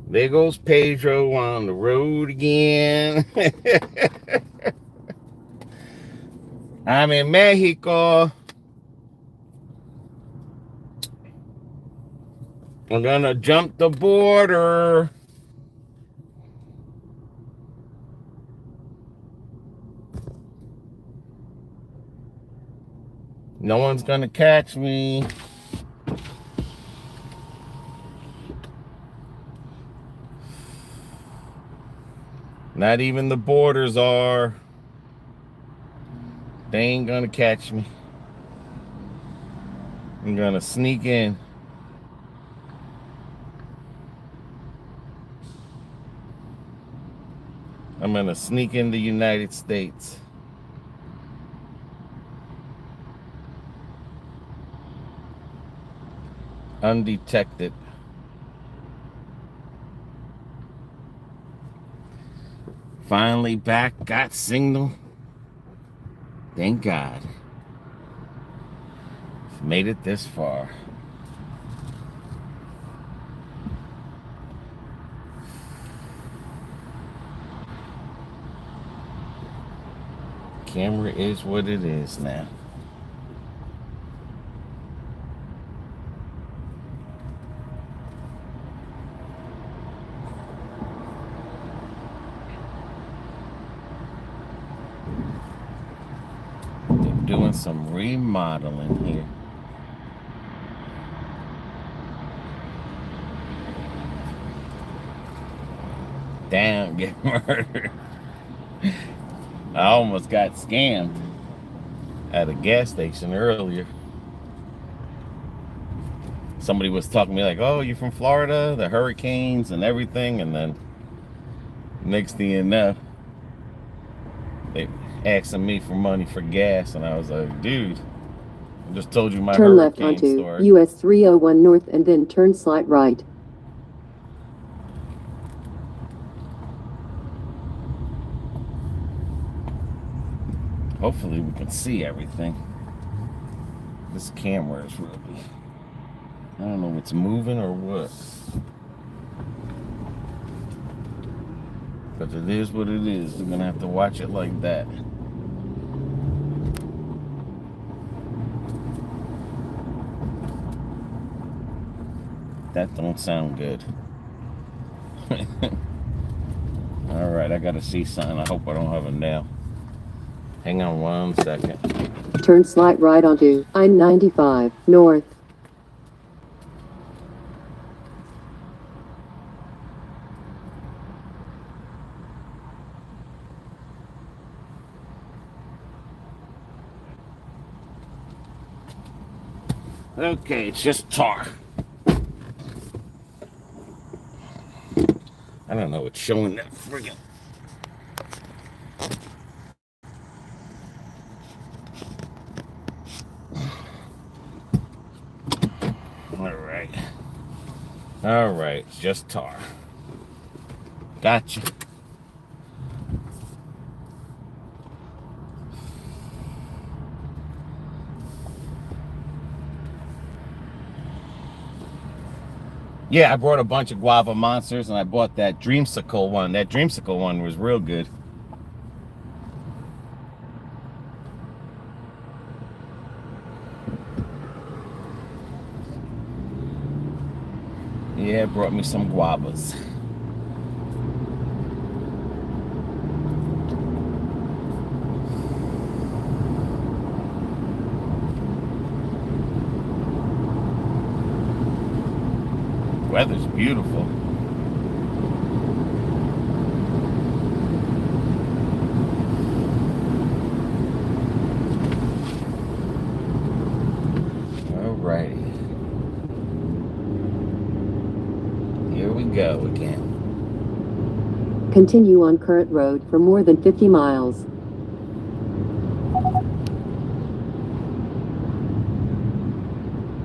There goes Pedro on the road again. I'm in Mexico. I'm gonna jump the border. No one's gonna catch me. Not even the borders are. They ain't gonna catch me. I'm gonna sneak in. I'm gonna sneak in the United States. Undetected. Finally back, got signal. Thank God. Made it this far. Camera is what it is now. They're doing some remodeling here. Damn, get murdered. I almost got scammed at a gas station earlier. Somebody was talking to me like, oh, you from Florida? The hurricanes and everything. And then next thing you know, they asking me for money for gas. And I was like, dude, I just told you my turn left hurricane onto story. US 301 North and then turn slight right. Hopefully we can see everything. This camera is really, I don't know if it's moving or what. But it is what it is. We're gonna have to watch it like that. That don't sound good. Alright, I gotta see something. I hope I don't have a nail. Hang on 1 second. Turn slight right onto I-95 North. Okay, it's just tar. I don't know what's showing that friggin'. Alright. Alright, it's just tar. Gotcha. Yeah, I brought a bunch of guava monsters and I bought that dreamsicle one. That dreamsicle one was real good. Yeah, it brought me some guavas. Weather's beautiful. Alrighty. Here we go again. Continue on current road for more than 50 miles.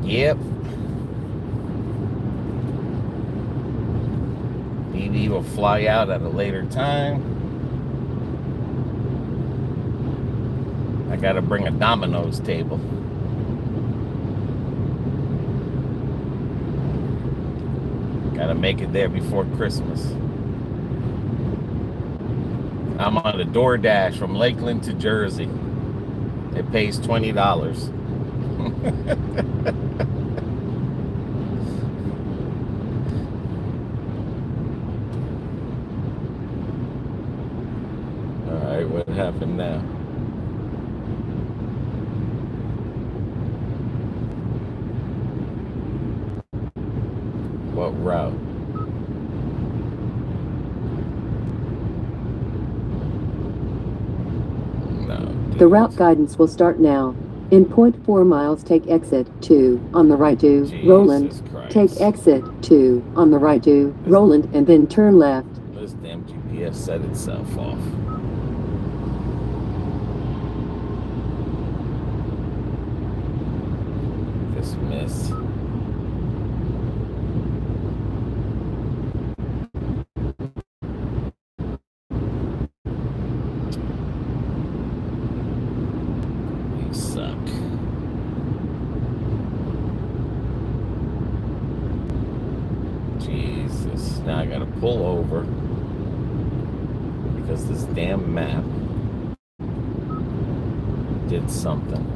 Yep. Maybe will fly out at a later time. I gotta bring a Domino's table. Gotta make it there before Christmas. I'm on a DoorDash from Lakeland to Jersey. It pays $20. Alright, what happened now? What route? No. The route guidance will start now. In 0.4 miles, take exit 2 on the right to Jesus Roland. Christ. Take exit 2 on the right to Roland and then turn left. This damn GPS set itself off. Dismiss. You suck. Jesus. Now I gotta pull over because this damn map did something.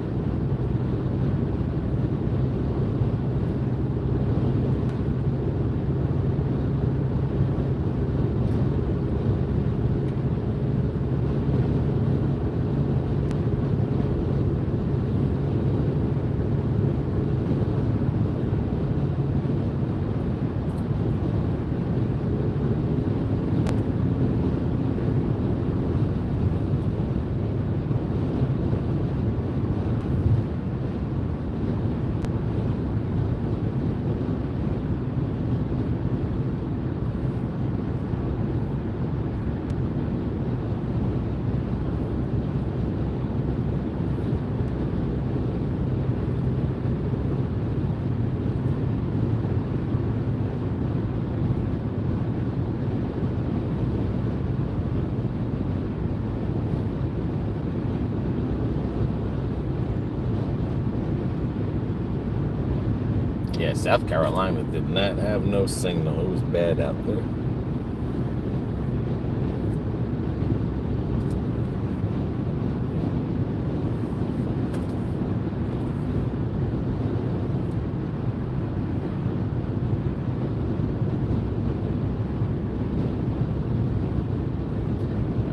Yeah, South Carolina did not have no signal. It was bad out there.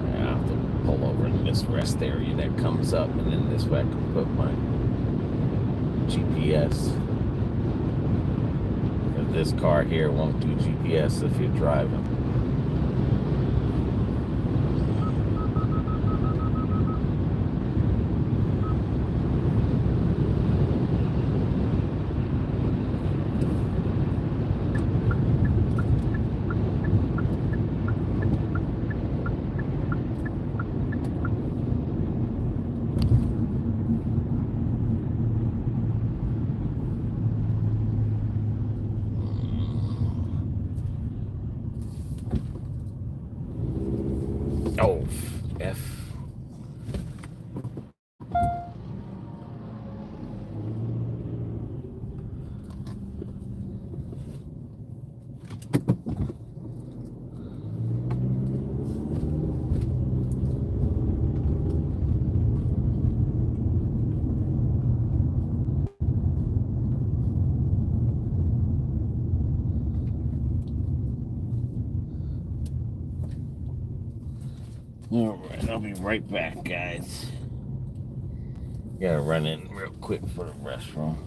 I have to pull over in this rest area that comes up, and then this way I can put my GPS. This car here won't do GPS if you're driving. Oh, F. All right, I'll be right back, guys. Gotta run in real quick for the restroom.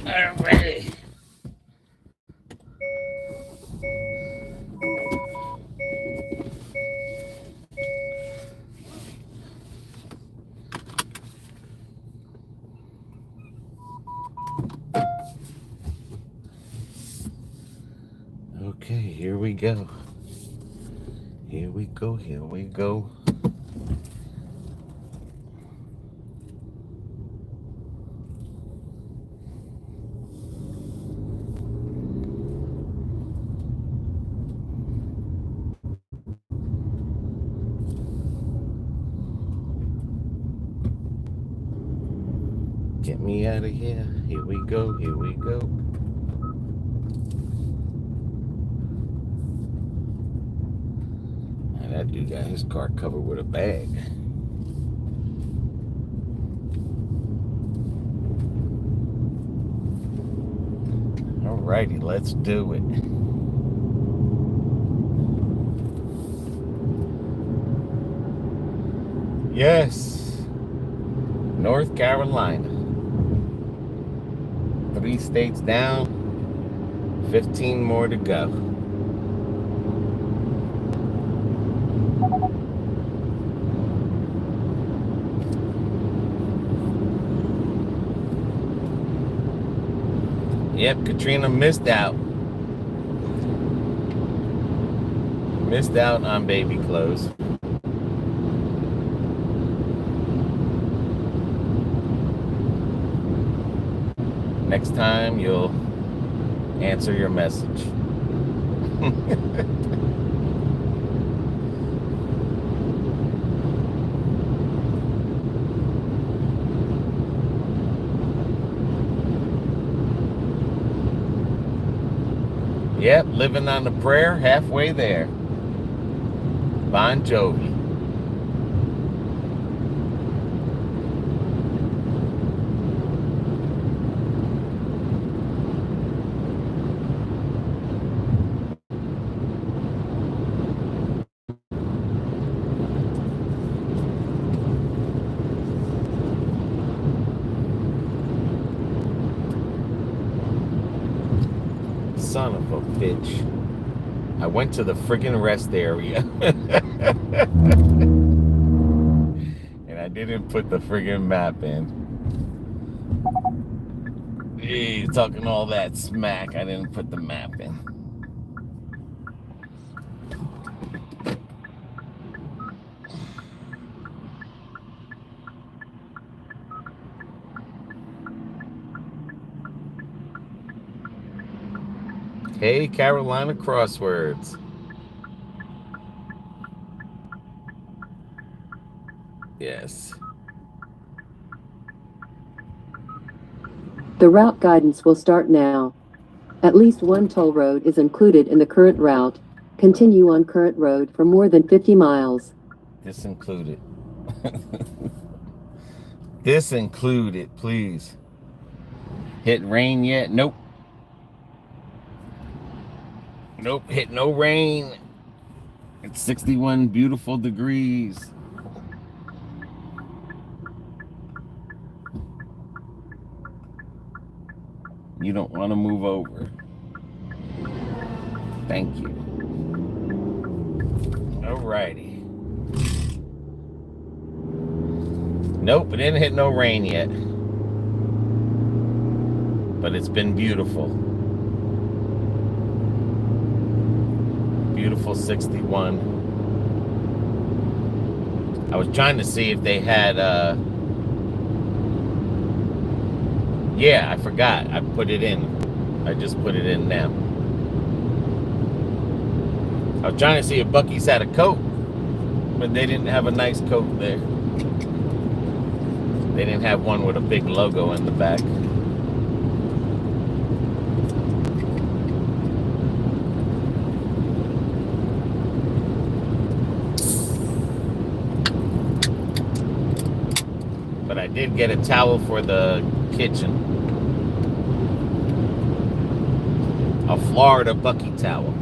Alright. Okay, here we go. Here we go, here we go. Get me out of here. Here we go, here we go. And that dude got his car covered with a bag. Alrighty, let's do it. Yes, North Carolina. 3 states down, 15 more to go. Yep, Katrina missed out. Missed out on baby clothes. Next time you'll answer your message. Yep, living on a prayer, halfway there. Bon Jovi. Son of a bitch. I went to the friggin' rest area. And I didn't put the friggin' map in. Hey, talking all that smack, I didn't put the map in. Hey, Carolina Crosswords. Yes. The route guidance will start now. At least one toll road is included in the current route. Continue on current road for more than 50 miles. This included. This included, please. Hit rain yet? Nope. Nope, hit no rain. It's 61 beautiful degrees. You don't want to move over. Thank you. Alrighty. Nope, it didn't hit no rain yet. But it's been beautiful. Beautiful 61. I was trying to see if they had yeah, I forgot. I put it in. I just put it in now. I was trying to see if Buc-ee's had a coat, but they didn't have a nice coat there. They didn't have one with a big logo in the back. But I did get a towel for the kitchen. A Florida Buc-ee towel.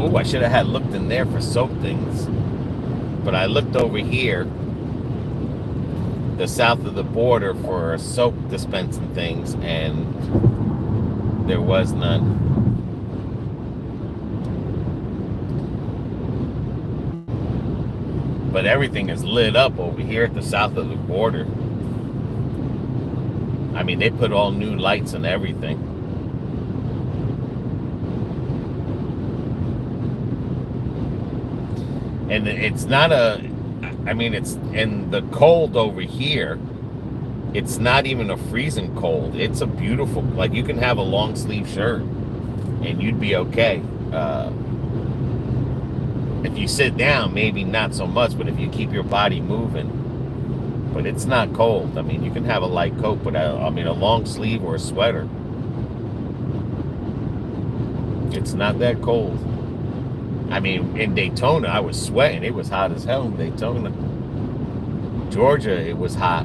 Oh, I should have had looked in there for soap things. But I looked over here the south of the border for soap dispensing things, and there was none. But everything is lit up over here at the south of the border. I mean, they put all new lights and everything. And it's not I mean, it's in the cold over here. It's not even a freezing cold. It's a beautiful, like you can have a long sleeve shirt and you'd be okay. If you sit down, maybe not so much, but if you keep your body moving, but it's not cold. I mean, you can have a light coat, but I mean, a long sleeve or a sweater, it's not that cold. I mean, in Daytona, I was sweating. It was hot as hell in Daytona. Georgia, it was hot.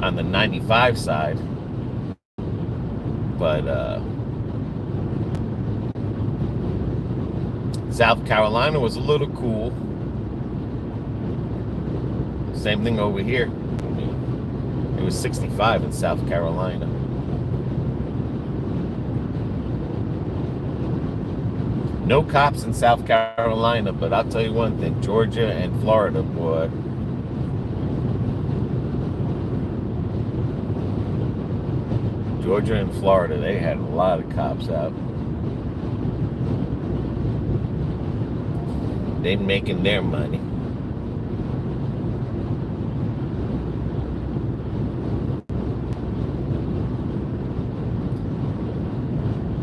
On the 95 side. But, South Carolina was a little cool. Same thing over here. I mean, it was 65 in South Carolina. No cops in South Carolina, but I'll tell you one thing, Georgia and Florida, boy. Georgia and Florida, they had a lot of cops out. They making their money.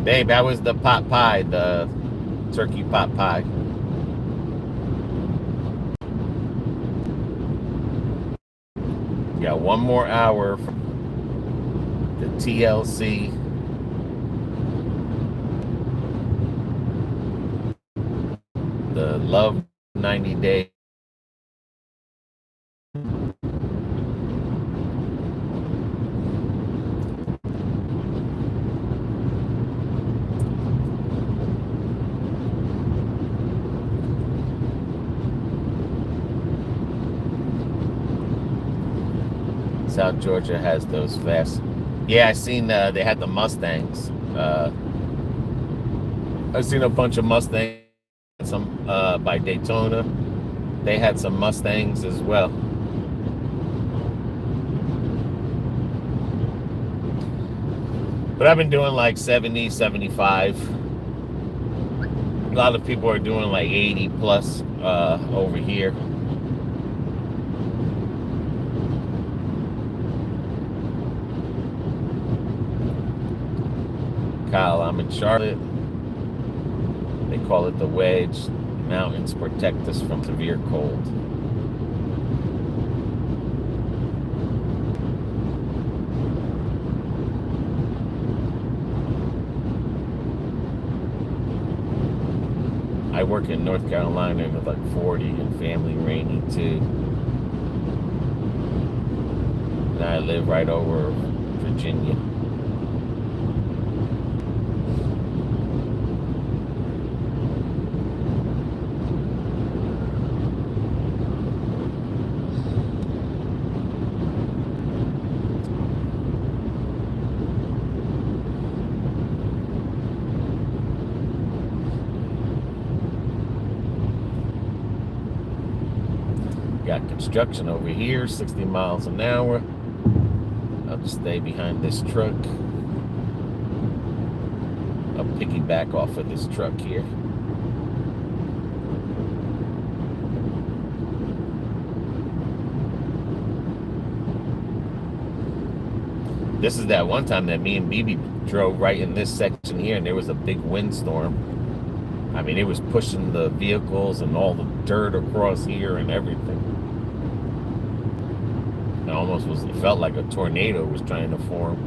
Babe, that was the pot pie, the turkey pot pie. Got one more hour for the TLC. The Love 90 Day. South Georgia has those fast. Yeah, I seen they had the Mustangs. I've seen a bunch of Mustangs. Some by Daytona. They had some Mustangs as well. But I've been doing like 70, 75. A lot of people are doing like 80 plus over here. Kyle, I'm in Charlotte. They call it the wedge. Mountains protect us from severe cold. I work in North Carolina and it's like 40 and family rainy too. And I live right over Virginia. Got construction over here, 60 miles an hour. I'll just stay behind this truck. I'll piggyback off of this truck here. This is that one time that me and BB drove right in this section here, and there was a big windstorm. I mean, it was pushing the vehicles and all the dirt across here and everything. It felt like a tornado was trying to form.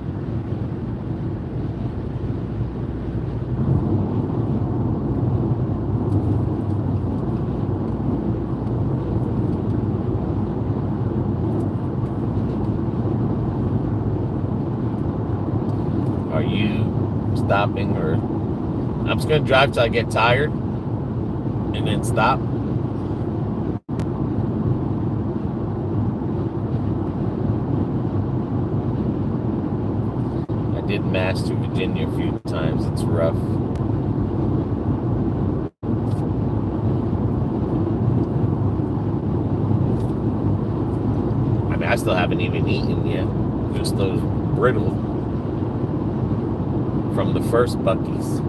Are you stopping, or I'm just gonna drive till I get tired and then stop? did mass to Virginia a few times. It's rough. I mean, I still haven't even eaten yet. Just those brittle from the first Buc-ee's.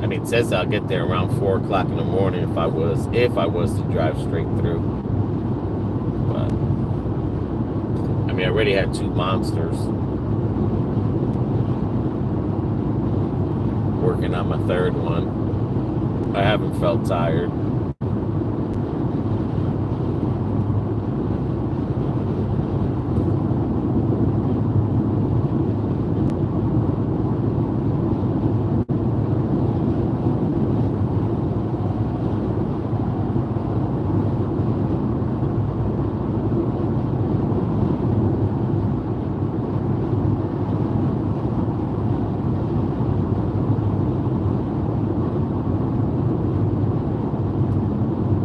It says I'll get there around 4 o'clock in the morning if I was to drive straight through. But I mean, I already had 2 monsters. Working on my 3rd one. I haven't felt tired.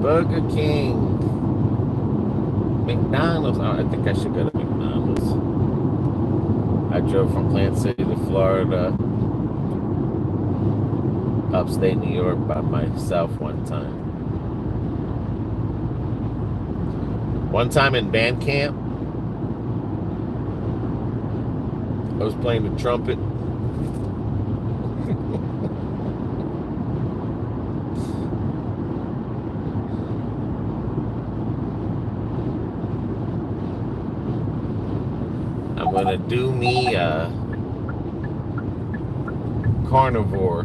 Burger King, McDonald's. Oh, I think I should go to McDonald's. I drove from Plant City to Florida, upstate New York by myself one time. One time in band camp, I was playing the trumpet. I'm gonna do me carnivore.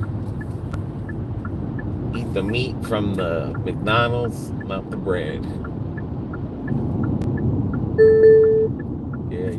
Eat the meat from the McDonald's, not the bread. Yeah.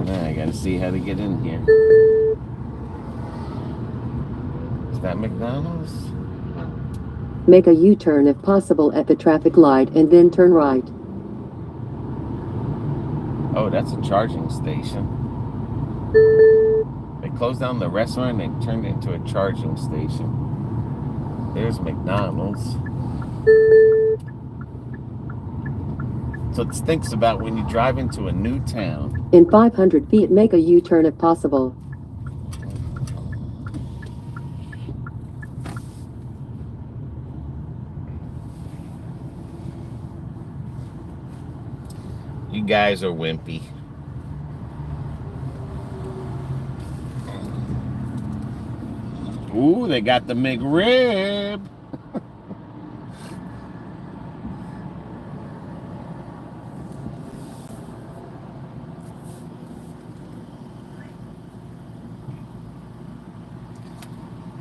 I gotta see how to get in here. Is that McDonald's? Make a U-turn if possible at the traffic light and then turn right. Oh, that's a charging station. They closed down the restaurant and they turned it into a charging station. There's McDonald's. So it stinks about when you drive into a new town. In 500 feet, make a U-turn if possible. You guys are wimpy. Ooh, they got the McRib.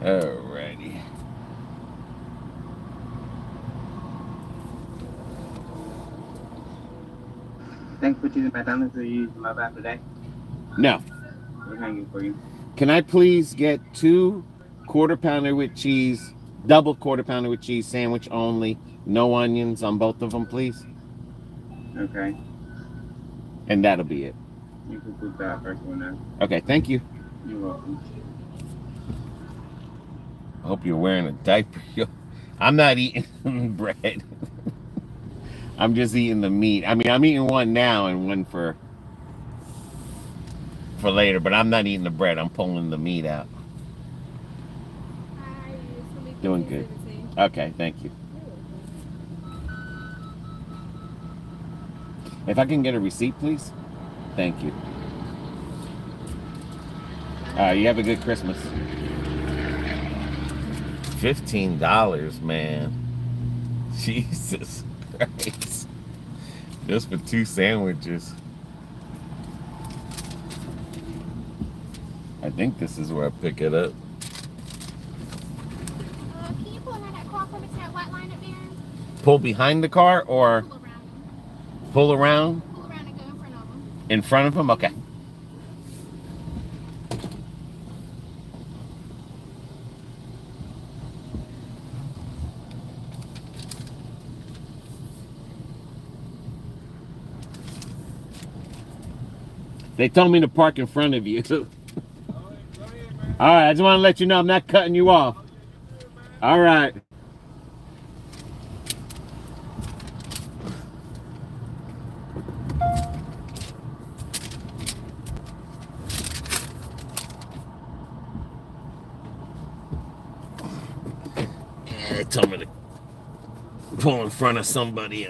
Alrighty. Thanks for choosing McDonald's to use my bad today. No. What can I get for you? Can I please get 2 quarter pounder with cheese, double quarter pounder with cheese sandwich only, no onions on both of them, please? Okay. And that'll be it. You can put that first one now. Okay, thank you. You're welcome. I hope you're wearing a diaper. I'm not eating bread. I'm just eating the meat. I mean, I'm eating one now and one for later, but I'm not eating the bread. I'm pulling the meat out. Doing good. Okay, thank you. If I can get a receipt, please. Thank you. You have a good Christmas. $15, man. Jesus Christ. Just for 2 sandwiches. I think this is where I pick it up. Can you pull around that car for me to that white line up there? Pull behind the car or Pull around. pull around? Pull around and go in front of them. In front of him? Okay. They told me to park in front of you. All right, I just want to let you know I'm not cutting you off. All right. Yeah, they told me to pull in front of somebody.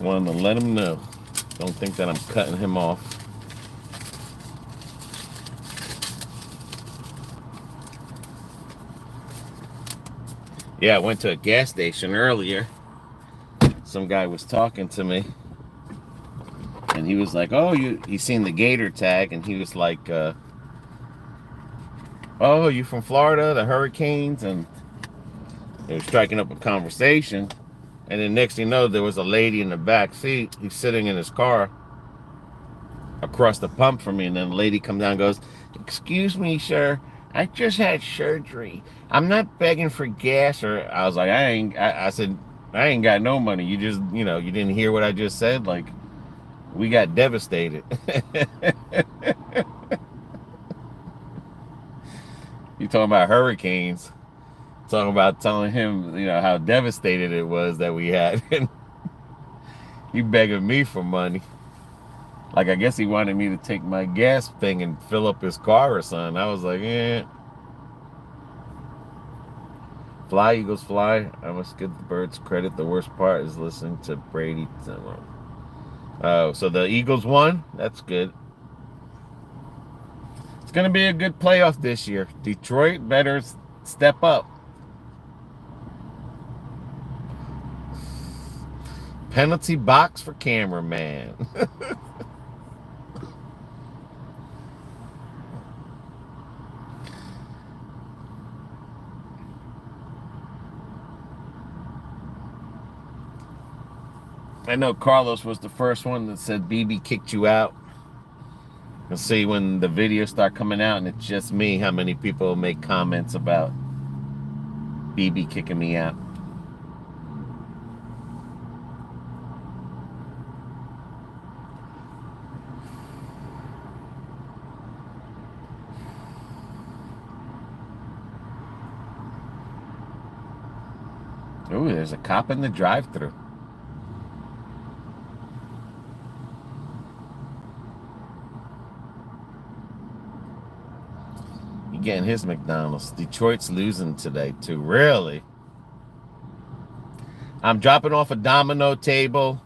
Wanted to let him know. Don't think that I'm cutting him off. Yeah, I went to a gas station earlier. Some guy was talking to me. And he was like, oh, he seen the gator tag. And he was like, oh, you from Florida, the hurricanes? And they were striking up a conversation. And then next thing you know, there was a lady in the back seat. He's sitting in his car across the pump from me. And then the lady comes down and goes, excuse me, sir. I just had surgery. I'm not begging for gas. Or I was like, I said, I ain't got no money. You just, you didn't hear what I just said. Like, we got devastated. You talking about hurricanes. Talking about telling him, how devastated it was that we had. And he begging me for money. Like, I guess he wanted me to take my gas thing and fill up his car or something. I was like, eh. Fly, Eagles, fly. I must give the birds credit. The worst part is listening to Brady. Oh, so the Eagles won? That's good. It's going to be a good playoff this year. Detroit better step up. Penalty box for cameraman. I know Carlos was the first one that said BB kicked you out. You'll see when the videos start coming out and it's just me, how many people make comments about BB kicking me out. Ooh, there's a cop in the drive-thru. He getting his McDonald's. Detroit's losing today too. Really? I'm dropping off a domino table,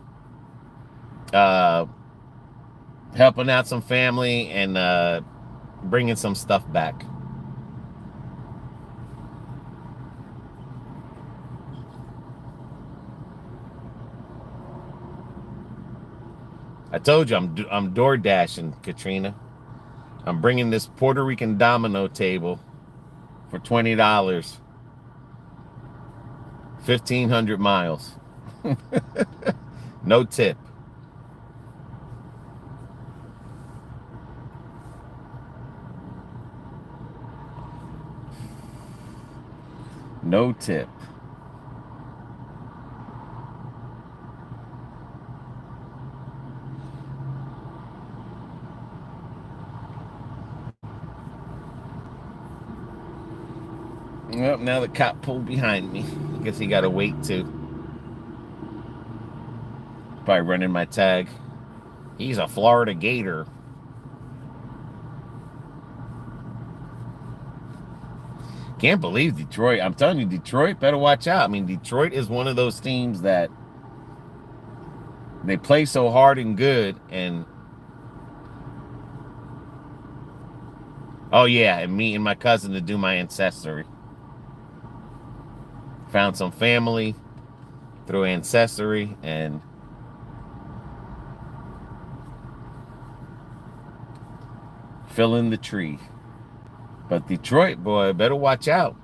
helping out some family, and bringing some stuff back. I told you I'm door dashing, Katrina. I'm bringing this Puerto Rican domino table for $20. 1,500 miles. No tip. No tip. Well, now the cop pulled behind me. I guess he got to wait too. Probably running my tag. He's a Florida Gator. Can't believe Detroit. I'm telling you, Detroit better watch out. I mean, Detroit is one of those teams that they play so hard and good, and Oh yeah, and me and my cousin to do my ancestry. Found some family through ancestry and fill in the tree. But Detroit, boy, better watch out.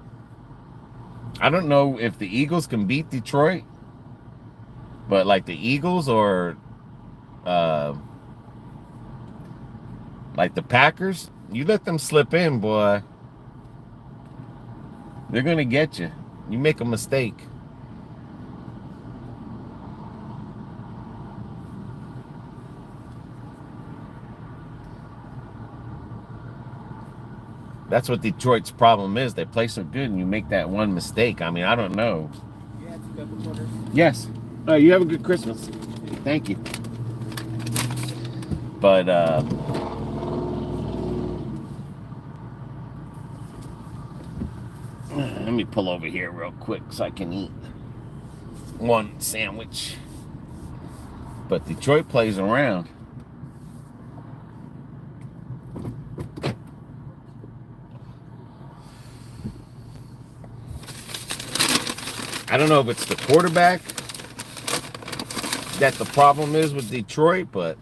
I don't know if the Eagles can beat Detroit, but like the Eagles or like the Packers, you let them slip in, boy, they're gonna get you. You make a mistake. That's what Detroit's problem is. They play so good and you make that one mistake. I mean, I don't know. You had some double quarters? Yes. You have a good Christmas. Thank you. But let me pull over here real quick so I can eat one sandwich. But Detroit plays around. I don't know if it's the quarterback that the problem is with Detroit, but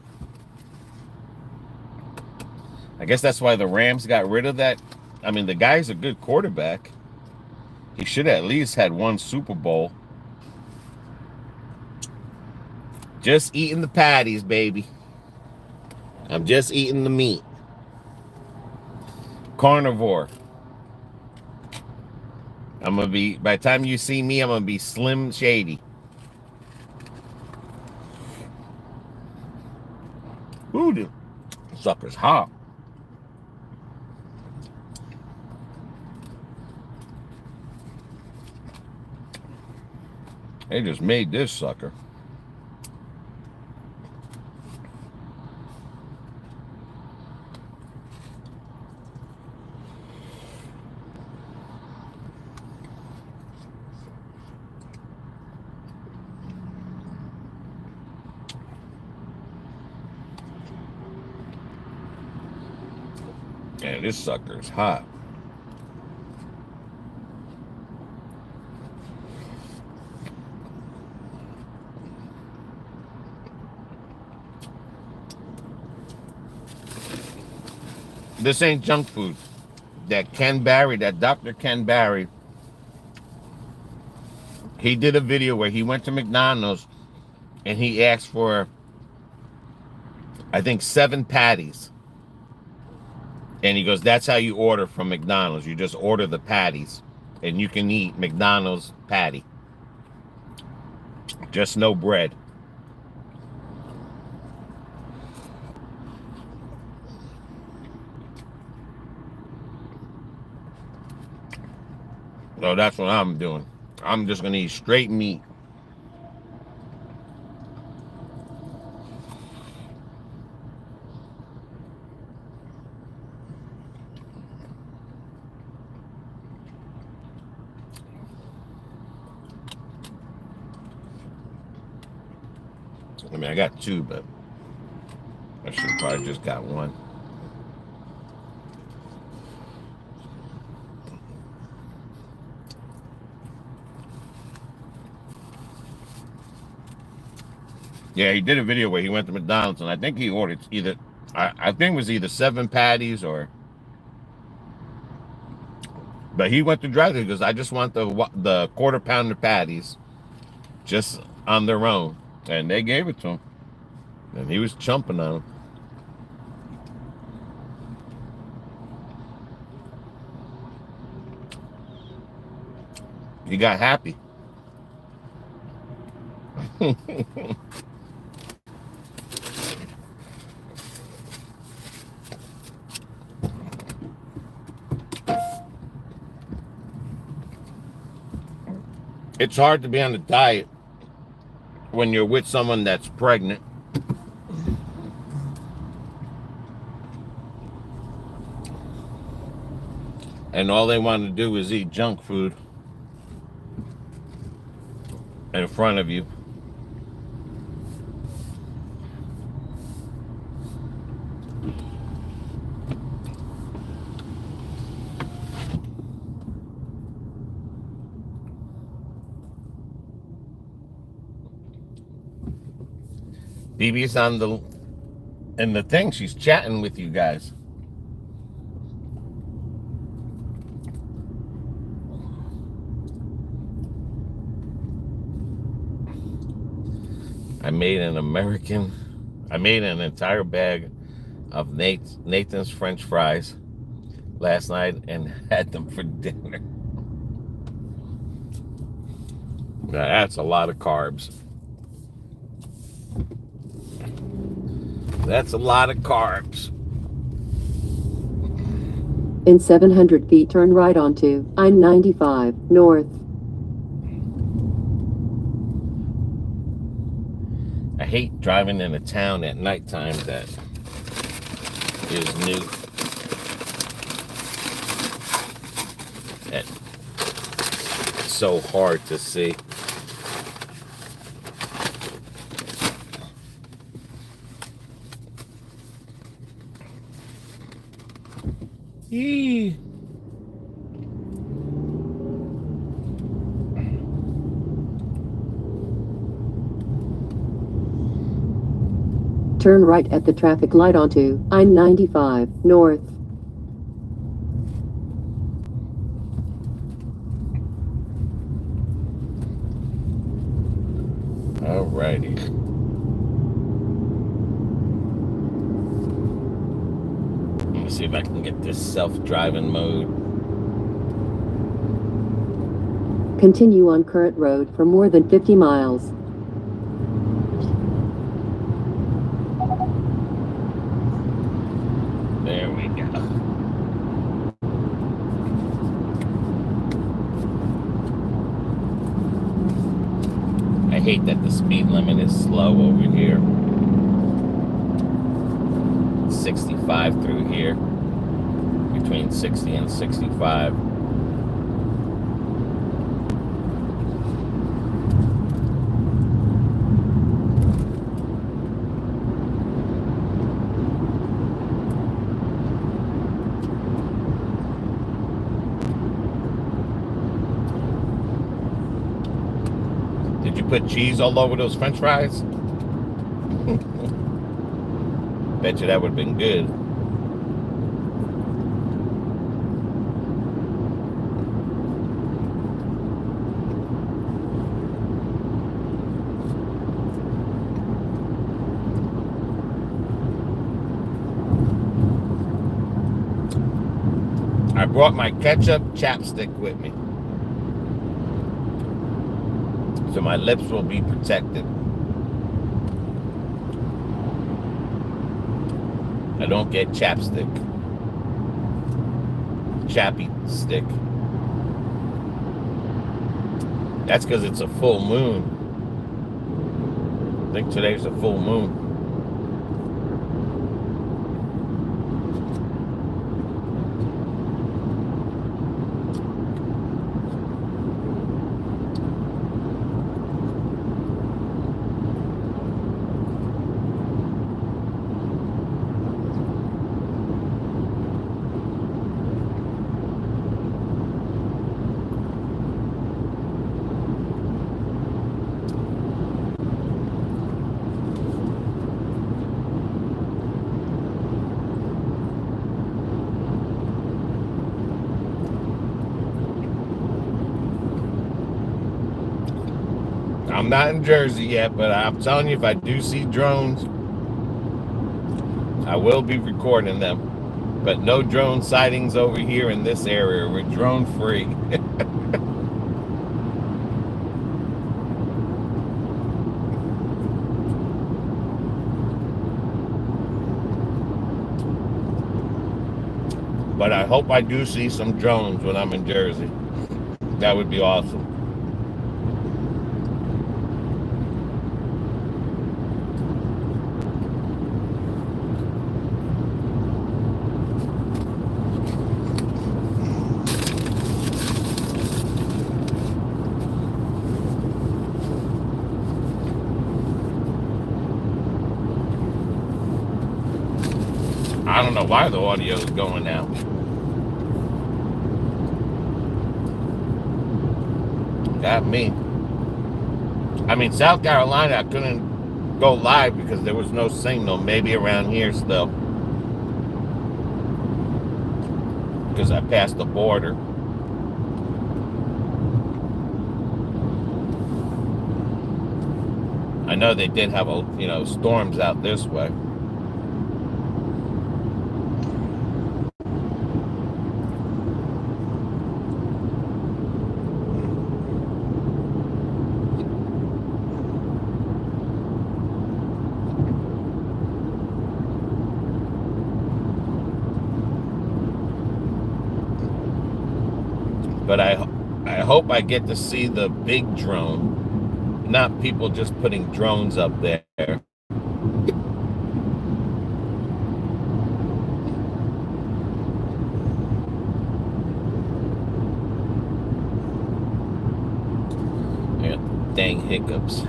I guess that's why the Rams got rid of that. I mean, the guy's a good quarterback. He should have at least had one Super Bowl. Just eating the patties, baby. I'm just eating the meat. Carnivore. I'm going to be, by the time you see me, I'm going to be Slim Shady. Ooh, this sucker's hot. They just made this sucker. Man, this sucker's hot. This ain't junk food. That Ken Barry, that Dr. Ken Barry, he did a video where he went to McDonald's and he asked for, I think, 7 patties. And he goes, that's how you order from McDonald's. You just order the patties and you can eat McDonald's patty. Just no bread. So that's what I'm doing. I'm just going to eat straight meat. I mean, I got 2, but I should probably just got 1. Yeah, he did a video where he went to McDonald's, and I think he ordered either, I think it was either 7 patties or, but he went to drive-thru because I just want the quarter-pounder patties just on their own. And they gave it to him. And he was chomping on them. He got happy. It's hard to be on a diet when you're with someone that's pregnant. And all they want to do is eat junk food in front of you. BB's on the thing. She's chatting with you guys. I made an entire bag of Nathan's French fries last night and had them for dinner. Now, that's a lot of carbs. That's a lot of carbs. In 700 feet, turn right onto I-95 North. I hate driving in a town at nighttime that is new. It's so hard to see. Yee. Turn right at the traffic light onto I-95 North. Alrighty. Let me see if I can get this self-driving mode. Continue on current road for more than 50 miles. There we go. I hate that the speed limit is slow over here. 65 through here. Between 60 and 65. Did you put cheese all over those French fries? Bet you that would have been good. I brought my ketchup chapstick with me, so my lips will be protected. I don't get chapstick. Chappy stick. That's because it's a full moon. I think today's a full moon. I'm not in Jersey yet, but I'm telling you, if I do see drones, I will be recording them. But no drone sightings over here in this area. We're drone free. But I hope I do see some drones when I'm in Jersey. That would be awesome. I don't know why the audio is going now. Got me. I mean, South Carolina, I couldn't go live because there was no signal. Maybe around here still, because I passed the border. I know they did have storms out this way. But I hope I get to see the big drone, not people just putting drones up there. Yeah, dang hiccups.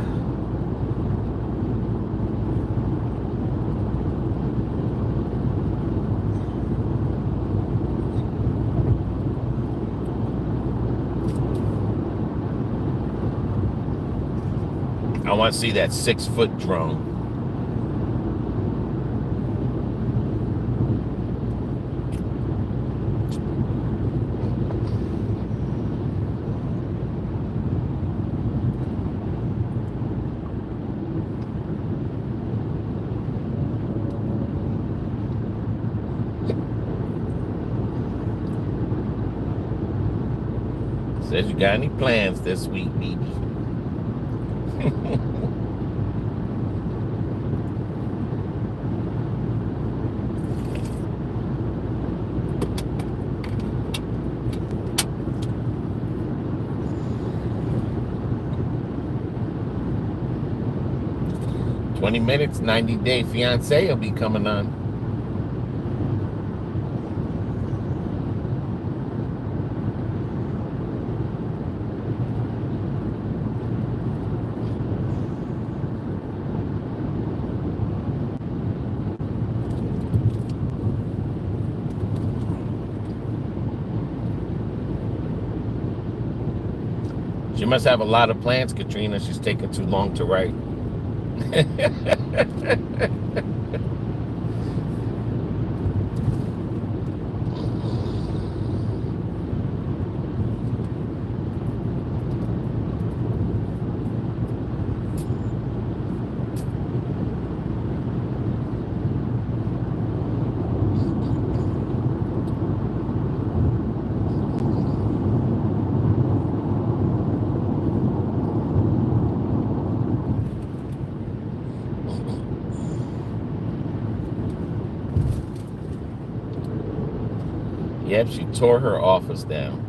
I want to see that 6-foot drone. Says you got any plans this week, baby? 20 minutes, 90-day fiance will be coming on. She must have a lot of plans, Katrina. She's taking too long to write. Yep, she tore her office down.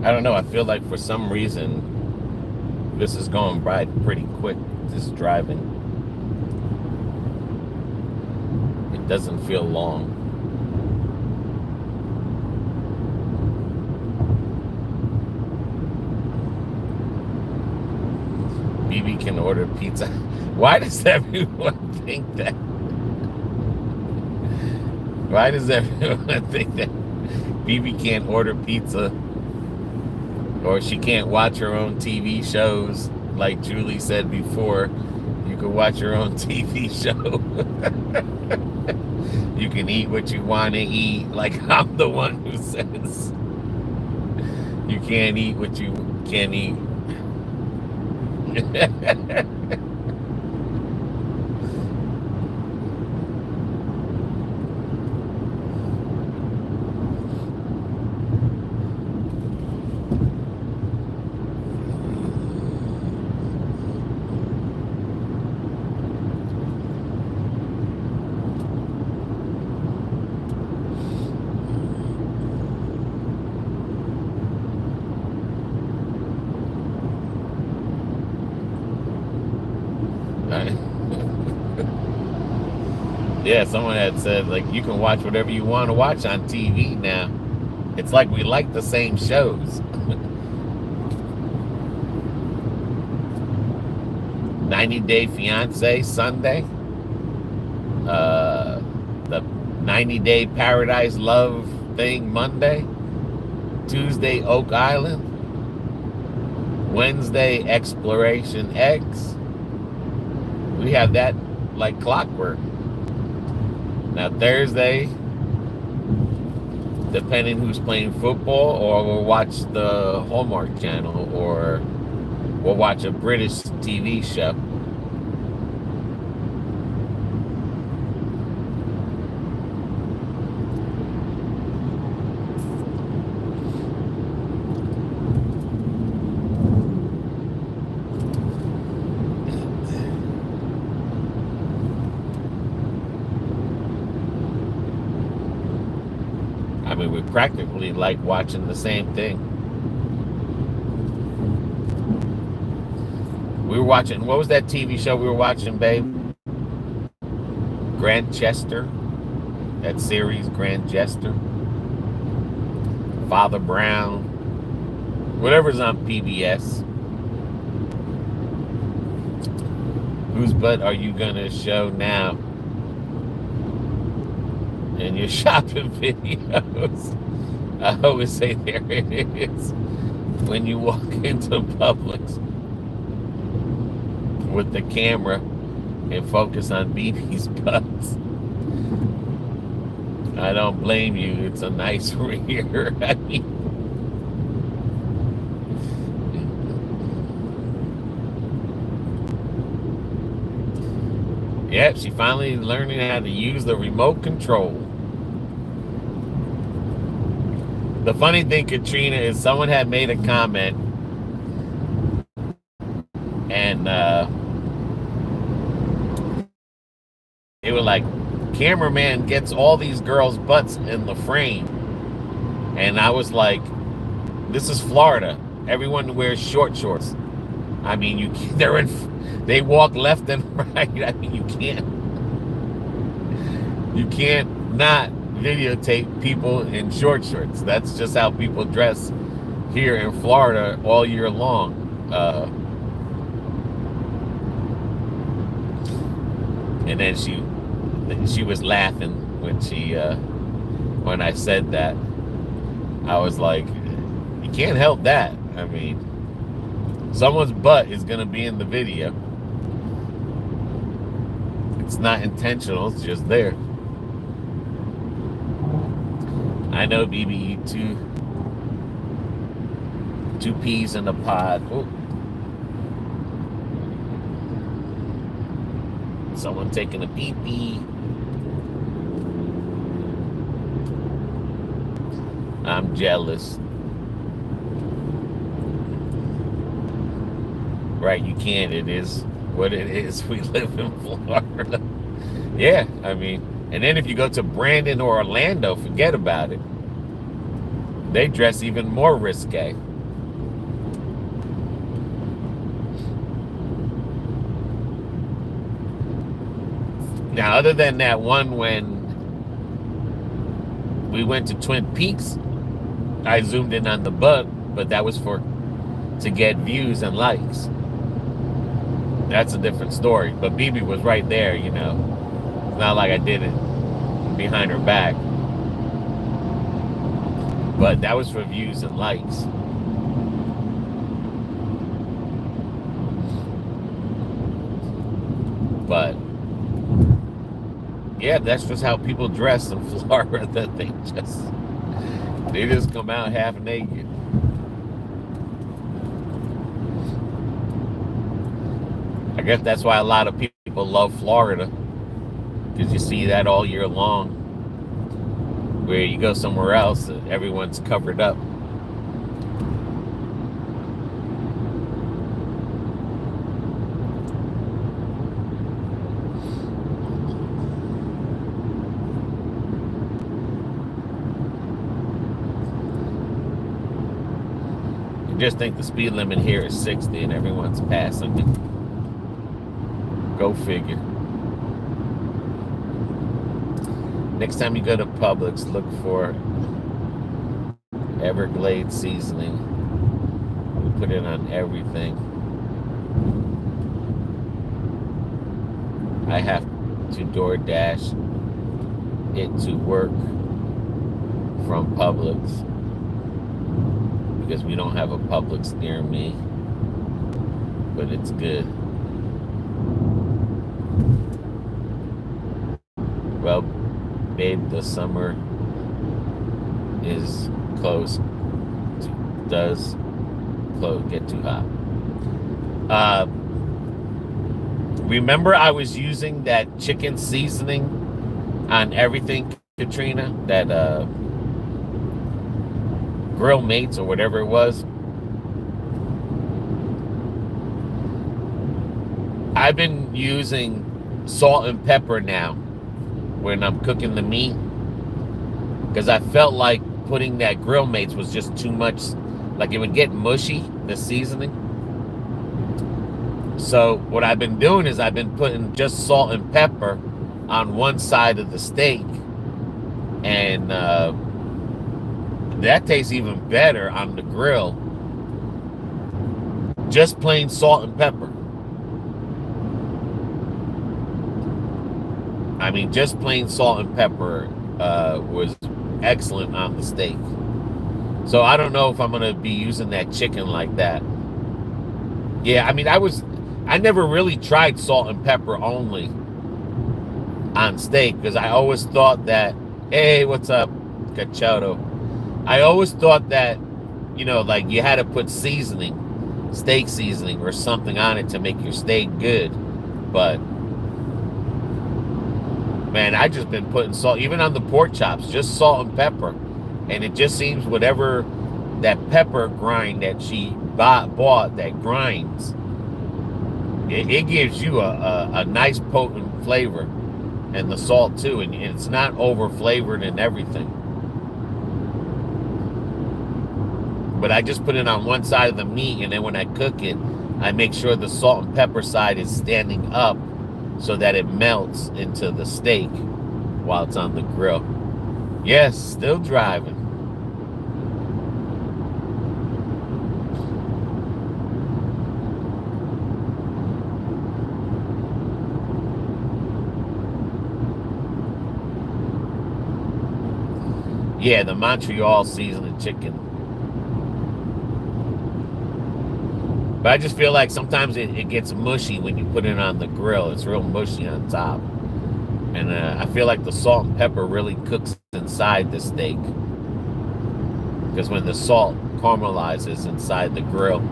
I don't know, I feel like for some reason this is going by pretty quick, this driving. It doesn't feel long. BB can order pizza. Why does everyone think that? Why does everyone think that BB can't order pizza? Or she can't watch her own TV shows, like Julie said before. You can watch your own TV show. You can eat what you want to eat, like I'm the one who says you can't eat what you can't eat. Yeah, someone had said, like, you can watch whatever you want to watch on TV now. It's like we like the same shows. 90 Day Fiance Sunday. The 90 Day Paradise Love thing Monday. Tuesday, Oak Island. Wednesday, Exploration X. We have that like clockwork. Now Thursday, depending who's playing football, or we'll watch the Hallmark Channel, or we'll watch a British TV show. I mean, we practically like watching the same thing. We were watching, what was that TV show we were watching, babe? Grantchester. That series, Grantchester. Father Brown. Whatever's on PBS. Whose butt are you gonna show now in your shopping videos? I always say there it is when you walk into Publix with the camera and focus on BB's butts. I don't blame you. It's a nice rear. I mean, yep, she finally learning how to use the remote control. The funny thing, Katrina, is someone had made a comment, and they were like, cameraman gets all these girls' butts in the frame. And I was like, this is Florida. Everyone wears short shorts. I mean, they walk left and right. I mean, you can't not videotape people in short shorts. That's just how people dress here in Florida all year long. And then she was laughing when I said that. I was like, you can't help that. I mean, someone's butt is gonna be in the video. It's not intentional, it's just there. I know, BB, two peas in a pod. Ooh. Someone taking a pee-pee. I'm jealous. Right, you can't. It is what it is. We live in Florida. Yeah, I mean, and then if you go to Brandon or Orlando, forget about it. They dress even more risque. Now, other than that one when we went to Twin Peaks, I zoomed in on the butt, but that was to get views and likes. That's a different story. But BB was right there, you know. It's not like I did it behind her back. But that was for views and likes. But yeah, that's just how people dress in Florida. That they just come out half naked. I guess that's why a lot of people love Florida, because you see that all year long. Where you go somewhere else, everyone's covered up. You just think the speed limit here is 60 and everyone's passing it. Go figure. Next time you go to Publix, look for Everglades seasoning. We put it on everything. I have to DoorDash it to work from Publix because we don't have a Publix near me, but it's good. Well, babe, the summer is close. Does get too hot. Remember I was using that chicken seasoning on everything, Katrina? That Grill Mates or whatever it was. I've been using salt and pepper now when I'm cooking the meat, because I felt like putting that Grill Mates was just too much, like it would get mushy, the seasoning. So what I've been doing is I've been putting just salt and pepper on one side of the steak, and that tastes even better on the grill. Just plain salt and pepper. I mean, just plain salt and pepper was excellent on the steak. So I don't know if I'm going to be using that chicken like that. Yeah, I mean, I never really tried salt and pepper only on steak, because I always thought that, hey, what's up, Cachoto? I always thought that, you know, like you had to put seasoning, steak seasoning or something on it to make your steak good. But man, I just been putting salt, even on the pork chops, just salt and pepper. And it just seems whatever that pepper grind that she bought that grinds, it gives you a nice potent flavor, and the salt too, and it's not over flavored and everything. But I just put it on one side of the meat, and then when I cook it, I make sure the salt and pepper side is standing up so that it melts into the steak while it's on the grill. Yes, still driving. Yeah, the Montreal seasoned chicken. But I just feel like sometimes it gets mushy when you put it on the grill. It's real mushy on top. And I feel like the salt and pepper really cooks inside the steak, because when the salt caramelizes inside the grill.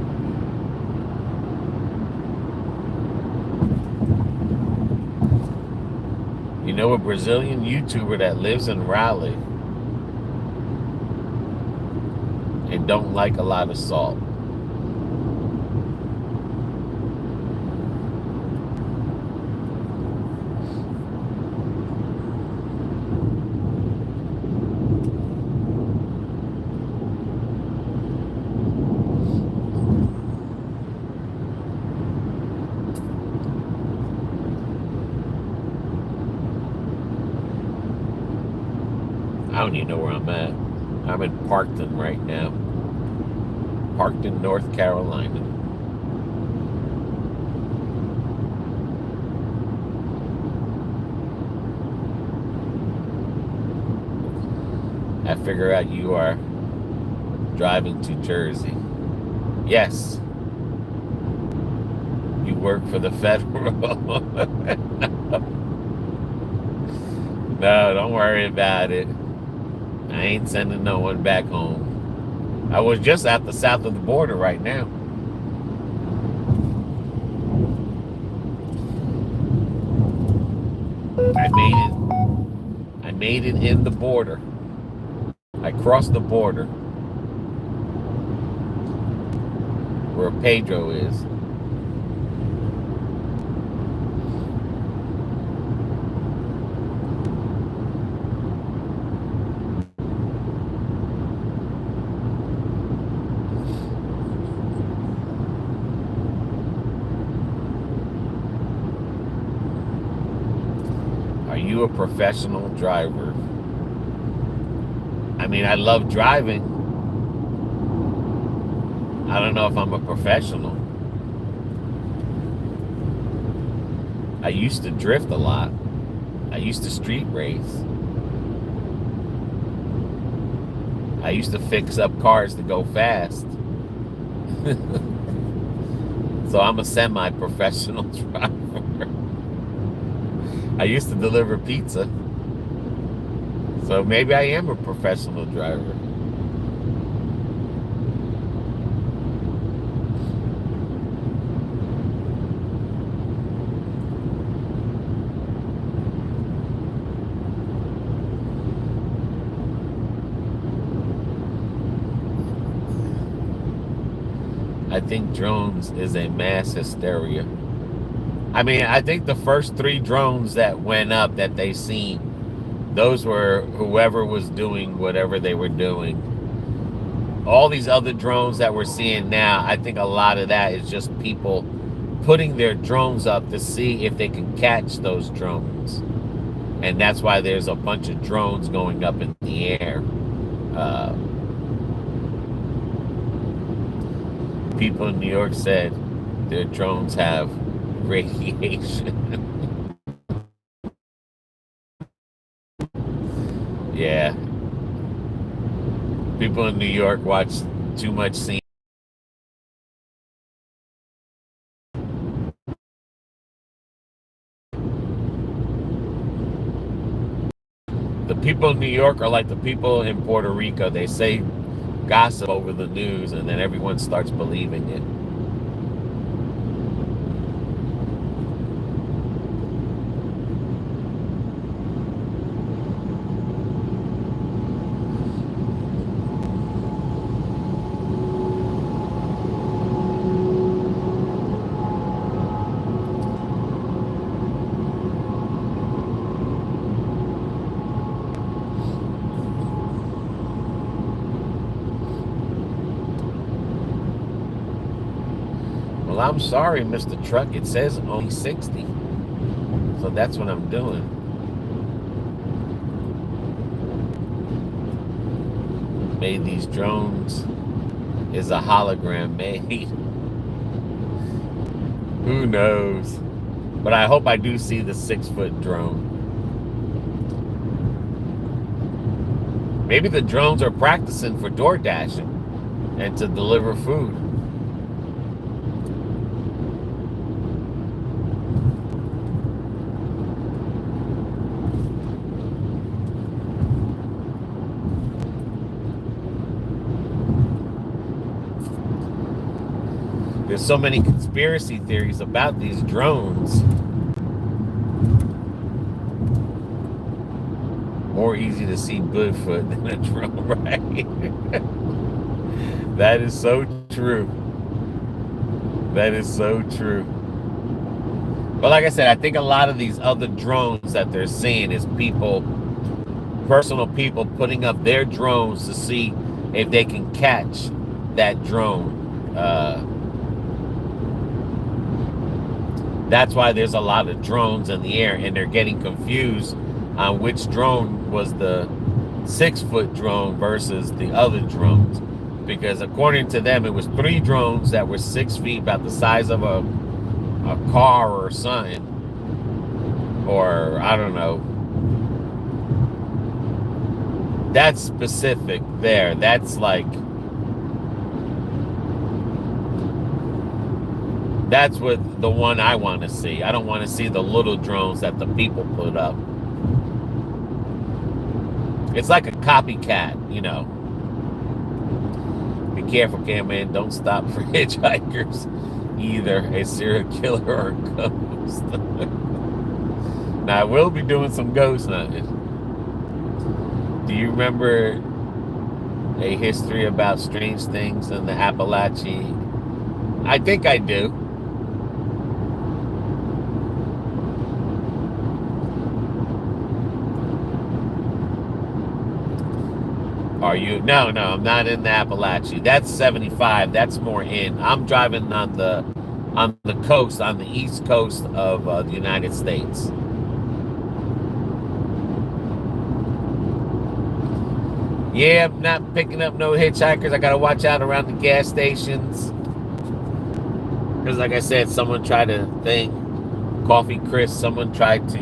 You know, a Brazilian YouTuber that lives in Raleigh and don't like a lot of salt. I don't even know where I'm at. I'm in Parkton right now. Parkton, North Carolina. I figure out you are driving to Jersey. Yes. You work for the federal. No, don't worry about it. I ain't sending no one back home. I was just at the south of the border right now. I made it in the border. I crossed the border where Pedro is. you a professional driver? I mean, I love driving. I don't know if I'm a professional. I used to drift a lot. I used to street race. I used to fix up cars to go fast. So I'm a semi-professional driver. I used to deliver pizza. So maybe I am a professional driver. I think drones is a mass hysteria. I mean, I think the first 3 drones that went up that they seen, those were whoever was doing whatever they were doing. All these other drones that we're seeing now, I think a lot of that is just people putting their drones up to see if they can catch those drones. And that's why there's a bunch of drones going up in the air. People in New York said their drones have radiation. Yeah. People in New York watch too much scene. The people in New York are like the people in Puerto Rico. They say gossip over the news and then everyone starts believing it. Well, I'm sorry, Mr. Truck. It says only 60. So that's what I'm doing. Made these drones is a hologram made. Who knows? But I hope I do see the 6-foot drone. Maybe the drones are practicing for door dashing and to deliver food. There's so many conspiracy theories about these drones. More easy to see Bigfoot than a drone, right? That is so true. That is so true. But like I said, I think a lot of these other drones that they're seeing is people, personal people putting up their drones to see if they can catch that drone. That's why there's a lot of drones in the air, and they're getting confused on which drone was the 6-foot drone versus the other drones. Because according to them, it was 3 drones that were 6 feet, about the size of a car or something. Or, I don't know. That's specific there. That's like... That's what the one I want to see. I don't want to see the little drones that the people put up. It's like a copycat, you know. Be careful, cameraman. Don't stop for hitchhikers. Either a serial killer or a ghost. Now, I will be doing some ghost hunting. Do you remember a history about strange things in the Appalachia? I think I do. Are you? No, I'm not in the Appalachia. That's 75. That's more in. I'm driving on the coast, on the east coast of the United States. Yeah, I'm not picking up no hitchhikers. I gotta watch out around the gas stations. Because like I said, someone tried to Coffee Chris, someone tried to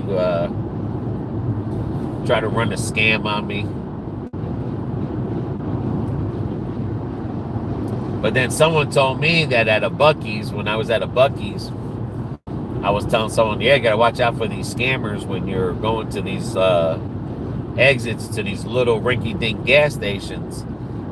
run a scam on me. But then someone told me that at a Buc-ee's, when I was at a Buc-ee's, I was telling someone, yeah, you gotta watch out for these scammers when you're going to these exits to these little rinky-dink gas stations.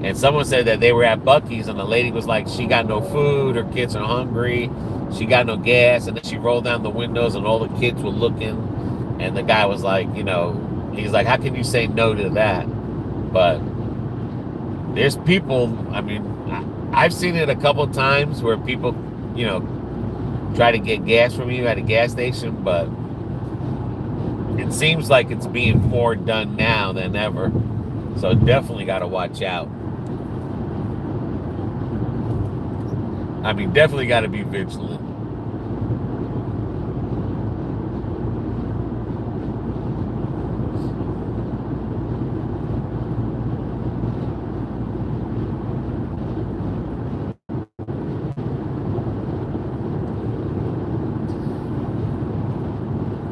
And someone said that they were at Buc-ee's, and the lady was like, she got no food, her kids are hungry, she got no gas, and then she rolled down the windows and all the kids were looking, and the guy was like, he's like, how can you say no to that? But there's people, I mean, I've seen it a couple times where people, try to get gas from you at a gas station, but it seems like it's being more done now than ever. So definitely got to watch out. I mean, definitely got to be vigilant.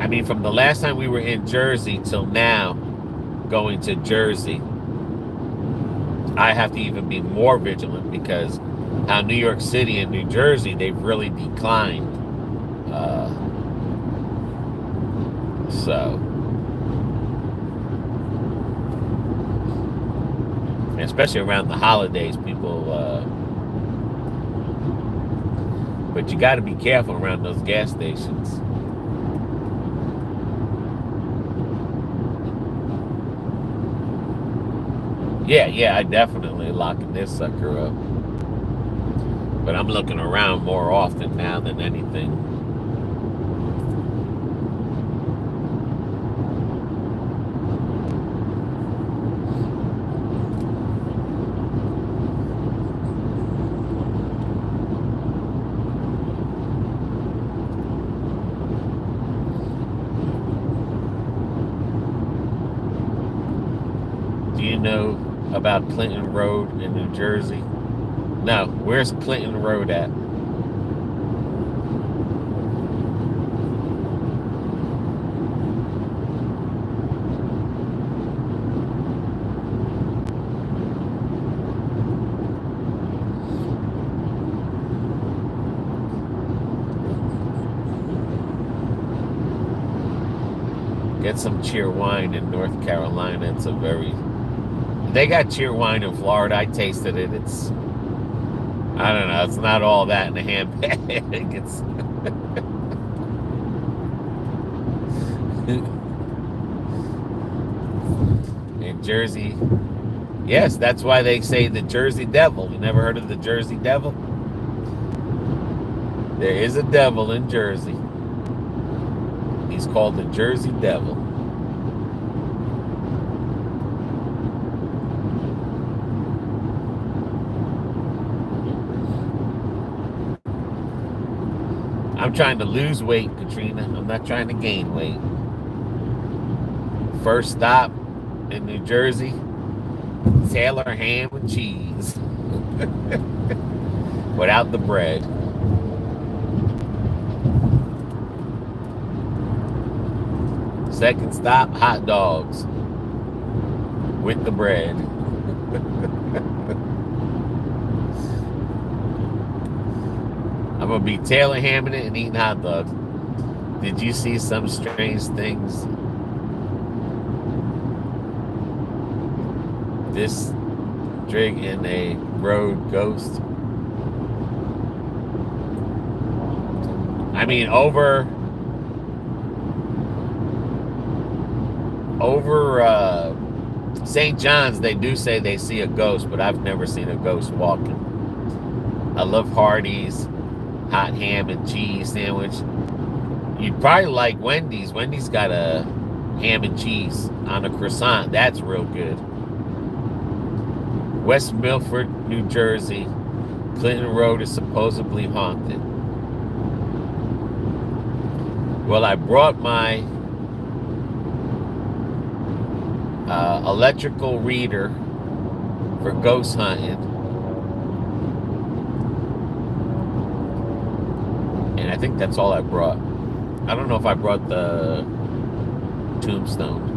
I mean, from the last time we were in Jersey till now, going to Jersey, I have to even be more vigilant because how New York City and New Jersey, they've really declined. So, especially around the holidays, people, but you got to be careful around those gas stations. Yeah, I definitely locking this sucker up. But I'm looking around more often now than anything. Do you know about Clinton Road in New Jersey? No, where's Clinton Road at? Get some cheer wine in North Carolina. It's they got cheer wine in Florida. I tasted it. I don't know. It's not all that in a handbag. It's in Jersey. Yes, that's why they say the Jersey Devil. You never heard of the Jersey Devil? There is a devil in Jersey. He's called the Jersey Devil. I'm trying to lose weight, Katrina. I'm not trying to gain weight. First stop in New Jersey, Taylor ham and cheese. Without the bread. Second stop, hot dogs. With the bread. I'm going to be Taylor hamming it and eating hot dogs. Did you see some strange things? This Drig in a road ghost. I mean, over St. John's, they do say they see a ghost, but I've never seen a ghost walking. I love Hardee's hot ham and cheese sandwich. You'd probably like Wendy's. Wendy's got a ham and cheese on a croissant. That's real good. West Milford, New Jersey. Clinton Road is supposedly haunted. Well, I brought my electrical reader for ghost hunting. And I think that's all I brought. I don't know if I brought the tombstone.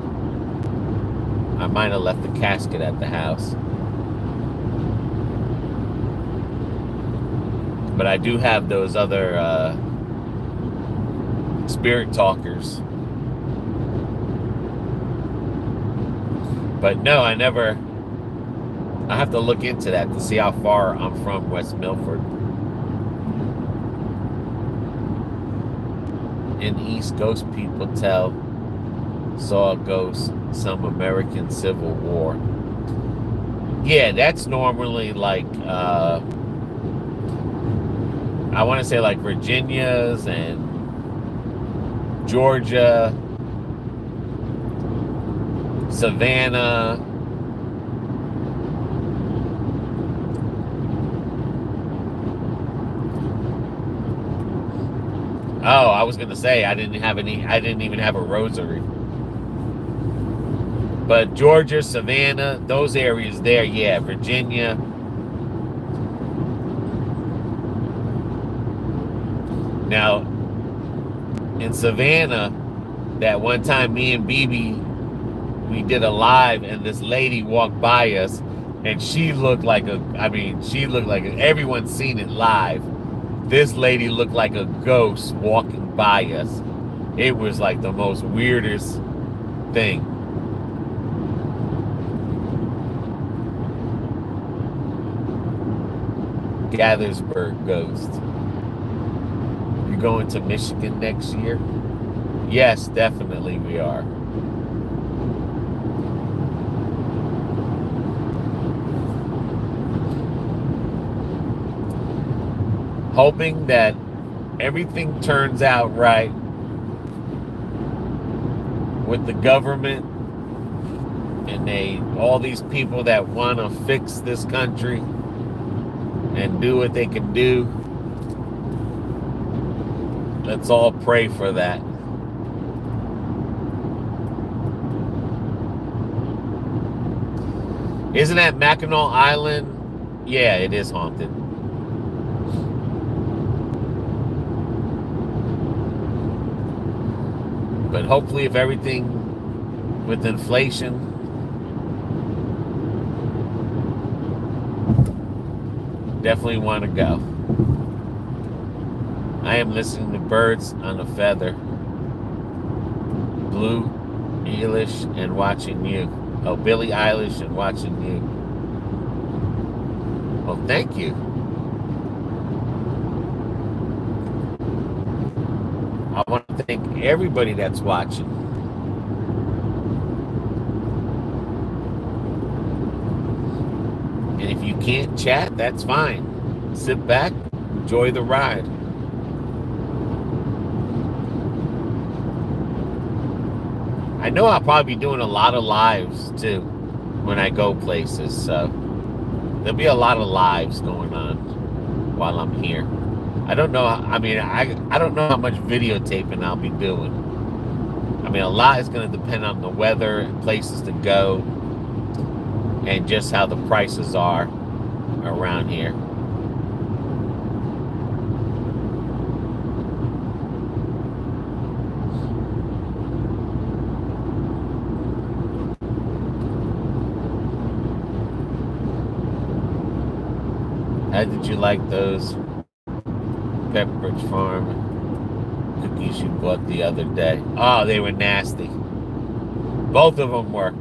I might have left the casket at the house. But I do have those other spirit talkers. But no, I have to look into that to see how far I'm from West Milford. In East, ghost people saw a ghost, some American Civil War. Yeah, that's normally like, I want to say like Virginia's and Georgia, Savannah. Oh, I was gonna say I didn't even have a rosary. But Georgia, Savannah, those areas there, yeah, Virginia. Now, in Savannah, that one time me and BB, we did a live and this lady walked by us and she looked like everyone's seen it live. This lady looked like a ghost walking by us. It was like the most weirdest thing. Gathersburg ghost. You going to Michigan next year? Yes, definitely we are. Hoping that everything turns out right with the government and all these people that want to fix this country and do what they can do. Let's all pray for that. Isn't that Mackinac Island? Yeah, it is haunted. But hopefully if everything with inflation definitely want to go. I am listening to Birds on a Feather, Blue Eilish, and watching you. Oh, Billie Eilish and watching you. Well, thank you. I want to thank everybody that's watching. And if you can't chat, that's fine. Sit back, enjoy the ride. I know I'll probably be doing a lot of lives too when I go places, so there'll be a lot of lives going on while I'm here. I don't know. I mean, I don't know how much videotaping I'll be doing. I mean, a lot is going to depend on the weather and places to go and just how the prices are around here. How did you like those Pepperidge Farm cookies you bought the other day? Oh, they were nasty. Both of them were.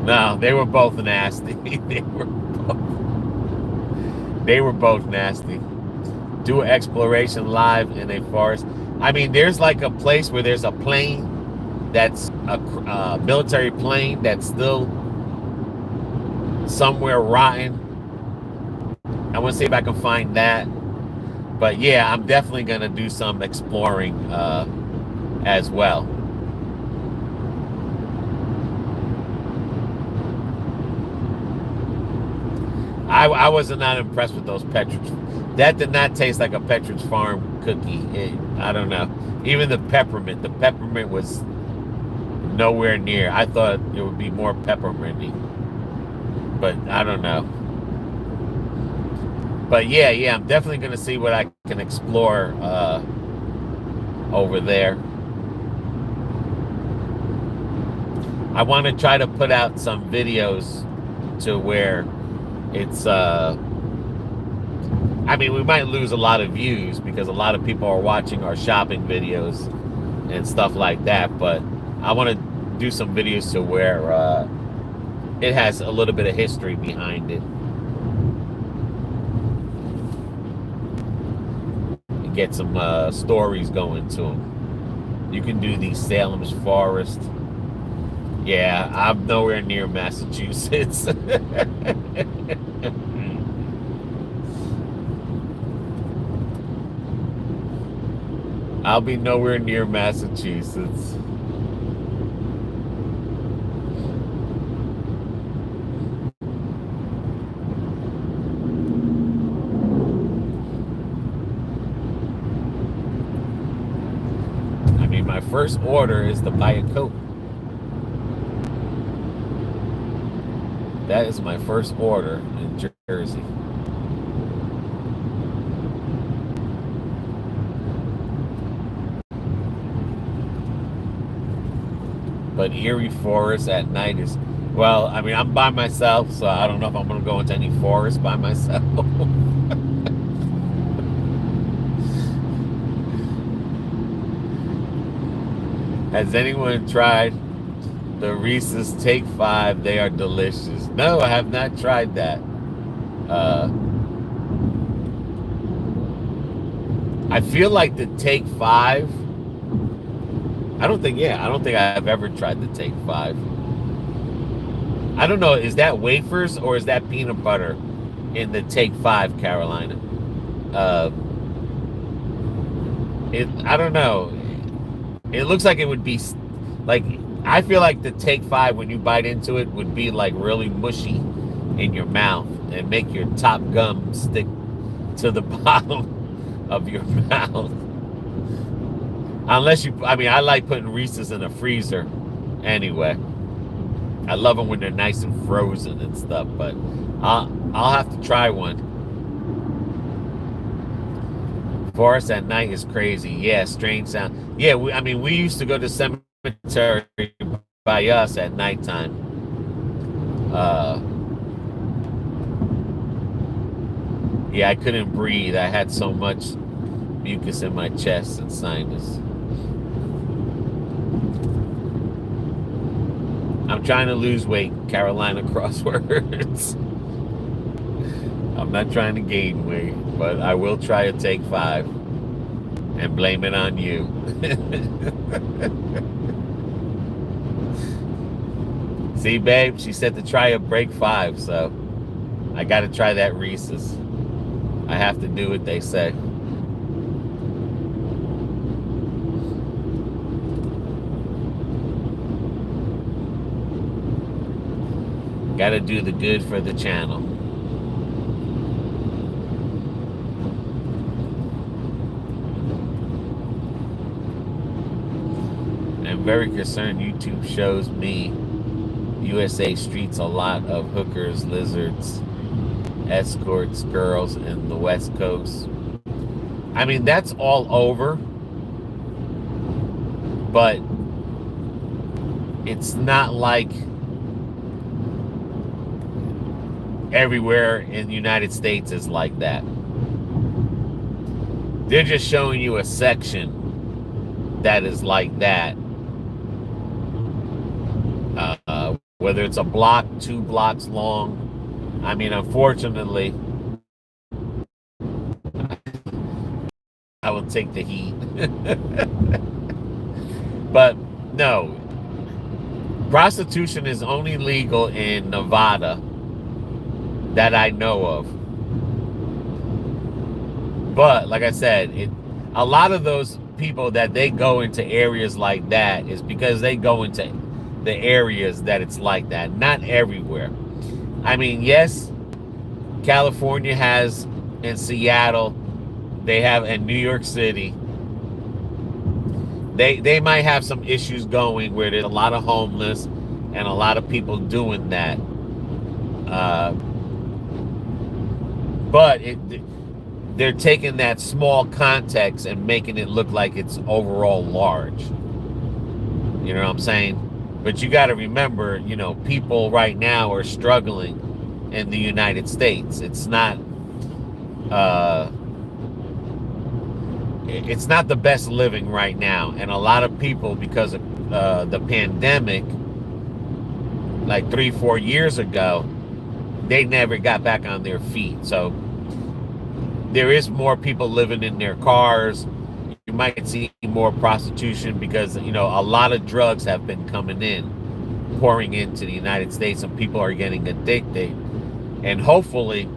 No, they were both nasty. They were both nasty. Do an exploration live in a forest. I mean, there's like a place where there's a plane that's a military plane that's still somewhere rotten. I want to see if I can find that. But yeah, I'm definitely going to do some exploring as well. I was not impressed with those Pepperidge. That did not taste like a Pepperidge Farm cookie. I don't know. Even the peppermint was nowhere near. I thought it would be more pepperminty. but I don't know. But yeah, I'm definitely gonna see what I can explore over there. I want to try to put out some videos to where it's I mean, we might lose a lot of views because a lot of people are watching our shopping videos and stuff like that, but I want to do some videos to where it has a little bit of history behind it. And get some stories going to them. You can do the Salem's Forest. Yeah, I'm nowhere near Massachusetts. I'll be nowhere near Massachusetts. I mean, my first order is to buy a coat. That is my first order in Jersey. But Erie Forest at night is, well, I mean, I'm by myself, so I don't know if I'm going to go into any forest by myself. Has anyone tried the Reese's Take 5? They are delicious. No, I have not tried that. I feel like the Take 5, I don't think I've ever tried the Take 5. I don't know, is that wafers or is that peanut butter in the Take 5, Carolina? I don't know. It looks like it would be like, I feel like the Take 5, when you bite into it, would be like really mushy in your mouth and make your top gum stick to the bottom of your mouth. Unless you, I mean, I like putting Reese's in a freezer anyway. I love them when they're nice and frozen and stuff, but I'll have to try one. Forest at night is crazy. Yeah, strange sound. Yeah, we used to go to cemetery by us at nighttime. Yeah, I couldn't breathe. I had so much mucus in my chest and sinus. I'm trying to lose weight, Carolina Crosswords. I'm not trying to gain weight, but I will try a Take 5 and blame it on you. See, babe, she said to try a break 5, so I got to try that Reese's. I have to do what they say. Got to do the good for the channel. I'm very concerned YouTube shows me USA streets a lot of hookers, lizards, escorts, girls in the West Coast. I mean, that's all over, but it's not like everywhere in the United States is like that. They're just showing you a section that is like that. Whether it's a block, 2 blocks long. I mean, unfortunately, I will take the heat. But no, prostitution is only legal in Nevada that I know of. But like I said, a lot of those people that they go into areas like that is because they go into the areas that it's like that, not everywhere. I mean, yes, California has, in Seattle, they have in New York City, they might have some issues going where there's a lot of homeless and a lot of people doing that. But they're taking that small context and making it look like it's overall large. You know what I'm saying? But you got to remember, you know, people right now are struggling in the United States. It's not the best living right now. And a lot of people, because of the pandemic, like 3-4 years ago, they never got back on their feet. So there is more people living in their cars. You might see more prostitution because, you know, a lot of drugs have been coming in, pouring into the United States, and people are getting addicted. And hopefully,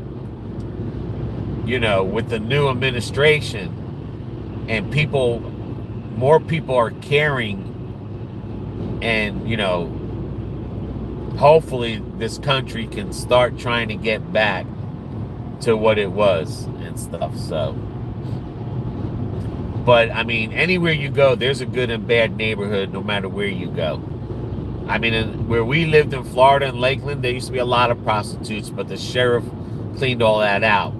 you know, with the new administration and more people are caring, and, you know, hopefully this country can start trying to get back to what it was and stuff. So, but I mean, anywhere you go, there's a good and bad neighborhood no matter where you go. I mean, where we lived in Florida and Lakeland, there used to be a lot of prostitutes, but the sheriff cleaned all that out.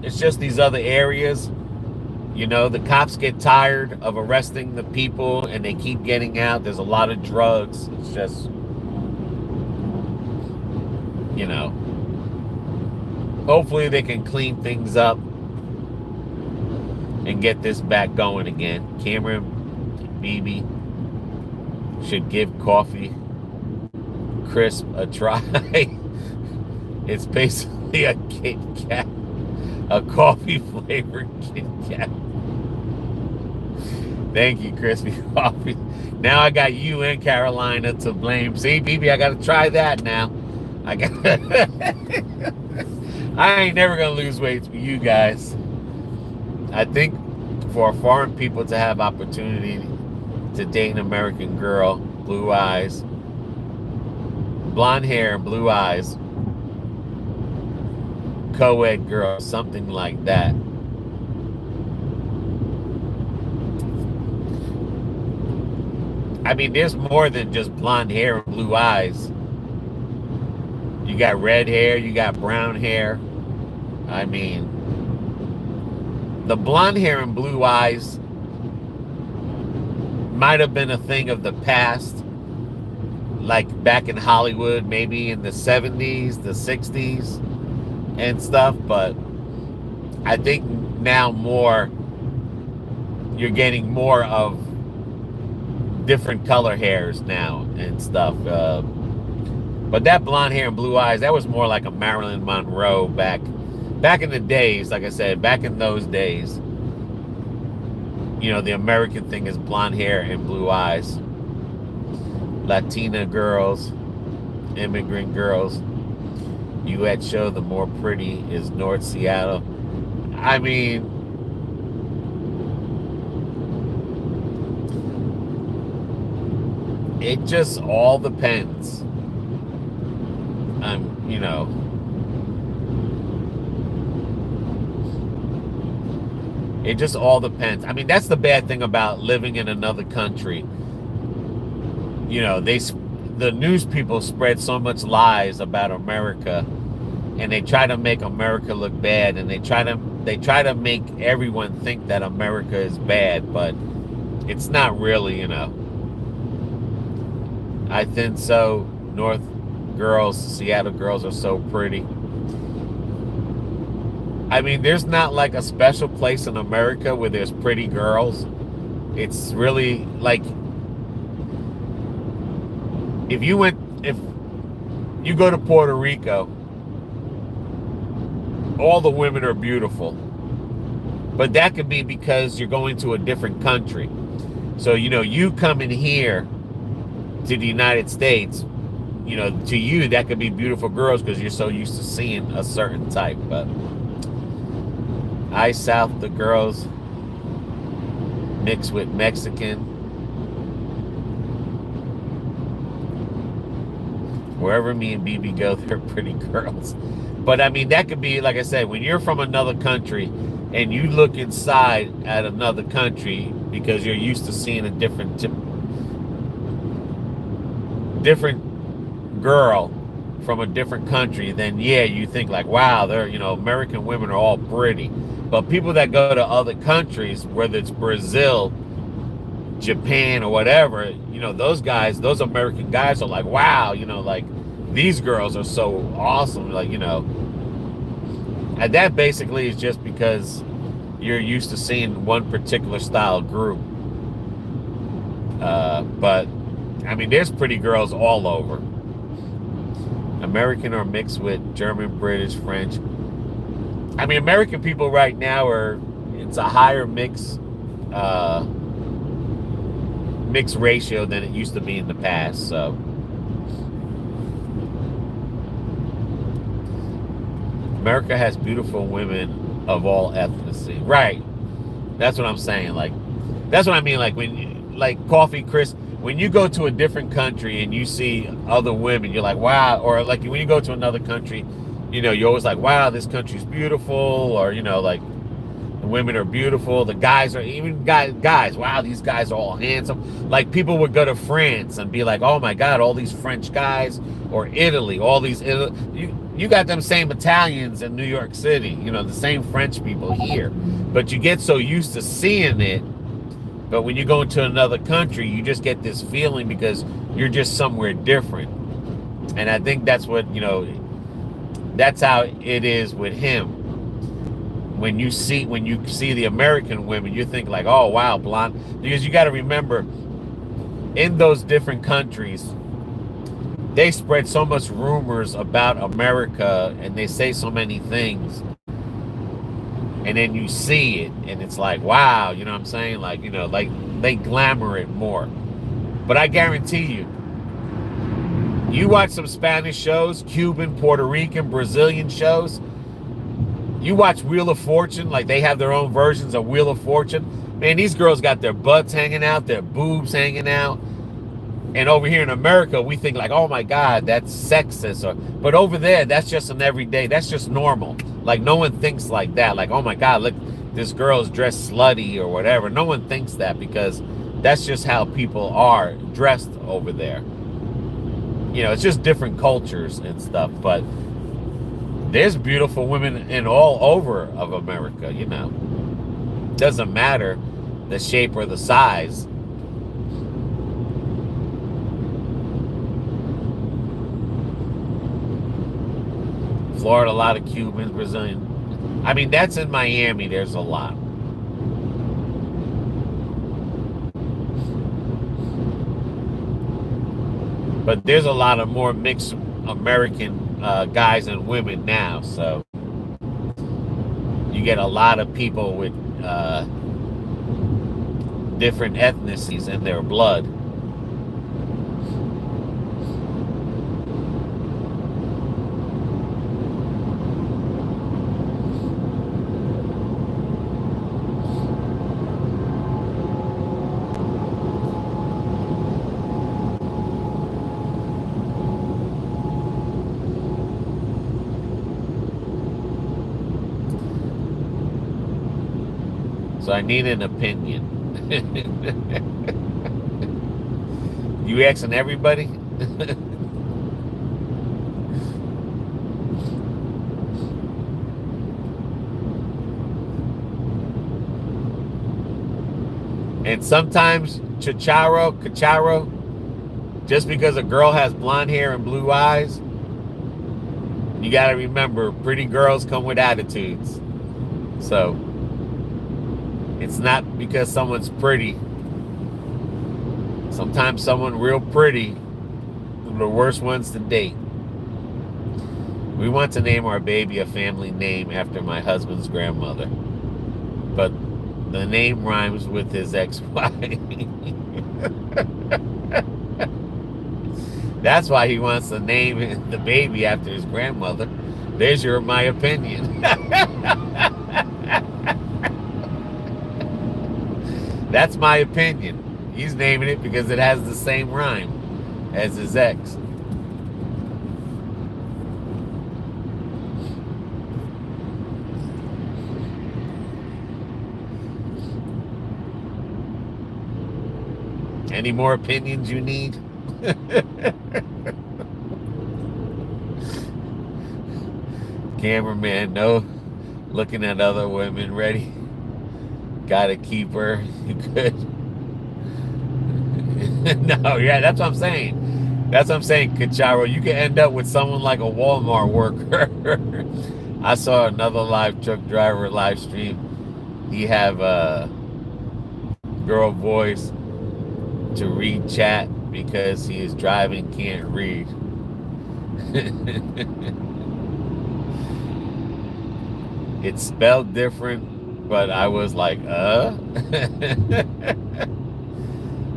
It's just these other areas, you know, the cops get tired of arresting the people and they keep getting out. There's a lot of drugs. It's just, you know, hopefully they can clean things up and get this back going again. Cameron and BB should give Coffee Crisp a try. It's basically a Kit Kat, a coffee flavored Kit Kat. Thank you, Crispy Coffee. Now I got you and Carolina to blame. See, BB, I got to try that now. I ain't never gonna lose weight for you guys. I think for foreign people to have opportunity to date an American girl, blue eyes, blonde hair, blue eyes, co-ed girl, something like that. I mean, there's more than just blonde hair and blue eyes. You got red hair, you got brown hair. I mean, the blonde hair and blue eyes might have been a thing of the past, like back in Hollywood, maybe in the 70s, the 60s and stuff, but I think now you're getting more of different color hairs now and stuff. But that blonde hair and blue eyes, that was more like a Marilyn Monroe back in the days. Like I said, back in those days, you know, the American thing is blonde hair and blue eyes. Latina girls, immigrant girls. You at show, the more pretty is North Seattle. I mean, it just all depends. You know, it just all depends. I mean, that's the bad thing about living in another country. You know, the news people spread so much lies about America, and they try to make America look bad, and they try to make everyone think that America is bad, but it's not really, you know. I think so. North girls, Seattle girls are so pretty. I mean, there's not like a special place in America where there's pretty girls. It's really like, if you go to Puerto Rico, all the women are beautiful. But that could be because you're going to a different country. So, you know, you coming here to the United States, you know, to you, that could be beautiful girls because you're so used to seeing a certain type. But South, the girls mixed with Mexican. Wherever me and BB go, they're pretty girls. But I mean, that could be, like I said, when you're from another country and you look inside at another country because you're used to seeing a different girl from a different country, then yeah, you think like, wow, they're, you know, American women are all pretty. But people that go to other countries, whether it's Brazil, Japan, or whatever, you know, those guys, those American guys are like, wow, you know, like these girls are so awesome, like, you know. And that basically is just because you're used to seeing one particular style group. But I mean, there's pretty girls all over. American or mixed with German, British, French. I mean, American people right now it's a higher mix ratio than it used to be in the past. So America has beautiful women of all ethnicity. Right. That's what I'm saying. Like, that's what I mean. Like like Coffee Chris, when you go to a different country and you see other women, you're like, wow. Or like when you go to another country, you know, you're always like, wow, this country's beautiful. Or, you know, like the women are beautiful. The guys are, even guys, wow, these guys are all handsome. Like people would go to France and be like, oh my God, all these French guys, or Italy, all these, you got them same Italians in New York City, you know, the same French people here. But you get so used to seeing it. But when you go into another country, you just get this feeling because you're just somewhere different. And I think that's what, you know, that's how it is with him. When you see the American women, you think like, oh wow, blonde. Because you got to remember, in those different countries, they spread so much rumors about America and they say so many things. And then you see it and it's like, wow, you know what I'm saying? Like, you know, like they glamour it more. But I guarantee you, you watch some Spanish shows, Cuban, Puerto Rican, Brazilian shows. You watch Wheel of Fortune, like they have their own versions of Wheel of Fortune. Man, these girls got their butts hanging out, their boobs hanging out. And over here in America, we think like, oh my God, that's sexist. But over there, that's just an everyday, that's just normal. Like no one thinks like that. Like, oh my God, look, this girl's dressed slutty or whatever. No one thinks that because that's just how people are dressed over there. You know, it's just different cultures and stuff. But there's beautiful women in all over of America, you know. Doesn't matter the shape or the size. Florida, a lot of Cubans, Brazilian. I mean, that's in Miami. There's a lot. But there's a lot of more mixed American guys and women now. So you get a lot of people with different ethnicities in their blood. So I need an opinion. You asking everybody? And sometimes Cacharo, just because a girl has blonde hair and blue eyes, you got to remember, pretty girls come with attitudes. So it's not because someone's pretty. Sometimes someone real pretty are the worst ones to date. We want to name our baby a family name after my husband's grandmother, but the name rhymes with his ex-wife. That's why he wants to name the baby after his grandmother. There's my opinion. That's my opinion. He's naming it because it has the same rhyme as his ex. Any more opinions you need? Cameraman, no looking at other women, ready. Gotta keep her. You could. No, yeah, that's what I'm saying. That's what I'm saying, Kacharo. You can end up with someone like a Walmart worker. I saw another live truck driver live stream. He have a girl voice to read chat because he is driving, can't read. It's spelled different, but I was like,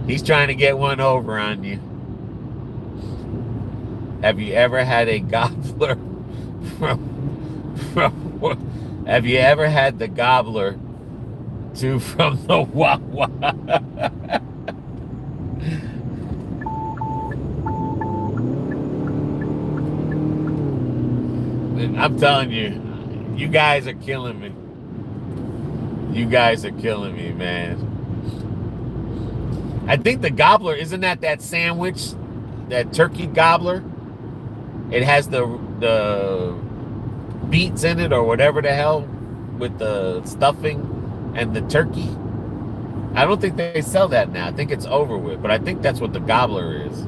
He's trying to get one over on you. Have you ever had a gobbler have you ever had the gobbler from the Wawa? I'm telling you, you guys are killing me. You guys are killing me, man. I think the gobbler, isn't that sandwich, that turkey gobbler? It has the beets in it or whatever the hell with the stuffing and the turkey. I don't think they sell that now. I think it's over with, but I think that's what the gobbler is.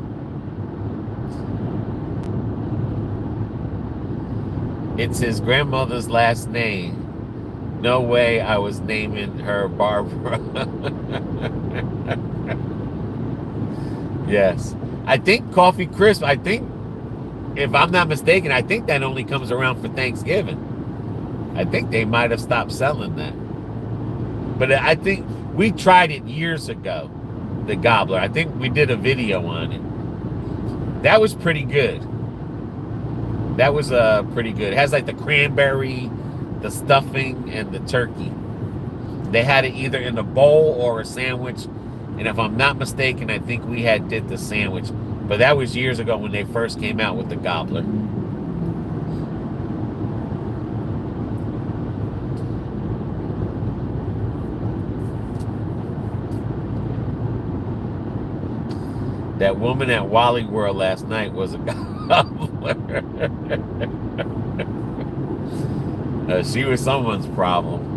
It's his grandmother's last name. No way I was naming her Barbara. Yes. I think Coffee Crisp, if I'm not mistaken, I think that only comes around for Thanksgiving. I think they might have stopped selling that. But I think we tried it years ago, the gobbler. I think we did a video on it. That was pretty good. That was pretty good. It has like the cranberry, the stuffing, and the turkey. They had it either in a bowl or a sandwich. And if I'm not mistaken, I think we did the sandwich. But that was years ago when they first came out with the gobbler. That woman at Wally World last night was a gobbler. She was someone's problem.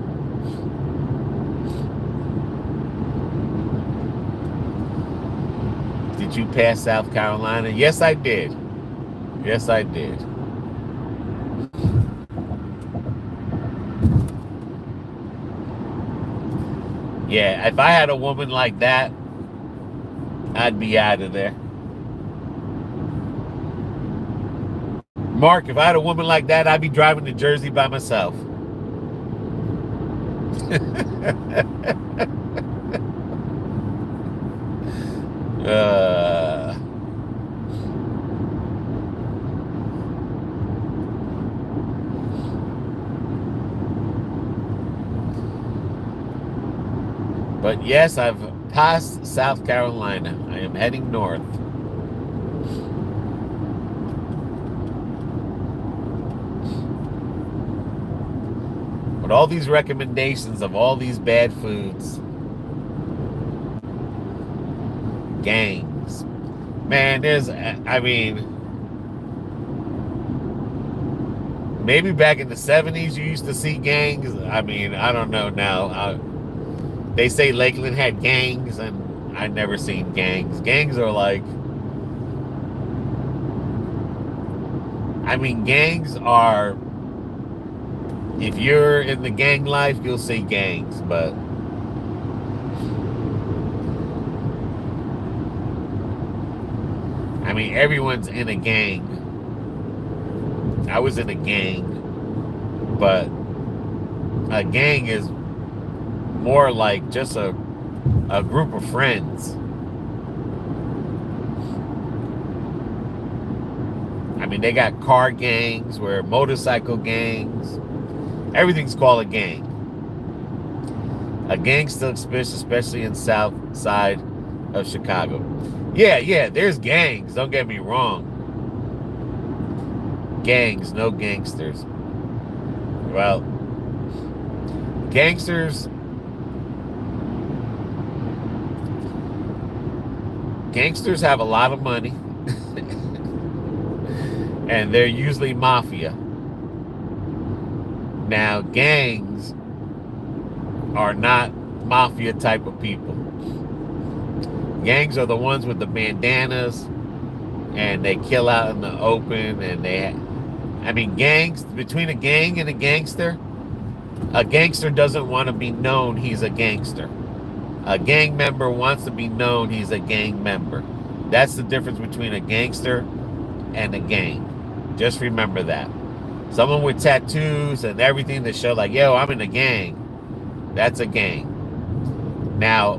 Did you pass South Carolina? Yes, I did. Yes, I did. Yeah, if I had a woman like that, I'd be out of there. Mark, if I had a woman like that, I'd be driving to Jersey by myself. But yes, I've passed South Carolina. I am heading north. With all these recommendations of all these bad foods. Gangs. Man, maybe back in the 70s you used to see gangs. I don't know now. They say Lakeland had gangs, and I've never seen gangs. Gangs are like... gangs are... If you're in the gang life, you'll see gangs, but... everyone's in a gang. I was in a gang, but a gang is more like just a group of friends. They got car gangs, where motorcycle gangs. Everything's called a gang. A gang still exists, especially in south side of Chicago. Yeah, there's gangs. Don't get me wrong. Gangs, no gangsters. Well, gangsters have a lot of money. And they're usually mafia. Now, gangs are not mafia type of people. Gangs are the ones with the bandanas and they kill out in the open, and gangs, between a gang and a gangster doesn't want to be known he's a gangster. A gang member wants to be known he's a gang member. That's the difference between a gangster and a gang. Just remember that. Someone with tattoos and everything that show like, yo, I'm in a gang, that's a gang. Now,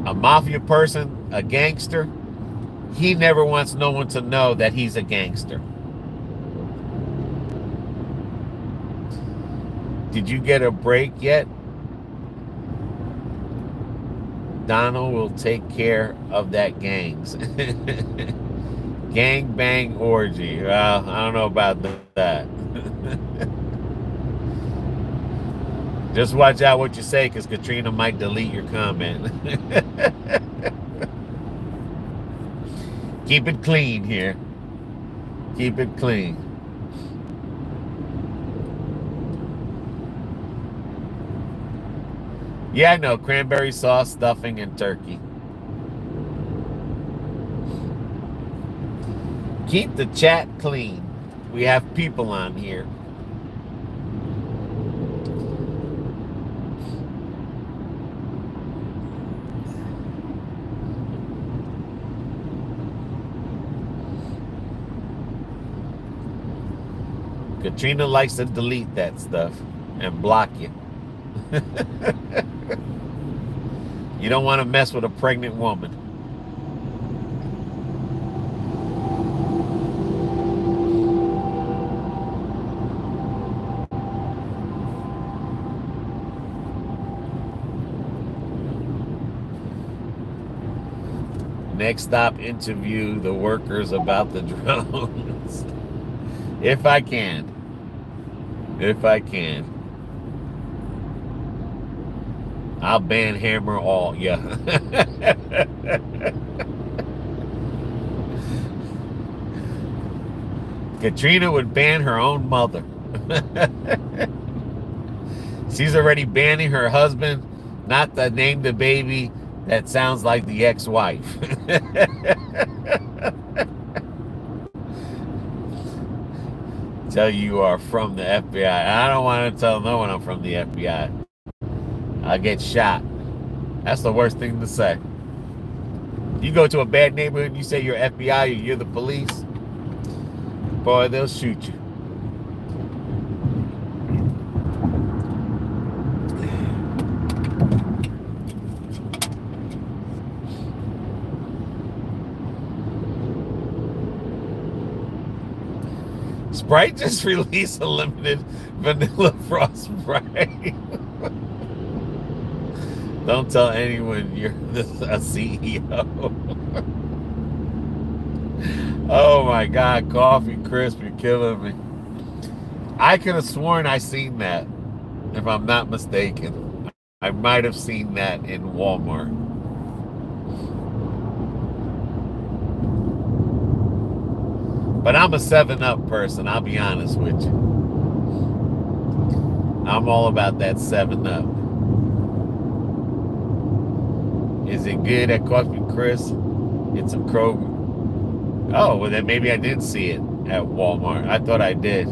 a mafia person, a gangster, he never wants no one to know that he's a gangster. Did you get a break yet? Donald will take care of that gangs. Gang bang orgy. Well, I don't know about that. Just watch out what you say, because Katrina might delete your comment. Keep it clean here. Keep it clean. Yeah, I know. Cranberry sauce, stuffing, and turkey. Keep the chat clean. We have people on here. Katrina likes to delete that stuff and block you. You don't want to mess with a pregnant woman. Next stop, interview the workers about the drones. If I can. If I can. I'll ban hammer all. Yeah. Katrina would ban her own mother. She's already banning her husband not to name the baby that sounds like the ex-wife. Tell you are from the FBI. I don't want to tell no one I'm from the FBI. I'll get shot. That's the worst thing to say. You go to a bad neighborhood and you say you're FBI or you're the police, boy, they'll shoot you. Sprite just released a limited vanilla frost Sprite. Don't tell anyone you're a CEO. Oh my God, Coffee Crisp, you're killing me. I could have sworn I seen that, if I'm not mistaken. I might have seen that in Walmart. But I'm a 7-Up person, I'll be honest with you. I'm all about that 7-Up. Is it good at Coffee Crisp? It's a Kroger. Oh, well then maybe I did see it at Walmart. I thought I did.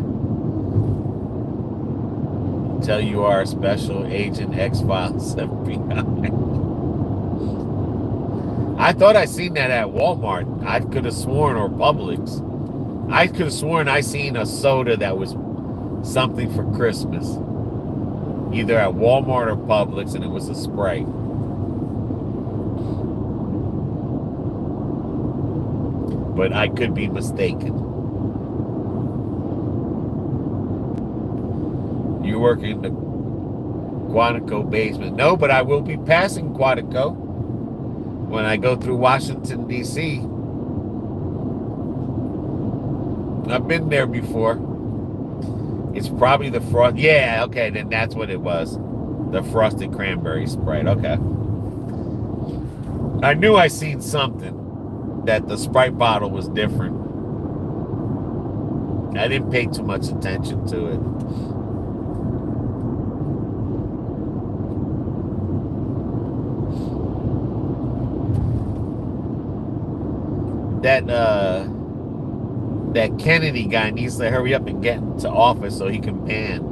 Tell you are a special agent, X-Files, FBI. I thought I seen that at Walmart. I could have sworn, or Publix. I could have sworn I seen a soda that was something for Christmas. Either at Walmart or Publix, and it was a Sprite. But I could be mistaken. You work in the Quantico basement. No, but I will be passing Quantico when I go through Washington, D.C. I've been there before. It's probably the frost. Yeah, okay, then that's what it was. The frosted cranberry Sprite. Okay. I knew I seen something that the Sprite bottle was different. I didn't pay too much attention to it. that Kennedy guy needs to hurry up and get into office so he can ban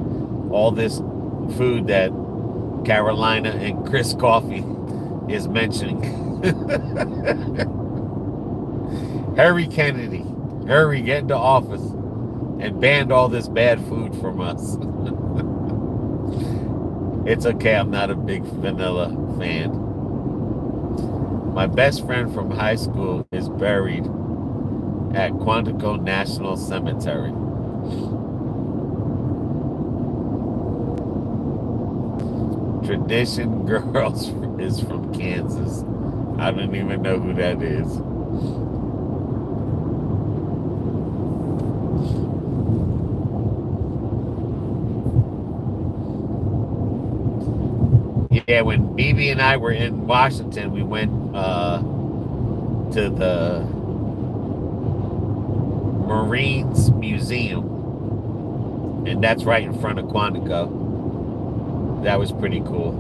all this food that Carolina and Chris Coffee is mentioning. Hurry, Kennedy. Hurry, get into office and ban all this bad food from us. It's okay, I'm not a big vanilla fan. My best friend from high school is buried at Quantico National Cemetery. Tradition Girls is from Kansas. I don't even know who that is. Yeah, when BB and I were in Washington, we went to the Marines Museum, and that's right in front of Quantico. That was pretty cool.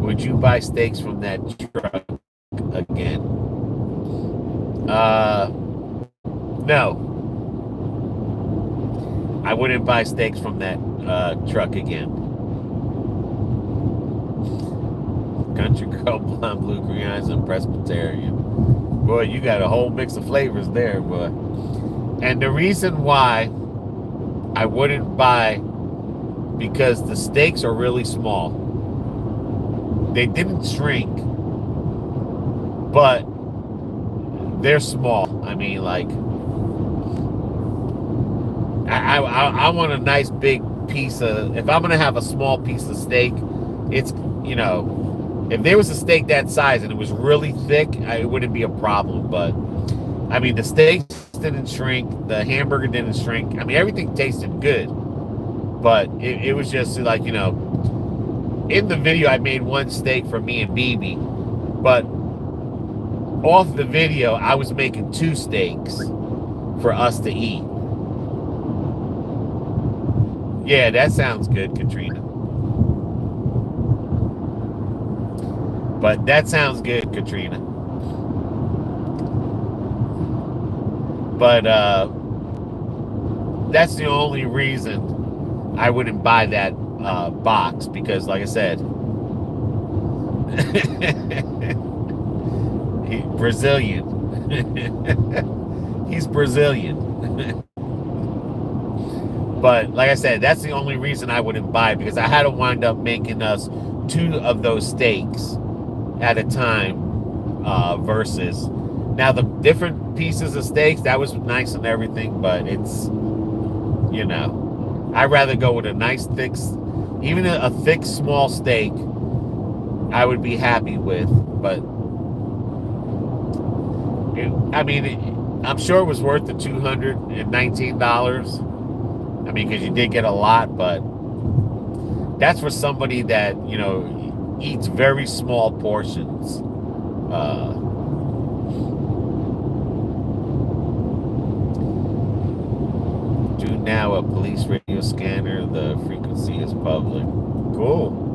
Would you buy steaks from that truck again? No. I wouldn't buy steaks from that truck again. Country girl, blonde, blue, green eyes, and Presbyterian. Boy, you got a whole mix of flavors there, boy. And the reason why I wouldn't buy, because the steaks are really small. They didn't shrink, but they're small. I mean, like, I want a nice big piece of, if I'm going to have a small piece of steak, it's, you know, if there was a steak that size and it was really thick, it wouldn't be a problem. But, I mean, the steaks didn't shrink. The hamburger didn't shrink. I mean, everything tasted good. But it was just like, you know, in the video, I made one steak for me and BB. But off the video, I was making 2 steaks for us to eat. Yeah, that sounds good, Katrina. But that sounds good, Katrina. But that's the only reason I wouldn't buy that box, because, like I said, Brazilian. He's Brazilian. But like I said, that's the only reason I wouldn't buy it, because I had to wind up making us 2 of those steaks at a time versus now the different pieces of steaks. That was nice and everything, but it's, you know, I'd rather go with a nice thick, even a thick small steak I would be happy with. But I mean, I'm sure it was worth the $219. I mean, because you did get a lot, but that's for somebody that, you know, eats very small portions. Do now a police radio scanner. The frequency is public. Cool.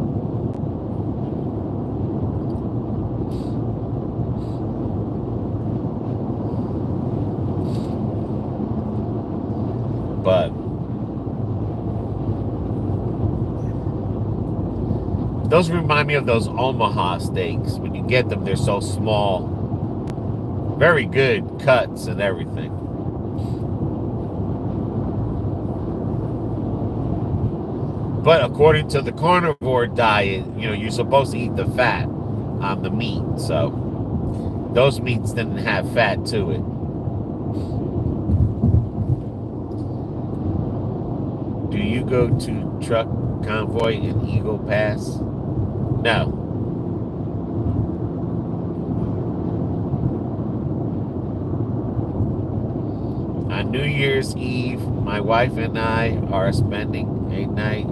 But those remind me of those Omaha steaks. When you get them, they're so small. Very good cuts and everything. But according to the carnivore diet, you know, you're supposed to eat the fat on the meat. So those meats didn't have fat to it. Do you go to truck convoy in Eagle Pass? No. On New Year's Eve, my wife and I are spending a night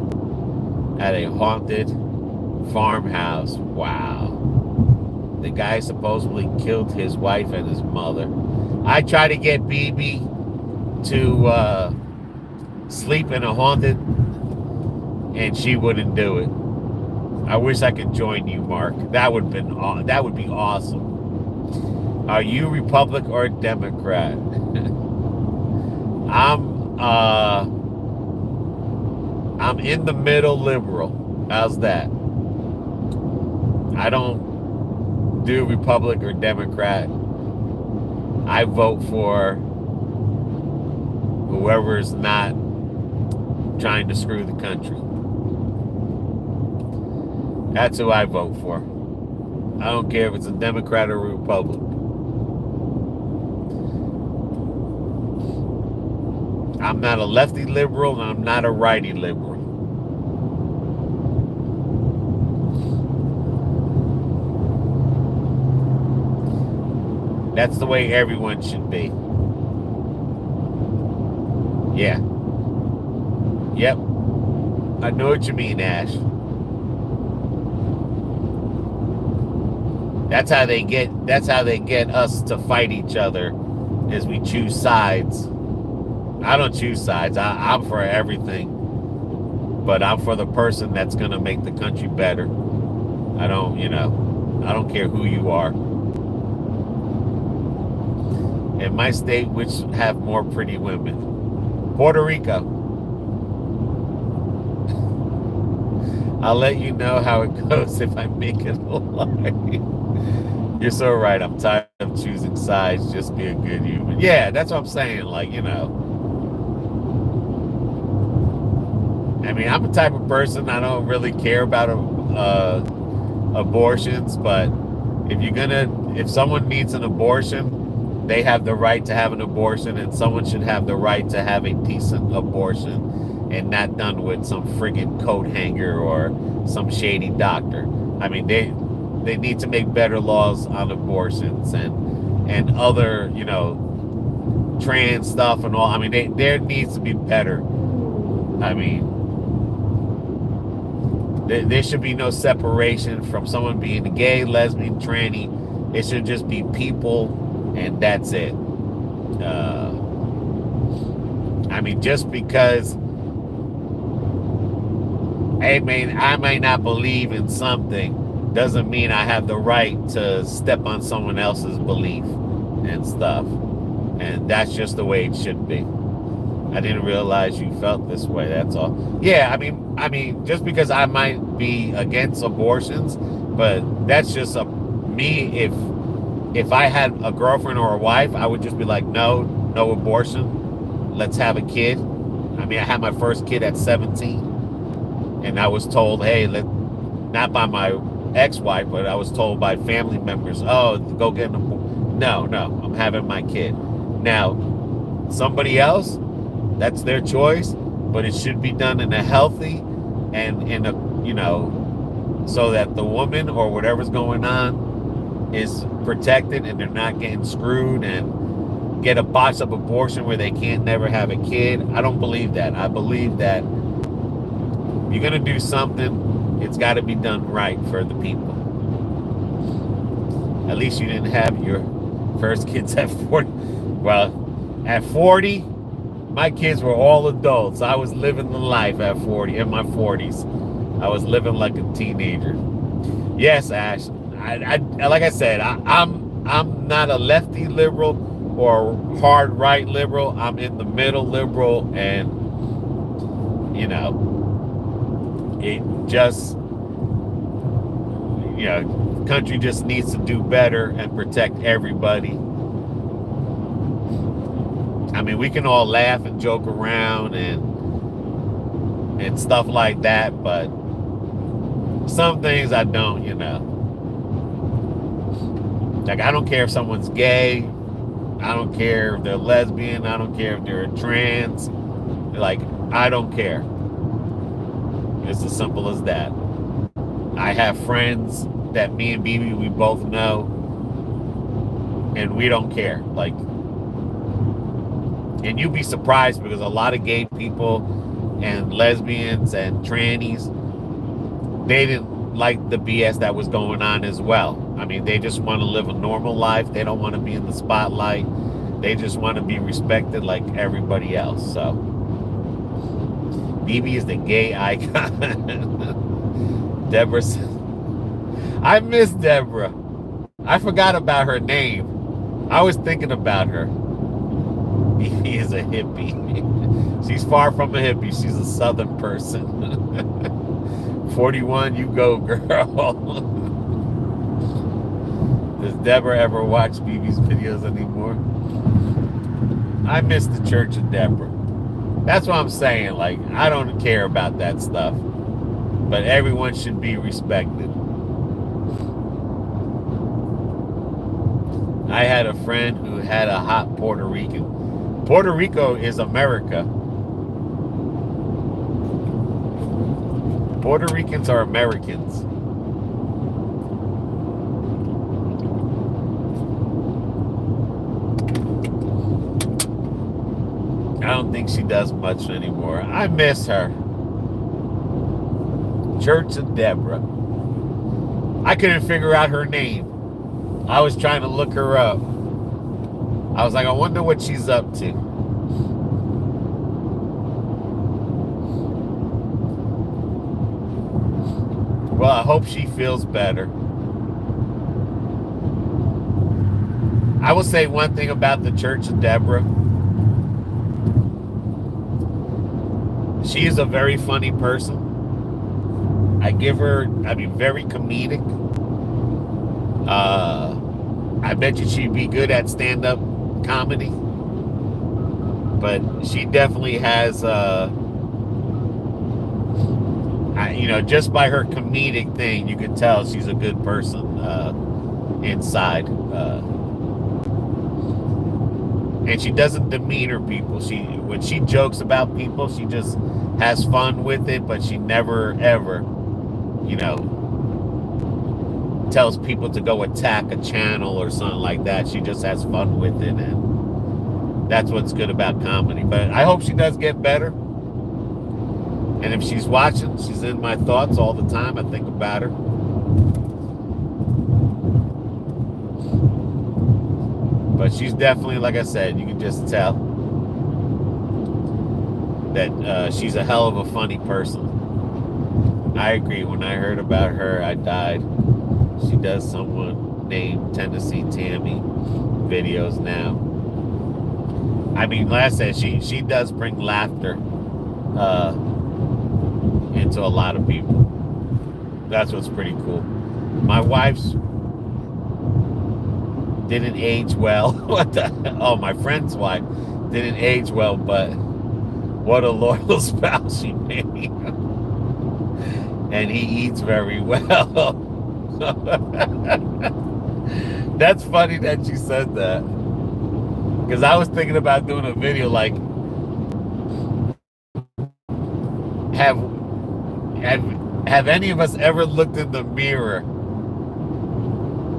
at a haunted farmhouse. Wow. The guy supposedly killed his wife and his mother. I tried to get BB to sleep in a haunted, and she wouldn't do it. I wish I could join you, Mark. That would be awesome. Are you Republican or Democrat? I'm in the middle liberal. How's that? I don't do Republican or Democrat. I vote for whoever's not trying to screw the country. That's who I vote for. I don't care if it's a Democrat or a Republican. I'm not a lefty liberal and I'm not a righty liberal. That's the way everyone should be. Yeah. Yep. I know what you mean, Ash. That's how they get us to fight each other, is we choose sides. I don't choose sides. I'm for everything. But I'm for the person that's gonna make the country better. I don't care who you are. In my state, which have more pretty women? Puerto Rico. I'll let you know how it goes if I make it alive. You're so right. I'm tired of choosing sides. Just be a good human. Yeah, that's what I'm saying. Like, I mean, I'm the type of person, I don't really care about abortions, but if someone needs an abortion, they have the right to have an abortion, and someone should have the right to have a decent abortion and not done with some friggin' coat hanger or some shady doctor. I mean, they need to make better laws on abortions and other, trans stuff and all. I mean, there needs to be better. I mean, there should be no separation from someone being a gay, lesbian, tranny. It should just be people, and that's it. I mean, just because I may not believe in something doesn't mean I have the right to step on someone else's belief and stuff. And that's just the way it should be. I didn't realize you felt this way, that's all. Yeah, I mean, just because I might be against abortions, but that's just me. If I had a girlfriend or a wife, I would just be like, no abortion. Let's have a kid. I mean, I had my first kid at 17, and I was told, hey, not by my ex-wife, but I was told by family members, oh, go get an abortion. No, I'm having my kid. Now, somebody else, that's their choice, but it should be done in a healthy and in a, so that the woman or whatever's going on is protected and they're not getting screwed and get a botched up abortion where they can't never have a kid. I don't believe that. I believe that if you're going to do something, it's got to be done right for the people. At least you didn't have your first kids at 40. Well, at 40, my kids were all adults. I was living the life at 40, in my 40s. I was living like a teenager. Yes, Ash. I like I said, I'm not a lefty liberal or hard right liberal. I'm in the middle liberal, and it just, the country just needs to do better and protect everybody. I mean, we can all laugh and joke around and stuff like that, but some things I don't, Like, I don't care if someone's gay. I don't care if they're lesbian. I don't care if they're trans. Like, I don't care. It's as simple as that. I have friends that me and BB, we both know, and we don't care. Like, and you'd be surprised because a lot of gay people and lesbians and trannies, they didn't like the BS that was going on as well. I mean, they just want to live a normal life. They don't want to be in the spotlight. They just want to be respected like everybody else. So BB is the gay icon. Deborah said, I miss Deborah. I forgot about her name. I was thinking about her. He is a hippie. She's far from a hippie. She's a southern person. 41, you go, girl. Does Deborah ever watch BB's videos anymore? I miss the Church of Deborah. That's what I'm saying. Like, I don't care about that stuff. But everyone should be respected. I had a friend who had a hot Puerto Rican. Puerto Rico is America. Puerto Ricans are Americans. I don't think she does much anymore. I miss her. Church of Deborah. I couldn't figure out her name. I was trying to look her up. I was like, I wonder what she's up to. Well, I hope she feels better. I will say one thing about the Church of Deborah. She is a very funny person. I give her, very comedic. I bet you she'd be good at stand-up comedy. But she definitely has, just by her comedic thing, you can tell she's a good person inside. And she doesn't demeanor people. When she jokes about people, she just has fun with it, but she never, ever, tells people to go attack a channel or something like that. She just has fun with it, and that's what's good about comedy. But I hope she does get better. And if she's watching, she's in my thoughts all the time. I think about her. But she's definitely, like I said, you can just tell that she's a hell of a funny person. I agree. When I heard about her, I died. She does someone named Tennessee Tammy videos now. Like I said, she does bring laughter into a lot of people. That's what's pretty cool. My wife's didn't age well. What the hell? Oh, my friend's wife didn't age well, but what a loyal spouse she made. And he eats very well. That's funny that you said that. Because I was thinking about doing a video like, have any of us ever looked in the mirror?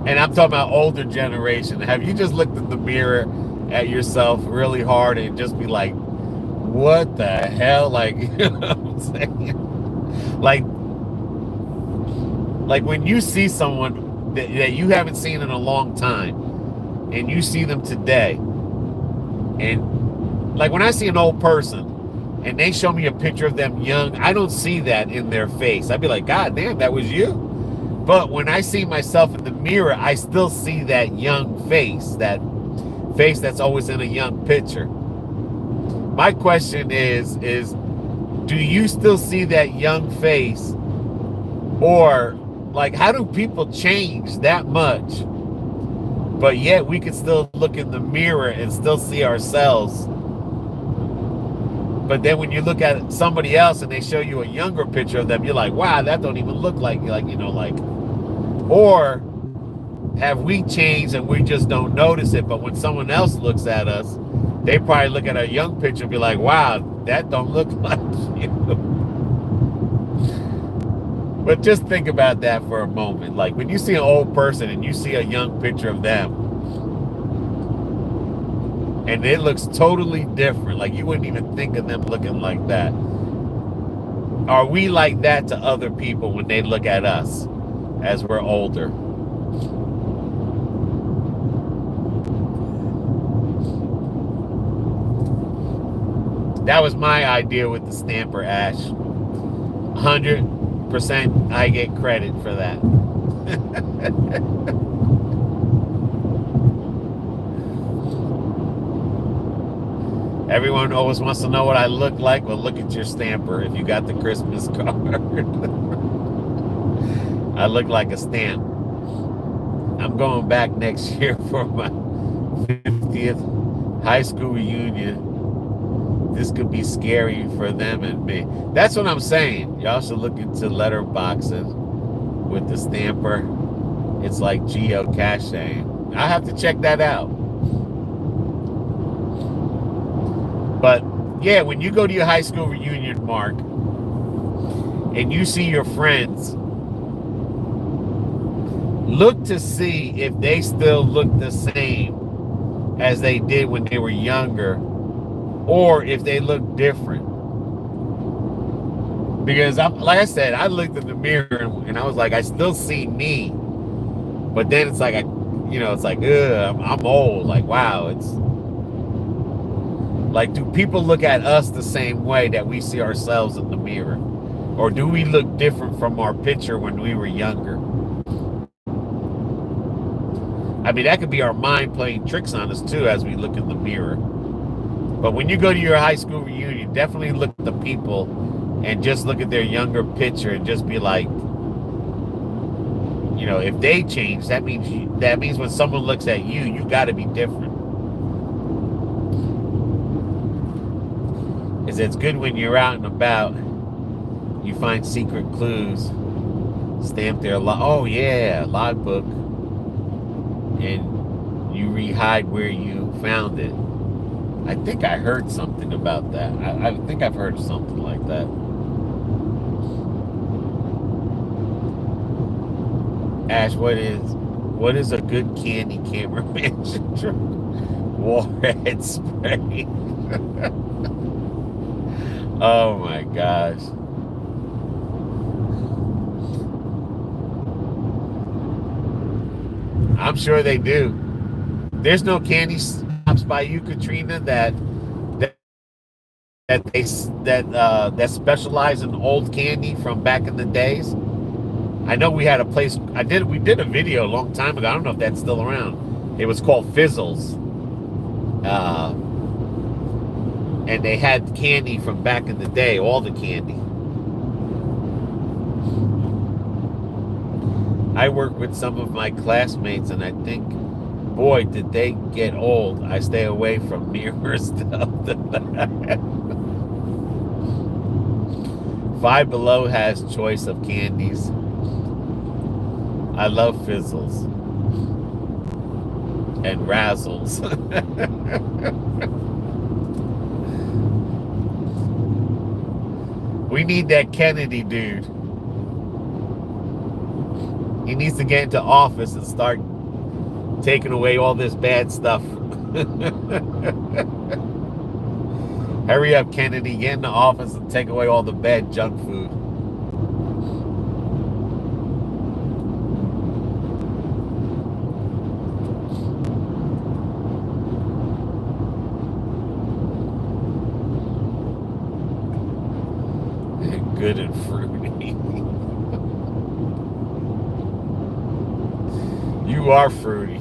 And I'm talking about older generation. Have you just looked in the mirror at yourself really hard and just be like, what the hell? Like, you know what I'm saying? Like when you see someone that you haven't seen in a long time and you see them today, and like when I see an old person and they show me a picture of them young, I don't see that in their face. I'd be like, God damn, that was you. But when I see myself in the mirror, I still see that young face, that face that's always in a young picture. My question is do you still see that young face? Or like, how do people change that much? But yet we can still look in the mirror and still see ourselves. But then when you look at somebody else and they show you a younger picture of them, you're like, wow, that don't even look like. Or have we changed and we just don't notice it? But when someone else looks at us, they probably look at a young picture and be like, wow, that don't look like you. But just think about that for a moment. Like when you see an old person and you see a young picture of them, and it looks totally different. Like you wouldn't even think of them looking like that. Are we like that to other people when they look at us as we're older? That was my idea with the Stamper Ash. 100 100% I get credit for that. Everyone always wants to know what I look like. Well, look at your stamper if you got the Christmas card. I look like a stamp. I'm going back next year for my 50th high school reunion. This could be scary for them and me. That's what I'm saying. Y'all should look into letterboxing with the stamper. It's like geocaching. I have to check that out. But yeah, when you go to your high school reunion, Mark, and you see your friends, look to see if they still look the same as they did when they were younger, or if they look different. Because like I said, I looked in the mirror and I was like, I still see me. But then it's like, it's like, I'm old. Like, wow, it's like, do people look at us the same way that we see ourselves in the mirror? Or do we look different from our picture when we were younger? I mean, that could be our mind playing tricks on us too as we look in the mirror. But when you go to your high school reunion, definitely look at the people and just look at their younger picture and just be like, if they change, that means when someone looks at you, you got to be different. Because it's good when you're out and about, you find secret clues, stamp their logbook, and you re-hide where you found it. I think I heard something about that. I think I've heard something like that. Ash, what is a good candy cameraman should drink? Warhead spray. Oh my gosh. I'm sure they do. There's no candy shops by you, Katrina, that specialize in old candy from back in the days. I know we had a place. We did a video a long time ago. I don't know if that's still around. It was called Fizzles, and they had candy from back in the day. All the candy. I work with some of my classmates, and I think, boy, did they get old. I stay away from mirror stuff. Five Below has choice of candies. I love Fizzles and Razzles. We need that Kennedy dude. He needs to get into office and start taking away all this bad stuff. Hurry up, Kennedy. Get into office and take away all the bad junk food. Good and fruity. You are fruity.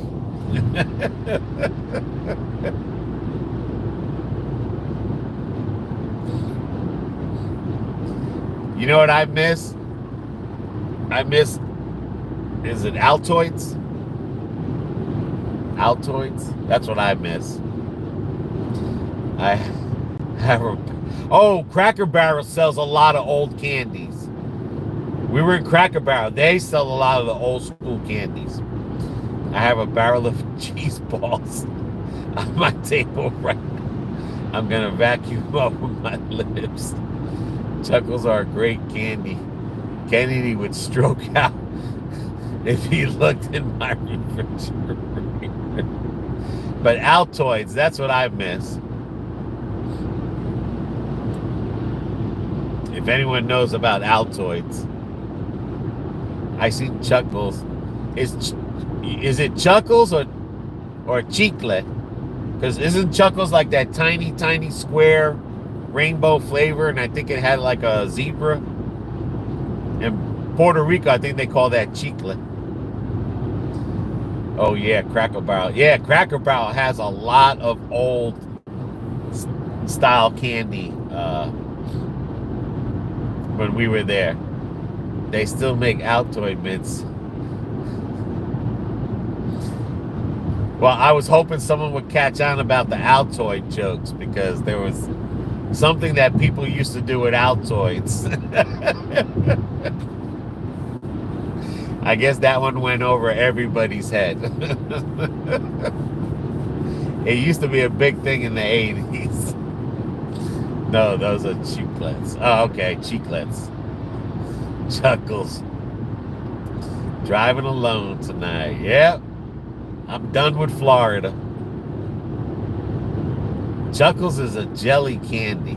You know what I miss? Is it Altoids? Altoids? That's what I miss. I have Cracker Barrel sells a lot of old candies. We were in Cracker Barrel. They sell a lot of the old school candies. I have a barrel of cheese balls on my table right now. I'm going to vacuum up with my lips. Chuckles are a great candy. Kennedy would stroke out if he looked in my refrigerator. But Altoids, that's what I miss. If anyone knows about Altoids, I see Chuckles. Is it Chuckles or Chicle? Because isn't Chuckles like that tiny, tiny square rainbow flavor? And I think it had like a zebra and Puerto Rico, I think they call that chicle. Oh yeah, Cracker Barrel. Yeah, Cracker Barrel has a lot of old style candy. When we were there, they still make Altoid mints. Well, I was hoping someone would catch on about the Altoid jokes because there was something that people used to do with Altoids. I guess that one went over everybody's head. It used to be a big thing in the 80s. No, those are chiclets. Oh, okay, chiclets. Chuckles. Driving alone tonight. Yep. I'm done with Florida. Chuckles is a jelly candy.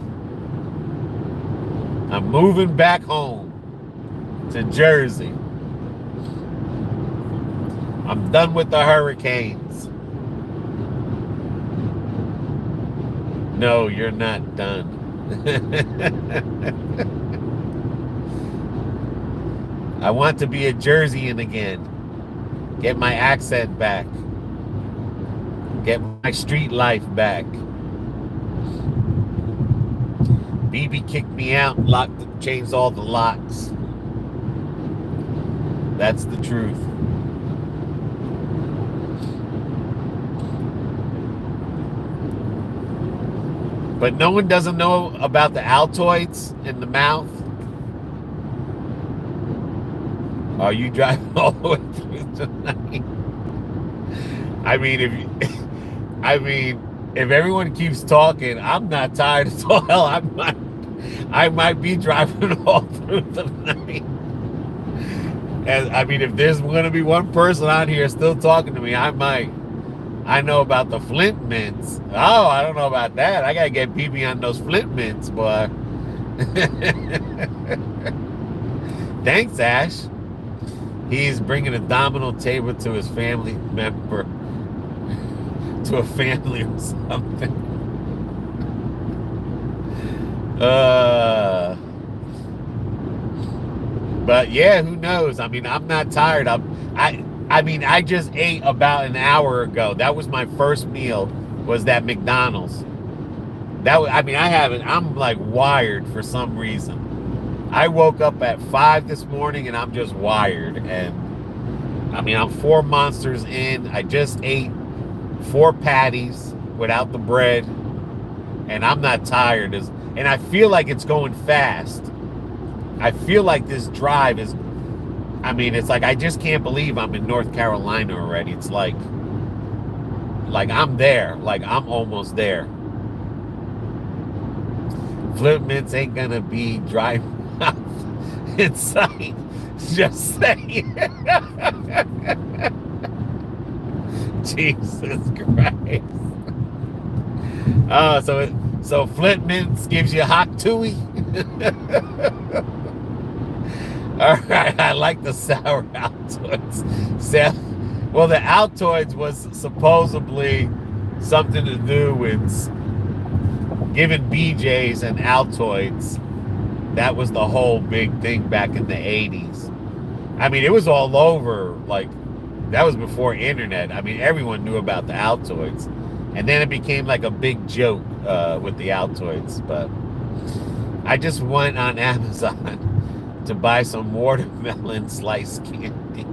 I'm moving back home to Jersey. I'm done with the hurricanes. No, you're not done. I want to be a Jerseyan again. Get my accent back. Get my street life back. BB kicked me out and changed all the locks. That's the truth. But no one doesn't know about the Altoids in the mouth. Are you driving all the way through tonight? If everyone keeps talking, I'm not tired at all. I might be driving all through the night. And if there's going to be one person on here still talking to me, I might. I know about the Flint mints. Oh, I don't know about that. I gotta get BB on those Flint mints, boy. Thanks, Ash. He's bringing a domino table to his family member, to a family or something. But yeah, who knows? I'm not tired. I just ate about an hour ago. That was my first meal, was that McDonald's. I'm like wired for some reason. I woke up at 5 this morning and I'm just wired. And I'm 4 monsters in. I just ate 4 patties without the bread. And I'm not tired. And I feel like it's going fast. I feel like this drive is, it's like I just can't believe I'm in North Carolina already. It's like I'm there. Like I'm almost there. Flip mints ain't gonna be dry mouth in sight. Just saying. Jesus Christ. So Flint mints gives you hot tooey. All right, I like the sour Altoids. Well, the Altoids was supposedly something to do with giving BJs and Altoids. That was the whole big thing back in the 80s. It was all over. Like, that was before internet. Everyone knew about the Altoids. And then it became like a big joke with the Altoids. But I just went on Amazon to buy some watermelon slice candy.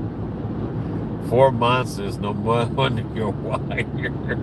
4 monsters, no wonder you're wired.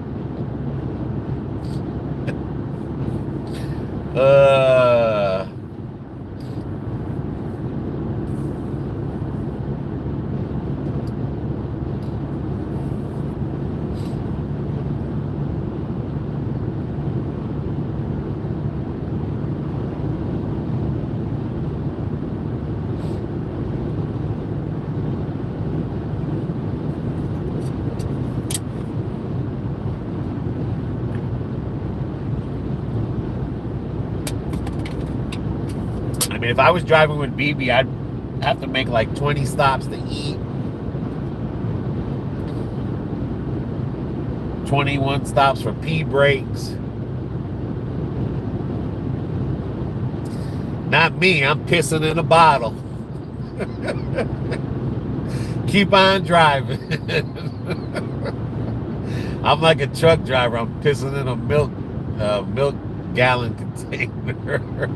If I was driving with BB, I'd have to make like 20 stops to eat. 21 stops for pee breaks. Not me, I'm pissing in a bottle. Keep on driving. I'm like a truck driver. I'm pissing in a milk gallon container.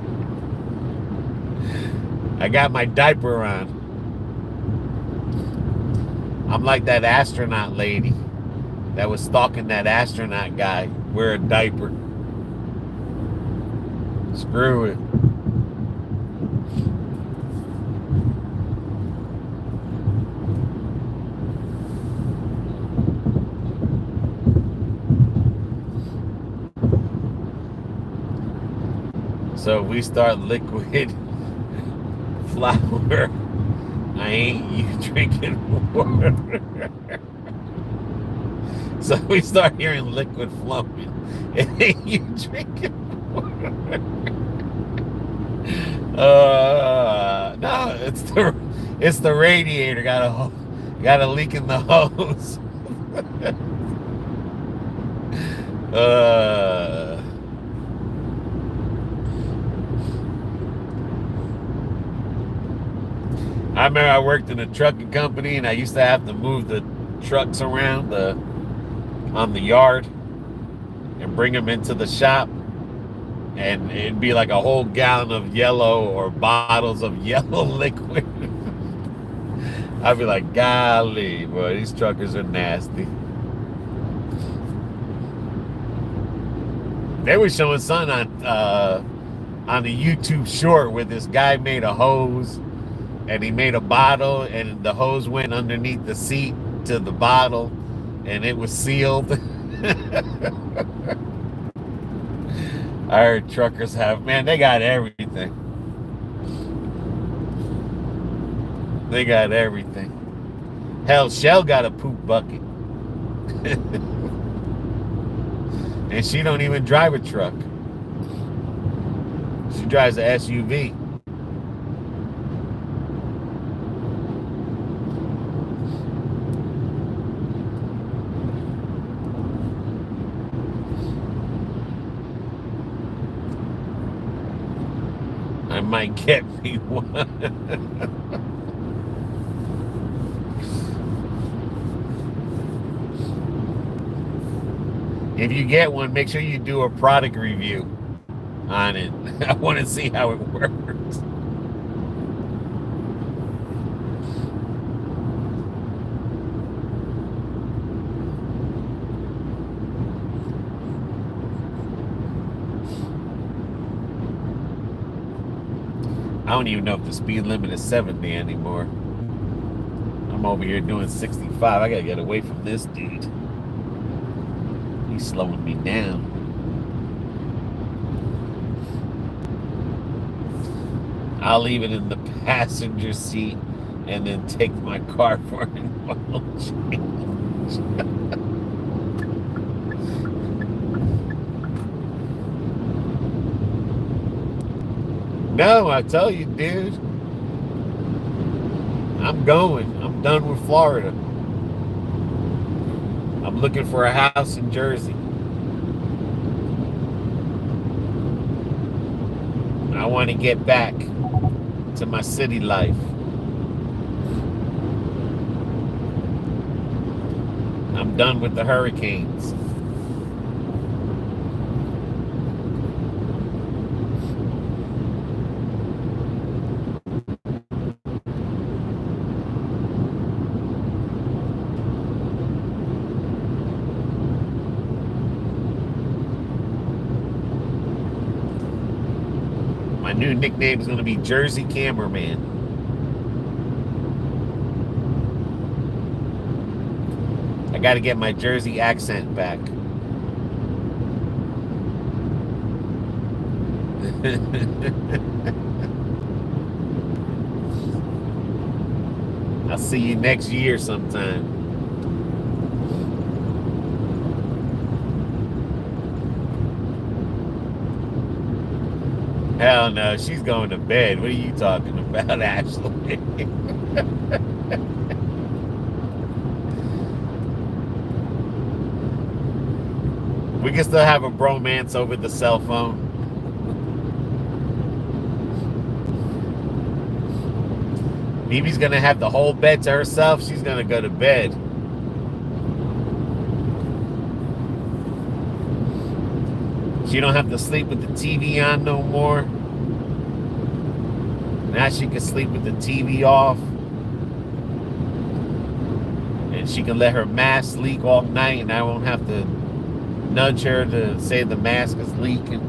I got my diaper on. I'm like that astronaut lady that was stalking that astronaut guy. Wear a diaper. Screw it. So we start liquid flour. I ain't you drinking water. So we start hearing liquid flowing. It ain't you drinking water. No, it's the radiator. Got a leak in the hose. I remember I worked in a trucking company and I used to have to move the trucks around on the yard and bring them into the shop, and it'd be like a whole gallon of yellow or bottles of yellow liquid. I'd be like, golly, boy, these truckers are nasty. They were showing something on the YouTube short where this guy made a hose. And he made a bottle, and the hose went underneath the seat to the bottle, and it was sealed. I heard truckers they got everything. They got everything. Hell, Chelle got a poop bucket. And she don't even drive a truck. She drives an SUV. I might get me one. If you get one, make sure you do a product review on it. I want to see how it works. I don't even know if the speed limit is 70 anymore. I'm over here doing 65. I gotta get away from this dude. He's slowing me down. I'll leave it in the passenger seat and then take my car for an oil change. No, I tell you, dude. I'm going. I'm done with Florida. I'm looking for a house in Jersey. I want to get back to my city life. I'm done with the hurricanes. My new nickname is going to be Jersey Cameraman. I got to get my Jersey accent back. I'll see you next year sometime. Hell no, she's going to bed. What are you talking about, Ashley? We can still have a bromance over the cell phone. BB's gonna have the whole bed to herself. She's gonna go to bed. She don't have to sleep with the TV on no more. Now she can sleep with the TV off. And she can let her mask leak all night, and I won't have to nudge her to say the mask is leaking.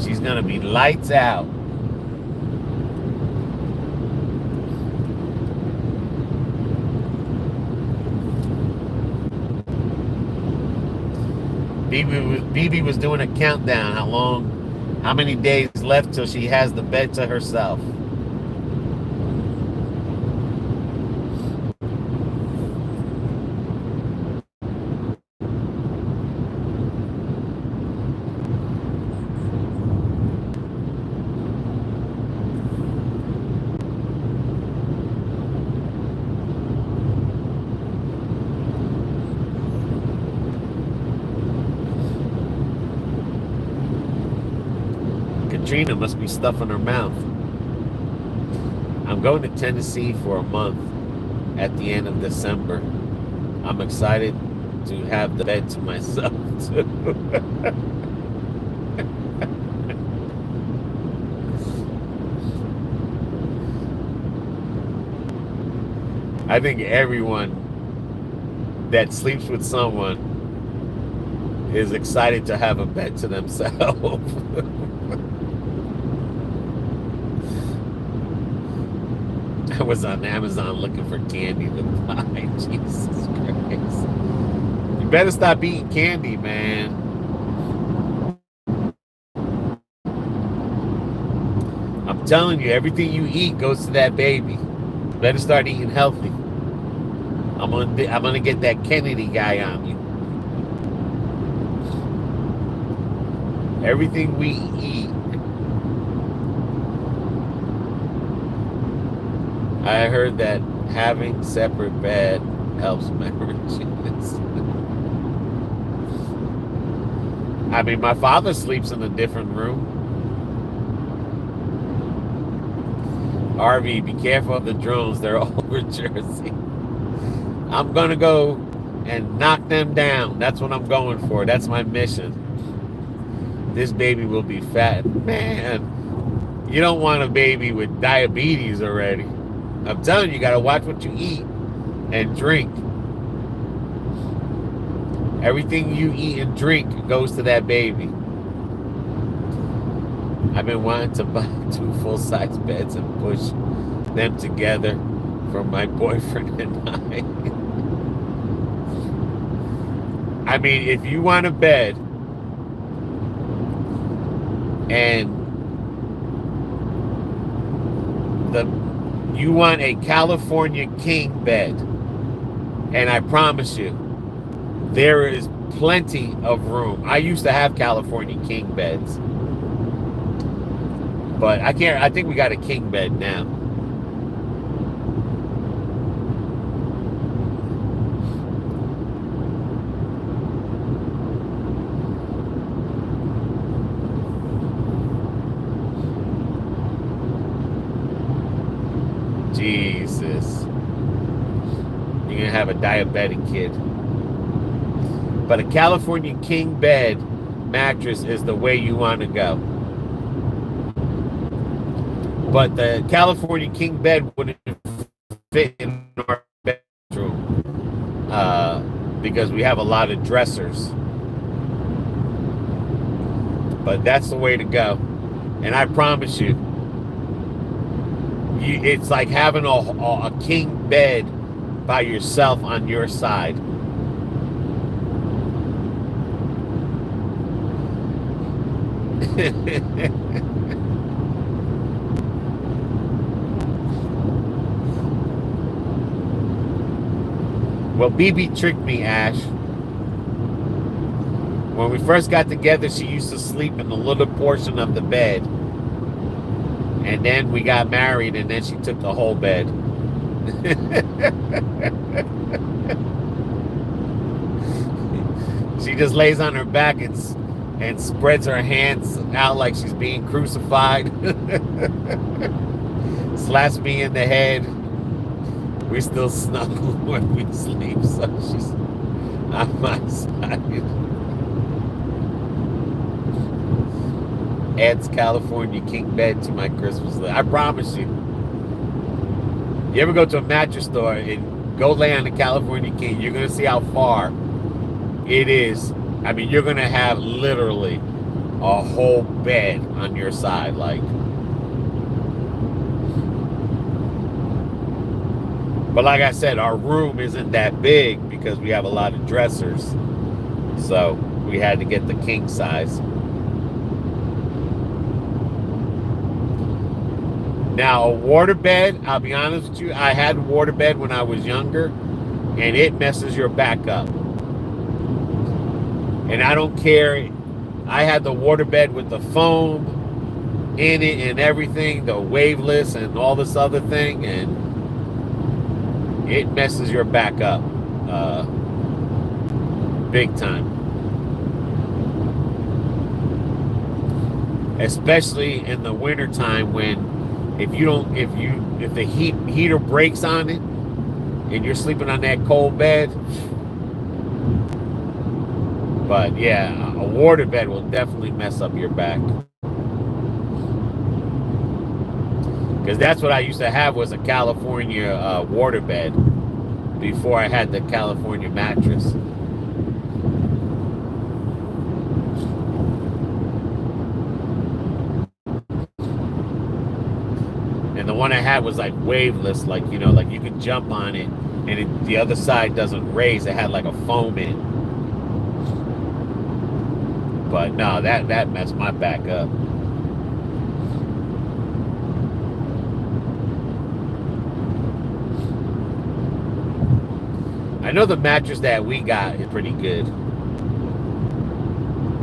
She's gonna be lights out. BB was doing a countdown. How many days left till she has the bed to herself? Katrina must be stuffing her mouth. I'm going to Tennessee for a month at the end of December. I'm excited to have the bed to myself too. I think everyone that sleeps with someone is excited to have a bed to themselves. I was on Amazon looking for candy to buy. Jesus Christ. You better stop eating candy, man. I'm telling you, everything you eat goes to that baby. You better start eating healthy. I'm gonna get that Kennedy guy on you. Everything we eat. I heard that having separate bed helps marriages. I mean, my father sleeps in a different room. RV, be careful of the drones. They're all over Jersey. I'm going to go and knock them down. That's what I'm going for. That's my mission. This baby will be fat. Man, you don't want a baby with diabetes already. I'm telling you, you got to watch what you eat and drink. Everything you eat and drink goes to that baby. I've been wanting to buy 2 full-size beds and push them together for my boyfriend and I. I mean, if you want a bed and you want a California king bed, and I promise you, there is plenty of room. I used to have California king beds, but I think we got a king bed now. Jesus. You're gonna have a diabetic kid. But a California king bed mattress is the way you want to go. But the California king bed wouldn't fit in our bedroom because we have a lot of dressers. But that's the way to go. And I promise you, it's like having a king bed by yourself on your side. Well, BB tricked me, Ash. When we first got together, she used to sleep in the little portion of the bed. And then we got married, and then she took the whole bed. She just lays on her back and spreads her hands out like she's being crucified. Slaps me in the head. We still snuggle when we sleep, so she's on my side. Adds California king bed to my Christmas list. I promise you. You ever go to a mattress store and go lay on the California king, you're going to see how far it is. I mean, you're going to have literally a whole bed on your side. Like, but like I said, our room isn't that big because we have a lot of dressers. So we had to get the king size. Now, a waterbed, I'll be honest with you, I had a waterbed when I was younger, and it messes your back up. And I don't care. I had the waterbed with the foam in it and everything, the waveless and all this other thing, and it messes your back up big time. Especially in the wintertime when if the heater breaks on it and you're sleeping on that cold bed. But yeah, a waterbed will definitely mess up your back. Because that's what I used to have, was a California waterbed before I had the California mattress. And the one I had was like waveless, like, you know, like you could jump on it and the other side doesn't raise. It had like a foam in. But no, that messed my back up. I know the mattress that we got is pretty good.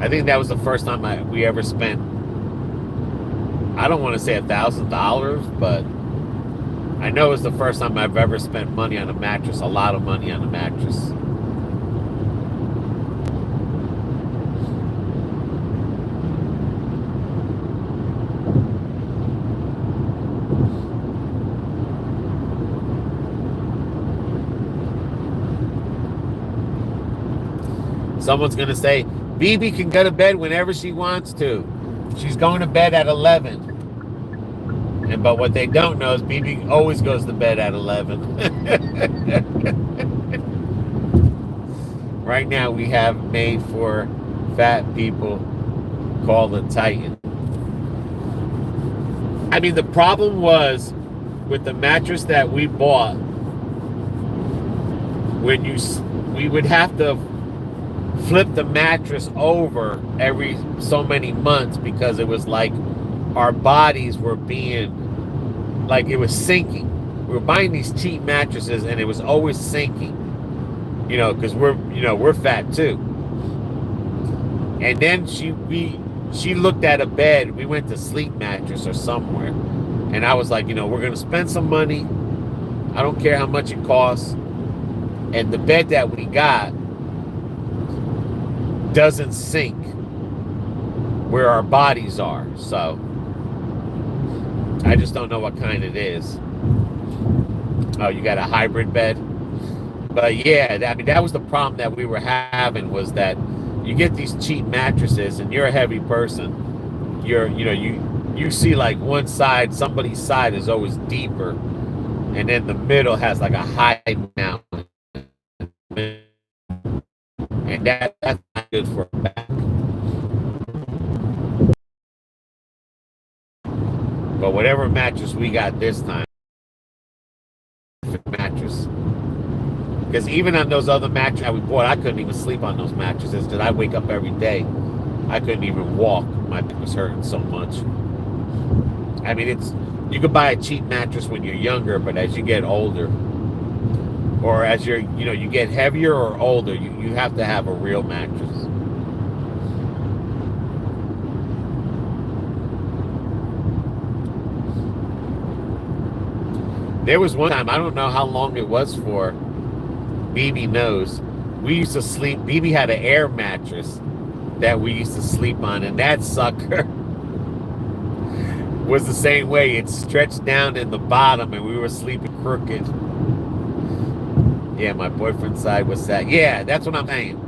I think that was the first time we ever spent, I don't want to say $1,000, but I know it's the first time I've ever spent money on a mattress, a lot of money on a mattress. Someone's going to say, BB can go to bed whenever she wants to. She's going to bed at 11. But what they don't know is BB always goes to bed at 11. Right now we have made for fat people called the Titan. I mean, the problem was with the mattress that we bought, we would have to flip the mattress over every so many months because it was like our bodies were being, like it was sinking. We were buying these cheap mattresses and it was always sinking, you know, because we're fat too. And then she looked at a bed. We went to Sleep Mattress or somewhere, and I was like, you know, we're gonna spend some money. I don't care how much it costs. And the bed that we got doesn't sink where our bodies are, so I just don't know what kind it is. Oh, you got a hybrid bed? But yeah, I mean, that was the problem that we were having, was that you get these cheap mattresses and you're a heavy person. You see like one side, somebody's side is always deeper, and then the middle has like a high mountain. And that's not good for a back. But whatever mattress we got this time, mattress. Because even on those other mattresses we bought, I couldn't even sleep on those mattresses because I wake up every day. I couldn't even walk. My back was hurting so much. I mean, you could buy a cheap mattress when you're younger, but as you get older, or as you get heavier or older, you have to have a real mattress. There was one time, I don't know how long it was for, BB knows, we used to sleep, BB had an air mattress that we used to sleep on, and that sucker was the same way. It stretched down in the bottom and we were sleeping crooked. Yeah, my boyfriend's side was sad. Yeah, that's what I'm saying.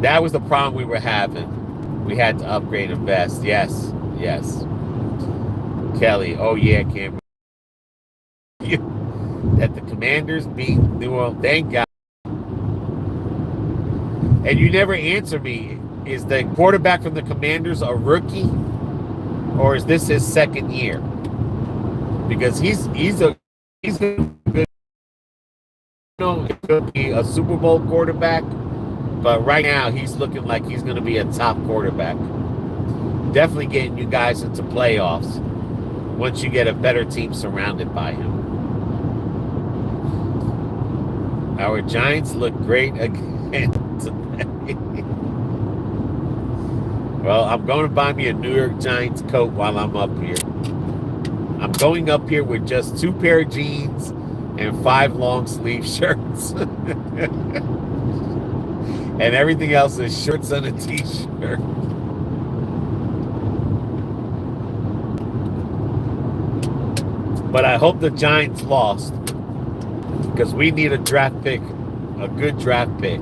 That was the problem we were having. We had to upgrade and invest. Yes, yes. Kelly, oh yeah, Cameron. That the Commanders beat New Orleans. Thank God. And you never answer me. Is the quarterback from the Commanders a rookie? Or is this his second year? Because he's a good, he could be a Super Bowl quarterback, but right now he's looking like he's going to be a top quarterback. Definitely getting you guys into playoffs once you get a better team surrounded by him. Our Giants look great again today. Well, I'm going to buy me a New York Giants coat while I'm up here. I'm going up here with just 2 pair of jeans and 5 long sleeve shirts. And everything else is shirts and a t-shirt. But I hope the Giants lost, because we need a draft pick, a good draft pick.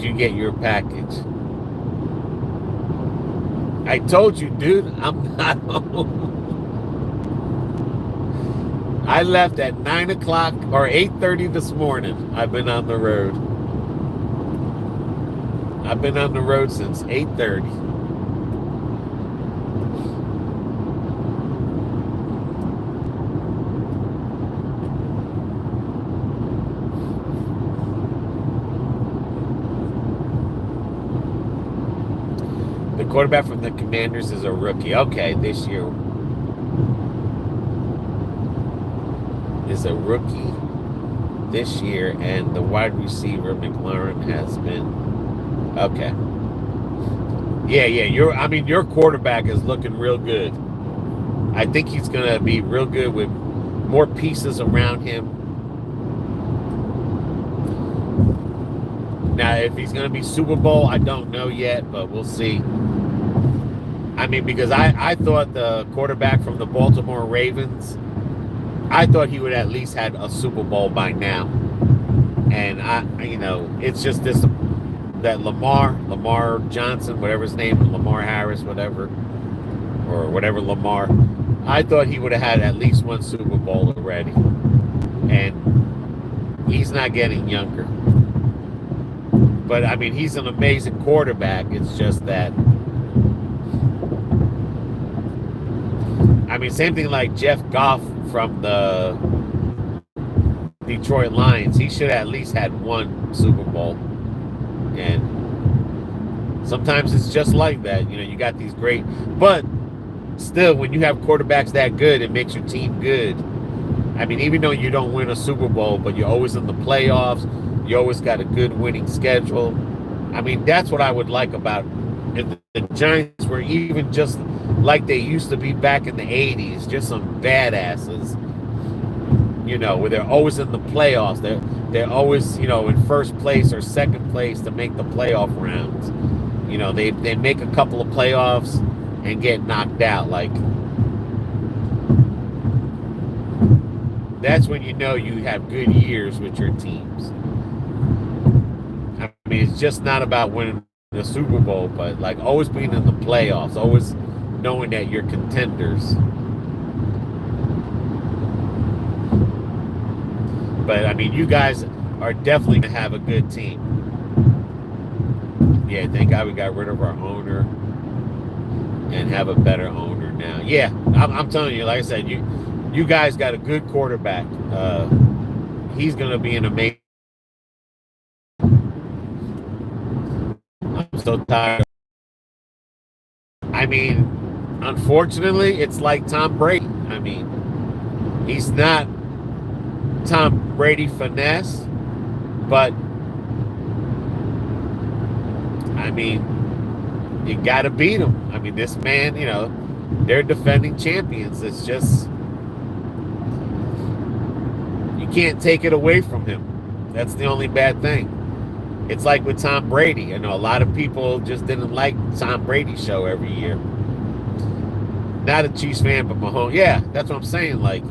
You get your package. I told you, dude, I'm not home. I left at 9 o'clock or 8:30 this morning. I've been on the road. I've been on the road since 8:30. Quarterback from the Commanders is a rookie. Okay, this year is a rookie this year, and the wide receiver McLaurin has been okay. Yeah, your quarterback is looking real good. I think he's gonna be real good with more pieces around him. Now, if he's gonna be Super Bowl, I don't know yet, but we'll see. I mean, because I thought the quarterback from the Baltimore Ravens, I thought he would at least had a Super Bowl by now. And it's just this, that Lamar Johnson, whatever his name, Lamar Harris, whatever, or whatever Lamar, I thought he would have had at least one Super Bowl already. And he's not getting younger. But I mean, he's an amazing quarterback. It's just that, I mean, same thing like Jeff Goff from the Detroit Lions. He should have at least had one Super Bowl. And sometimes it's just like that. You know, you got these great, but still, when you have quarterbacks that good, it makes your team good. I mean, even though you don't win a Super Bowl, but you're always in the playoffs, you always got a good winning schedule. I mean, that's what I would like about if the Giants were even just like they used to be back in the 80s, just some badasses, you know, where they're always in the playoffs. They're always, you know, in first place or second place to make the playoff rounds. You know, they make a couple of playoffs and get knocked out. Like, that's when you know you have good years with your teams. I mean, it's just not about winning the Super Bowl, but like always being in the playoffs, always knowing that you're contenders. But I mean, you guys are definitely gonna have a good team. Yeah, thank God we got rid of our owner and have a better owner now. Yeah, I'm telling you, like I said, you guys got a good quarterback. He's gonna be an amazing. I'm so tired. I mean, unfortunately, it's like Tom Brady. I mean, he's not Tom Brady finesse, but I mean, you got to beat him. I mean, this man, you know, they're defending champions. It's just, you can't take it away from him. That's the only bad thing. It's like with Tom Brady. I know a lot of people just didn't like Tom Brady's show every year. Not a Chiefs fan, but Mahomes. Yeah, that's what I'm saying. Like,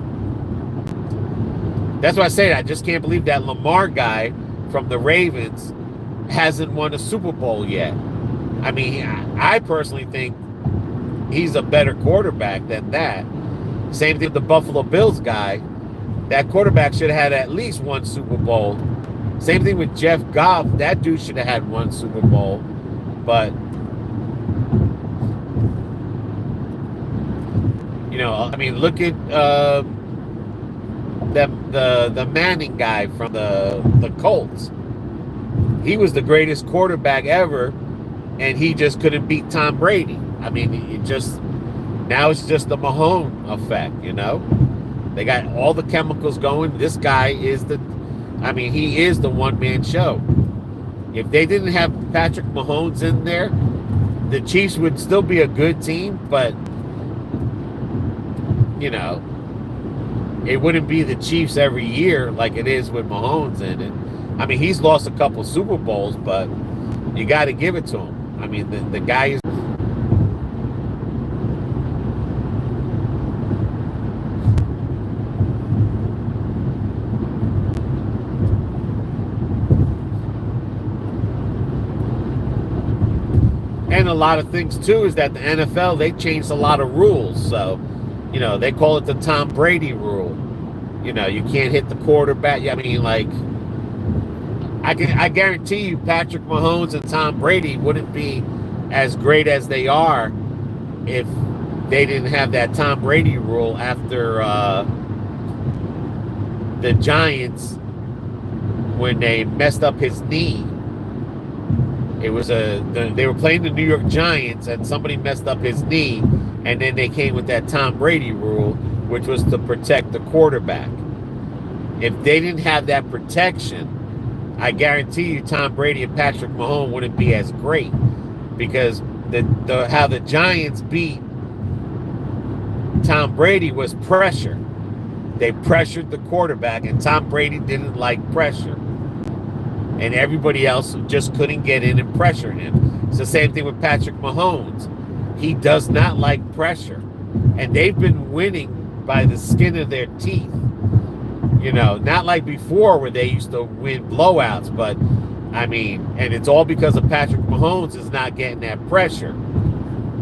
that's why I say that. I just can't believe that Lamar guy from the Ravens hasn't won a Super Bowl yet. I mean, I personally think he's a better quarterback than that. Same thing with the Buffalo Bills guy. That quarterback should have had at least one Super Bowl. Same thing with Jeff Goff. That dude should have had one Super Bowl. But, you know, I mean, look at the Manning guy from the Colts. He was the greatest quarterback ever, and he just couldn't beat Tom Brady. I mean, now it's just the Mahomes effect, you know? They got all the chemicals going. This guy is he is the one-man show. If they didn't have Patrick Mahomes in there, the Chiefs would still be a good team, but, you know, it wouldn't be the Chiefs every year like it is with Mahomes in it. I mean, he's lost a couple Super Bowls, but you got to give it to him. I mean, the guy is... And a lot of things, too, is that the NFL, they changed a lot of rules. So, you know, they call it the Tom Brady rule. You know, you can't hit the quarterback. I mean, like, I guarantee you Patrick Mahomes and Tom Brady wouldn't be as great as they are if they didn't have that Tom Brady rule after the Giants when they messed up his knee. It was they were playing the New York Giants and somebody messed up his knee, and then they came with that Tom Brady rule, which was to protect the quarterback. If they didn't have that protection, I guarantee you Tom Brady and Patrick Mahomes wouldn't be as great, because how the Giants beat Tom Brady was pressure. They pressured the quarterback, and Tom Brady didn't like pressure. And everybody else just couldn't get in and pressure him. It's the same thing with Patrick Mahomes. He does not like pressure. And they've been winning by the skin of their teeth. You know, not like before where they used to win blowouts, but I mean, and it's all because of Patrick Mahomes is not getting that pressure.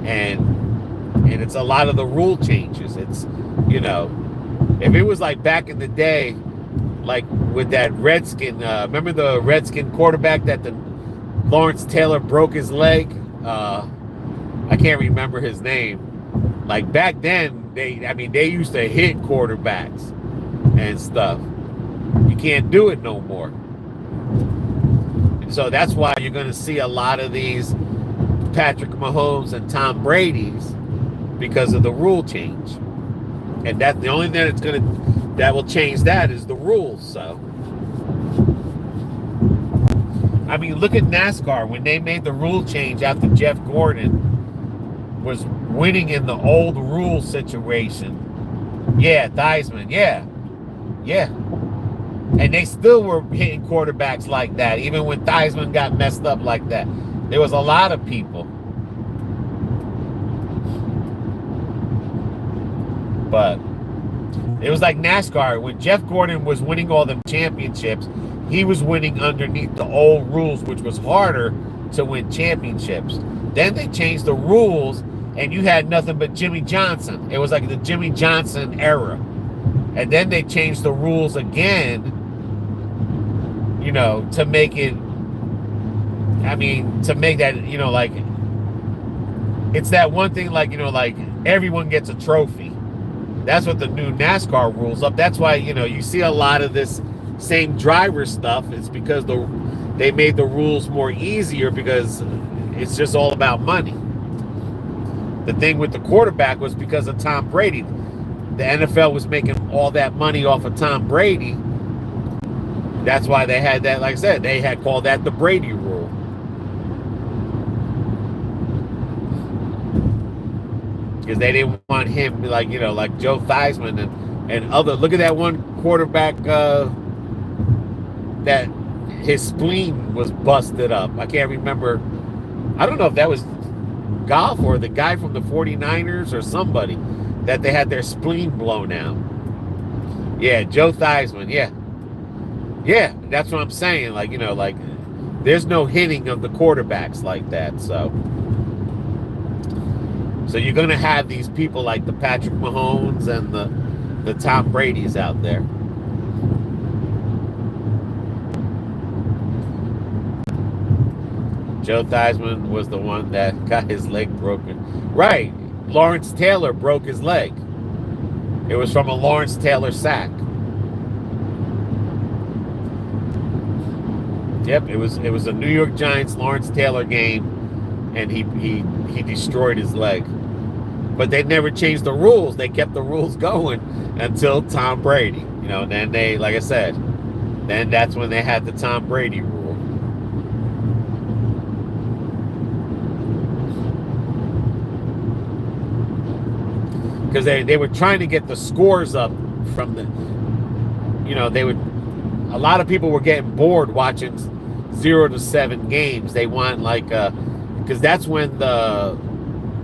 And it's a lot of the rule changes. It's, you know, if it was like back in the day, like with that Redskin, remember the Redskin quarterback that the Lawrence Taylor broke his leg? I can't remember his name. Like back then, they used to hit quarterbacks and stuff. You can't do it no more. And so that's why you're going to see a lot of these Patrick Mahomes and Tom Brady's, because of the rule change. And that's the only thing that will change that is the rules. So, I mean, look at NASCAR when they made the rule change after Jeff Gordon was winning in the old rule situation. Yeah, Theismann, yeah. And they still were hitting quarterbacks like that, even when Theismann got messed up like that. There was a lot of people. But it was like NASCAR. When Jeff Gordon was winning all them championships, he was winning underneath the old rules, which was harder to win championships. Then they changed the rules, and you had nothing but Jimmy Johnson. It was like the Jimmy Johnson era. And then they changed the rules again, you know, to make it, I mean, to make that, you know, like, it's that one thing, like, you know, like, everyone gets a trophy. That's what the new NASCAR rules up. That's why, you know, you see a lot of this same driver stuff. It's because they made the rules more easier, because it's just all about money. The thing with the quarterback was because of Tom Brady. The NFL was making all that money off of Tom Brady, That's why they had that, like I said, they had called that the Brady rule. Because they didn't want him, like, you know, like Joe Theismann and other. Look at that one quarterback that his spleen was busted up. I can't remember. I don't know if that was Goff or the guy from the 49ers or somebody that they had their spleen blown out. Yeah, Joe Theismann, yeah. Yeah, that's what I'm saying. Like, you know, like there's no hitting of the quarterbacks like that. So you're going to have these people like the Patrick Mahomes and the Tom Brady's out there. Joe Theismann was the one that got his leg broken. Right. Lawrence Taylor broke his leg. It was from a Lawrence Taylor sack. Yep, it was a New York Giants Lawrence Taylor game, and he destroyed his leg. But they never changed the rules. They kept the rules going until Tom Brady. You know, and then they, like I said, then that's when they had the Tom Brady rule. Because they were trying to get the scores up from the, you know, a lot of people were getting bored watching 0-7 games. They want like, because that's when the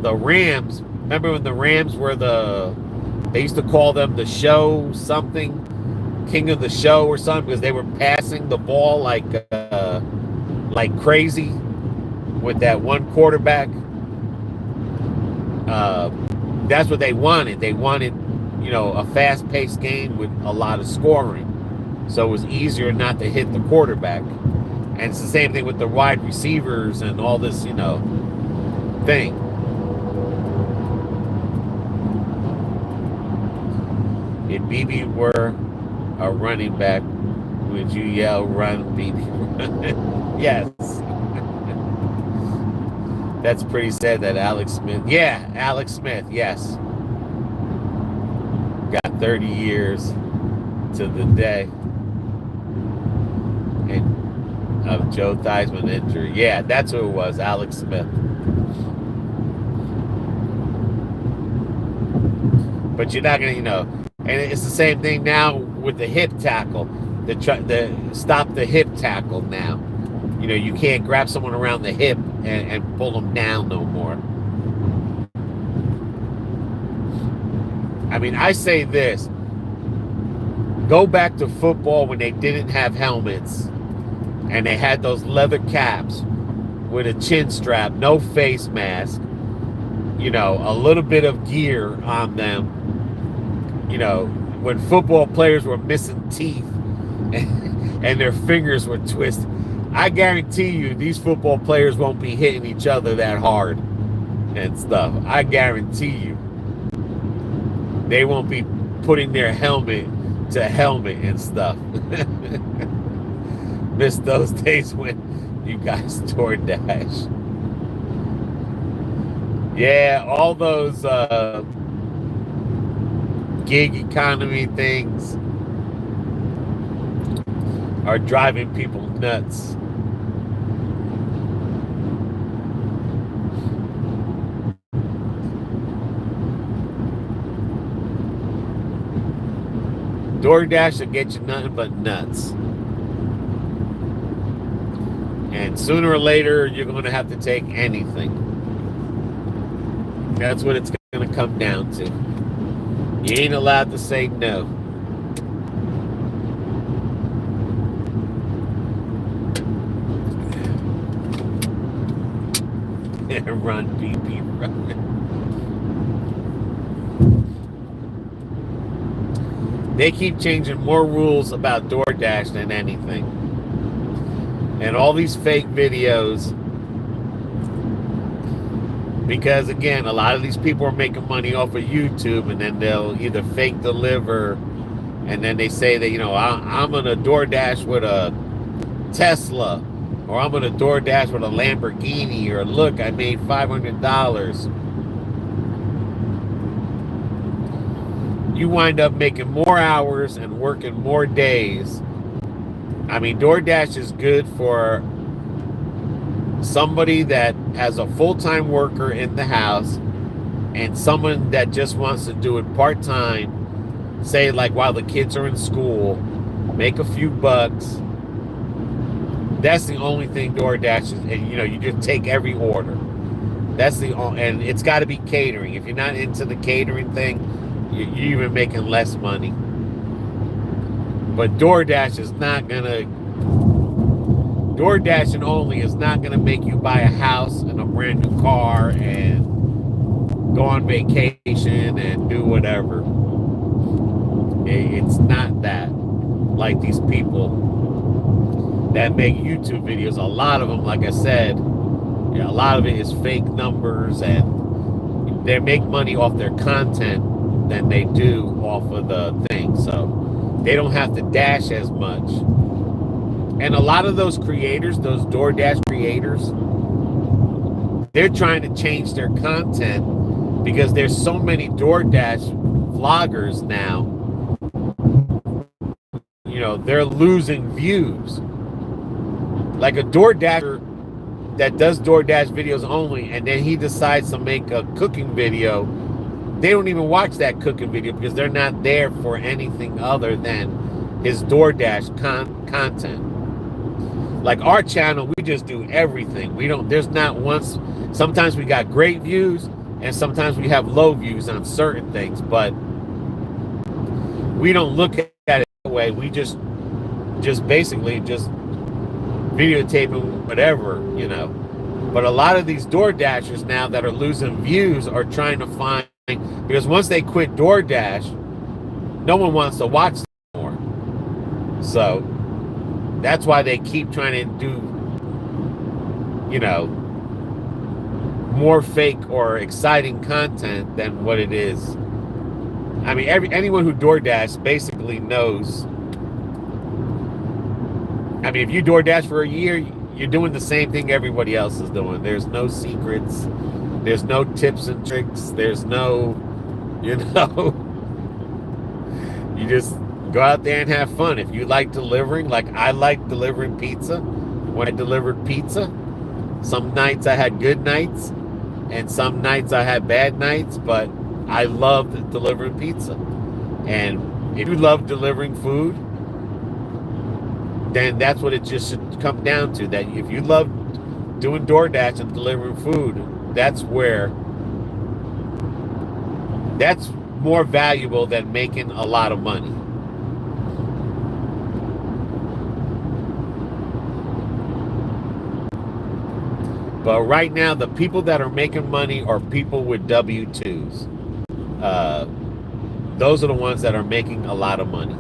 Rams, remember when the Rams were they used to call them the show something, king of the show or something, because they were passing the ball like crazy with that one quarterback. That's what they wanted. They wanted, you know, a fast-paced game with a lot of scoring. So it was easier not to hit the quarterback. And it's the same thing with the wide receivers and all this, you know, thing. If BB were a running back, would you yell, run, BB, run? Yes. That's pretty sad that Alex Smith. Yeah, Alex Smith, yes. Got 30 years to the day of Joe Theismann injury. Yeah, that's who it was, Alex Smith. But you're not going to, you know, and it's the same thing now with the hip tackle. The stop the hip tackle now. You know, you can't grab someone around the hip and pull them down no more. I mean, I say this. Go back to football when they didn't have helmets and they had those leather caps with a chin strap, no face mask, you know, a little bit of gear on them. You know, when football players were missing teeth and their fingers were twisted, I guarantee you these football players won't be hitting each other that hard and stuff. I guarantee you. They won't be putting their helmet to helmet and stuff. Miss those days when you guys DoorDash. Yeah, all those gig economy things are driving people nuts. DoorDash will get you nothing but nuts. And sooner or later, you're going to have to take anything. That's what it's going to come down to. You ain't allowed to say no. Run, BB, run. They keep changing more rules about DoorDash than anything. And all these fake videos. Because, again, a lot of these people are making money off of YouTube, and then they'll either fake deliver, and then they say that, you know, I'm going to DoorDash with a Tesla, or I'm going to DoorDash with a Lamborghini, or look, I made $500. You wind up making more hours and working more days I mean, DoorDash is good for somebody that has a full-time worker in the house and someone that just wants to do it part-time, say like while the kids are in school, make a few bucks. That's the only thing DoorDash is, and you know, you just take every order. That's the only, and it's got to be catering. If you're not into the catering thing, you're even making less money. But DoorDash is not gonna, DoorDash and only is not gonna make you buy a house and a brand new car and go on vacation and do whatever. It's not that. Like these people that make YouTube videos, a lot of them, like I said, a lot of it is fake numbers, and they make money off their content than they do off of the thing. So they don't have to dash as much. And a lot of those creators, those DoorDash creators, they're trying to change their content because there's so many DoorDash vloggers now. You know, they're losing views. Like a DoorDasher that does DoorDash videos only, and then he decides to make a cooking video, they don't even watch that cooking video because they're not there for anything other than his DoorDash content. Like our channel, we just do everything. We don't, there's not once, sometimes we got great views and sometimes we have low views on certain things, but we don't look at it that way. We just basically just videotaping whatever, you know. But a lot of these DoorDashers now that are losing views are trying to find, because once they quit DoorDash, no one wants to watch them anymore. So that's why they keep trying to do, you know, more fake or exciting content than what it is. I mean, anyone who DoorDash basically knows. I mean, if you DoorDash for a year, you're doing the same thing everybody else is doing. There's no secrets. There's no tips and tricks. There's no, you know, you just go out there and have fun. If you like delivering, like I like delivering pizza. When I delivered pizza, some nights I had good nights and some nights I had bad nights, but I loved delivering pizza. And if you love delivering food, then that's what it just should come down to. That if you love doing DoorDash and delivering food, that's more valuable than making a lot of money. But right now, the people that are making money are people with W-2s. Those are the ones that are making a lot of money.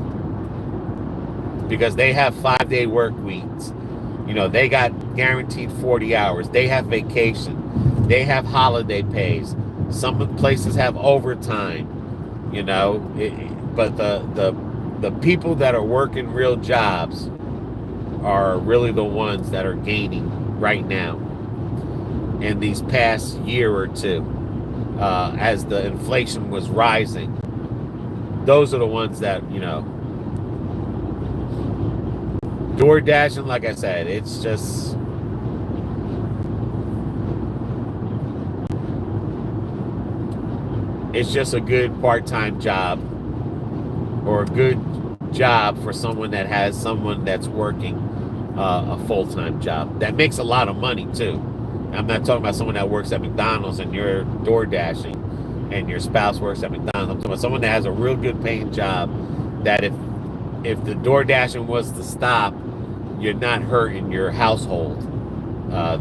Because they have 5-day work weeks. You know, they got guaranteed 40 hours. They have vacation. They have holiday pays. Some places have overtime, you know. But the people that are working real jobs are really the ones that are gaining right now in these past year or two, as the inflation was rising. Those are the ones that, you know, DoorDash, and like I said, it's just, a good part-time job, or a good job for someone that has someone that's working a full-time job that makes a lot of money too. I'm not talking about someone that works at McDonald's and you're door dashing and your spouse works at McDonald's. I'm talking about someone that has a real good paying job, that if the door dashing was to stop, you're not hurting your household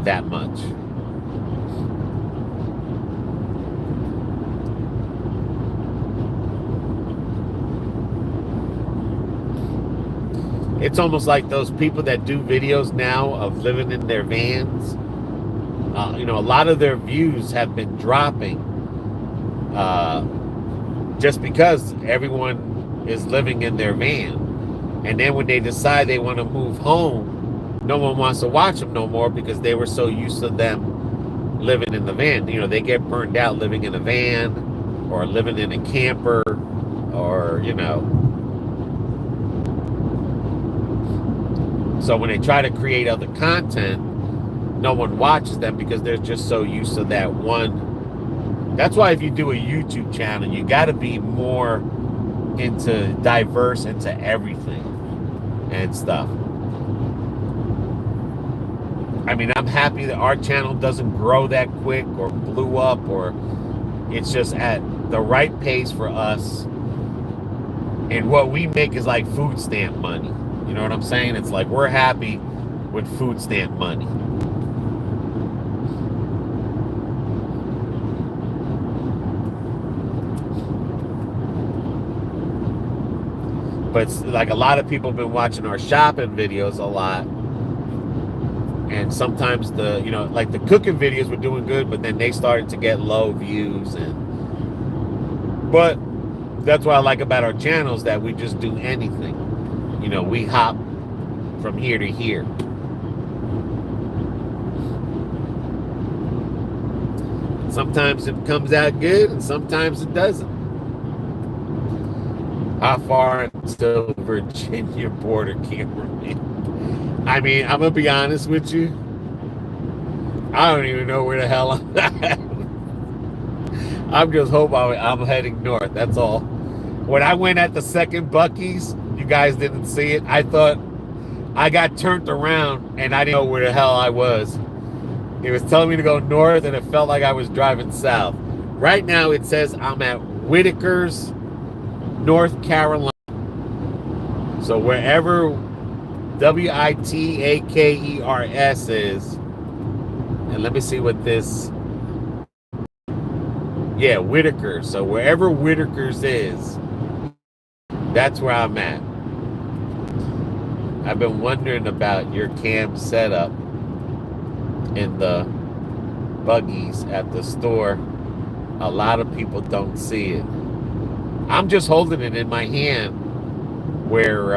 that much. It's almost like those people that do videos now of living in their vans. You know, a lot of their views have been dropping just because everyone is living in their van. And then when they decide they want to move home, no one wants to watch them no more because they were so used to them living in the van. You know, they get burned out living in a van or living in a camper, or, you know. So when they try to create other content, no one watches them because they're just so used to that one. That's why if you do a YouTube channel, you got to be more into diverse into everything and stuff. I mean, I'm happy that our channel doesn't grow that quick or blew up, or it's just at the right pace for us. And what we make is like food stamp money. You know what I'm saying? It's like we're happy with food stamp money. But it's like a lot of people have been watching our shopping videos a lot. And sometimes the, you know, like the cooking videos were doing good, but then they started to get low views. But that's what I like about our channels, that we just do anything. You know, we hop from here to here. Sometimes it comes out good and sometimes it doesn't. How far until Virginia border cameraman? I mean, I'm gonna be honest with you. I don't even know where the hell I'm at. I'm just hoping I'm heading north. That's all. When I went at the second Buc-ee's, you guys didn't see it. I thought I got turned around and I didn't know where the hell I was. It was telling me to go north and it felt like I was driving south. Right now it says I'm at Whitaker's, North Carolina. So wherever Whitakers is, and let me see what this, yeah, Whitaker. So wherever Whitaker's is, that's where I'm at. I've been wondering about your cam setup in the buggies at the store. A lot of people don't see it. I'm just holding it in my hand where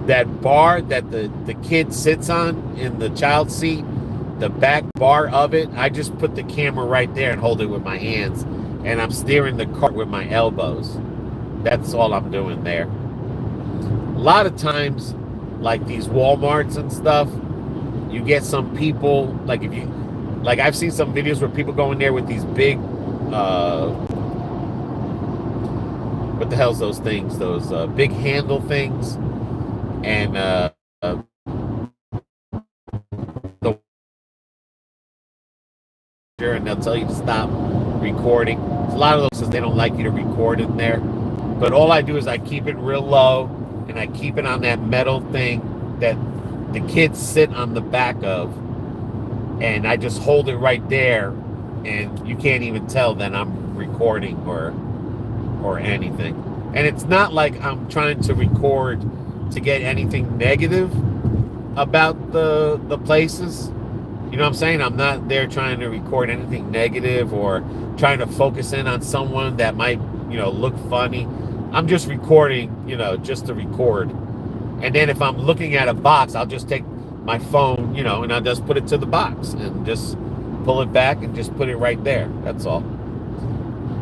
that bar that the kid sits on in the child seat, the back bar of it, I just put the camera right there and hold it with my hands, and I'm steering the cart with my elbows. That's all I'm doing there. A lot of times, like these Walmarts and stuff, you get some people, like if you, like I've seen some videos where people go in there with these big, what the hell's those things? Those big handle things, and and they'll tell you to stop recording. A lot of those says they don't like you to record in there, but all I do is I keep it real low and I keep it on that metal thing that the kids sit on the back of, and I just hold it right there, and you can't even tell that I'm recording or anything. And it's not like I'm trying to record to get anything negative about the places. You know what I'm saying? I'm not there trying to record anything negative or trying to focus in on someone that might, you know, look funny. I'm just recording, you know, just to record. And then if I'm looking at a box, I'll just take my phone, you know, and I'll just put it to the box and just pull it back and just put it right there. That's all.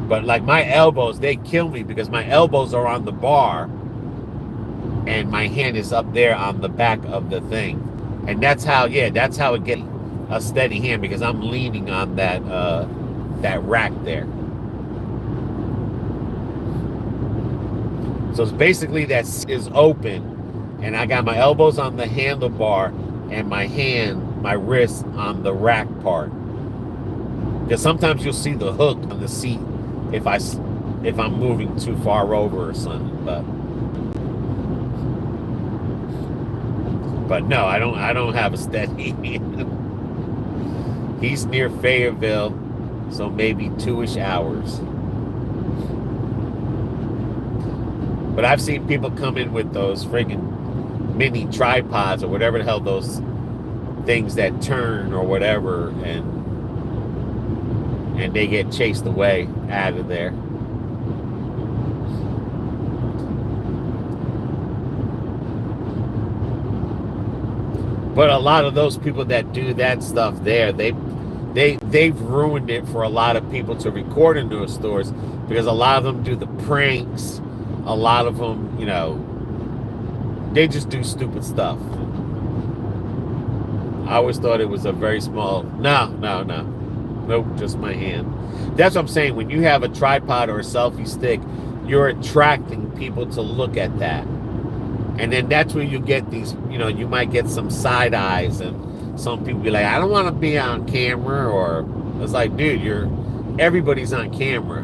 But like my elbows, they kill me because my elbows are on the bar and my hand is up there on the back of the thing. And that's how, yeah, that's how it gets a steady hand, because I'm leaning on that that rack there. So it's basically that is open, and I got my elbows on the handlebar and my hand, my wrist on the rack part. Because sometimes you'll see the hook on the seat if I'm moving too far over or something. But no, I don't have a steady hand. He's near Fayetteville, so maybe 2-ish hours. But I've seen people come in with those friggin' mini tripods or whatever the hell, those things that turn or whatever, and they get chased away out of there. But a lot of those people that do that stuff there, they've ruined it for a lot of people to record in those stores, because a lot of them do the pranks. A lot of them, you know, They just do stupid stuff. I always thought it was a very small. No. Nope, just my hand. That's what I'm saying. When you have a tripod or a selfie stick, you're attracting people to look at that. And then that's where you get these, you might get some side eyes, and some people be like, I don't want to be on camera, or it's like, dude, everybody's on camera.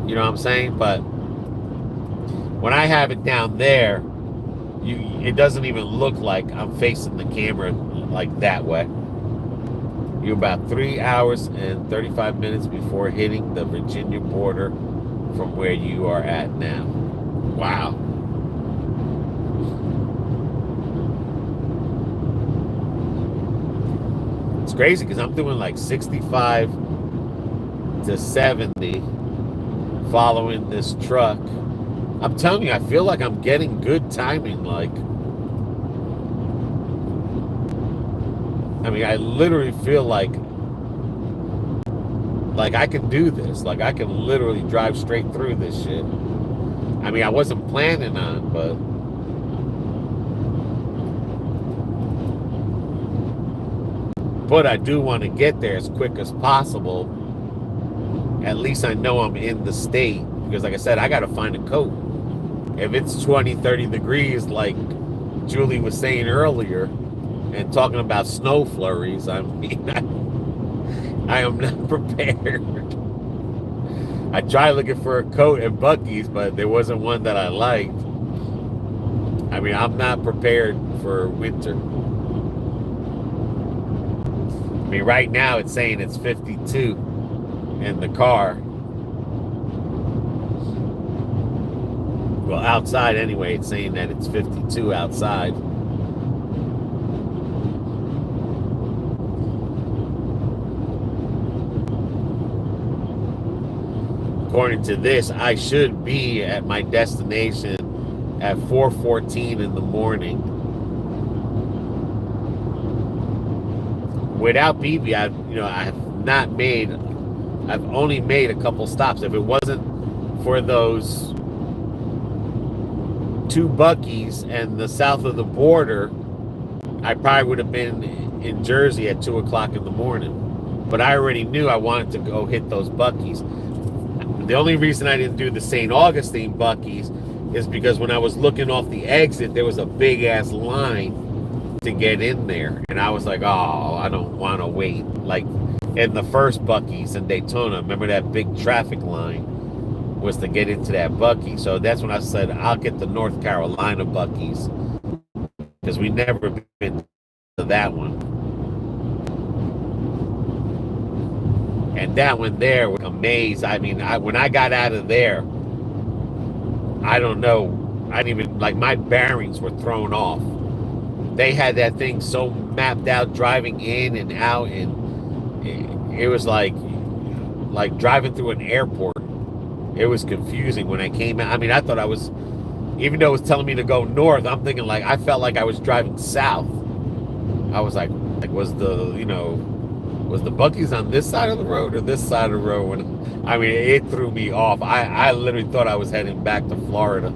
You know what I'm saying? But when I have it down there, it doesn't even look like I'm facing the camera like that way. You're about 3 hours and 35 minutes before hitting the Virginia border from where you are at now. Wow. It's crazy because I'm doing like 65 to 70 following this truck. I'm telling you, I feel like I'm getting good timing. I literally feel like I can do this. Like I can literally drive straight through this shit. I wasn't planning on, but I do want to get there as quick as possible. At least I know I'm in the state, because like I said, I got to find a coat. If it's 20, 30 degrees, like Julie was saying earlier, and talking about snow flurries, I am not prepared. I tried looking for a coat at Buc-ee's, but there wasn't one that I liked. I'm not prepared for winter. Right now it's saying it's 52 in the car. Well, outside anyway, it's saying that it's 52 outside. According to this, I should be at my destination at 4:14 in the morning. Without BB, I've only made a couple stops. If it wasn't for those 2 Buc-ee's and the south of the border, I probably would have been in Jersey at 2 o'clock in the morning. But I already knew I wanted to go hit those Buc-ee's. The only reason I didn't do the St. Augustine Buc-ee's is because when I was looking off the exit, there was a big ass line to get in there. And I was like, oh, I don't want to wait. Like in the first Buc-ee's in Daytona, remember that big traffic line was to get into that Buc-ee's. So that's when I said, I'll get the North Carolina Buc-ee's, because we never been to that one. And that one there was amazed. When I got out of there, I don't know. I didn't even, my bearings were thrown off. They had that thing so mapped out driving in and out, and it was like driving through an airport. It was confusing when I came out. I thought I was, even though it was telling me to go north, I'm thinking I felt like I was driving south. I was like was the Buc-ee's on this side of the road or this side of the road? It threw me off. I literally thought I was heading back to Florida.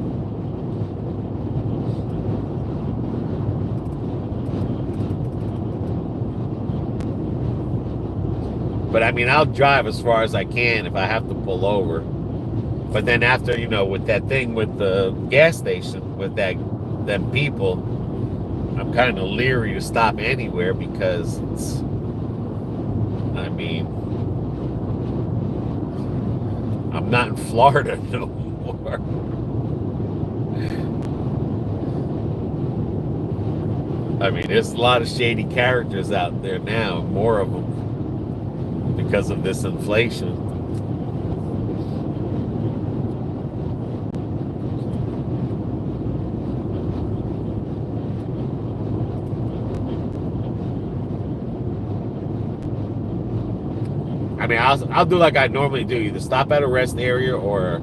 But I'll drive as far as I can if I have to pull over. But then after, with that thing with the gas station, with them people, I'm kind of leery to stop anywhere, because it's, I'm not in Florida no more. There's a lot of shady characters out there now, more of them, because of this inflation. I'll do like I normally do, either stop at a rest area or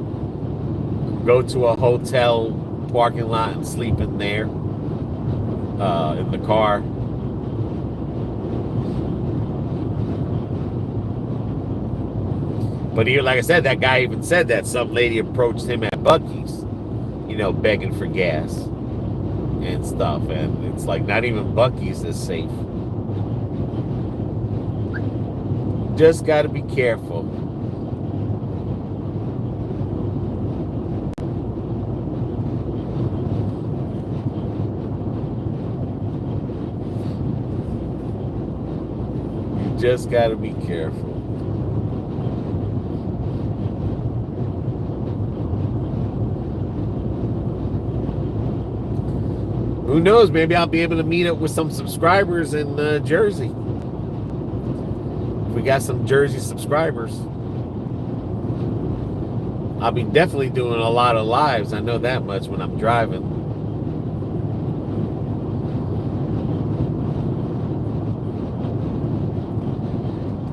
go to a hotel parking lot and sleep in there, in the car. But here, like I said, that guy even said that some lady approached him at Buc-ee's, begging for gas. and stuff, and it's like not even Buc-ee's is safe. Just got to be careful. You just got to be careful. Who knows? Maybe I'll be able to meet up with some subscribers in Jersey. If we got some Jersey subscribers, I'll be definitely doing a lot of lives. I know that much when I'm driving.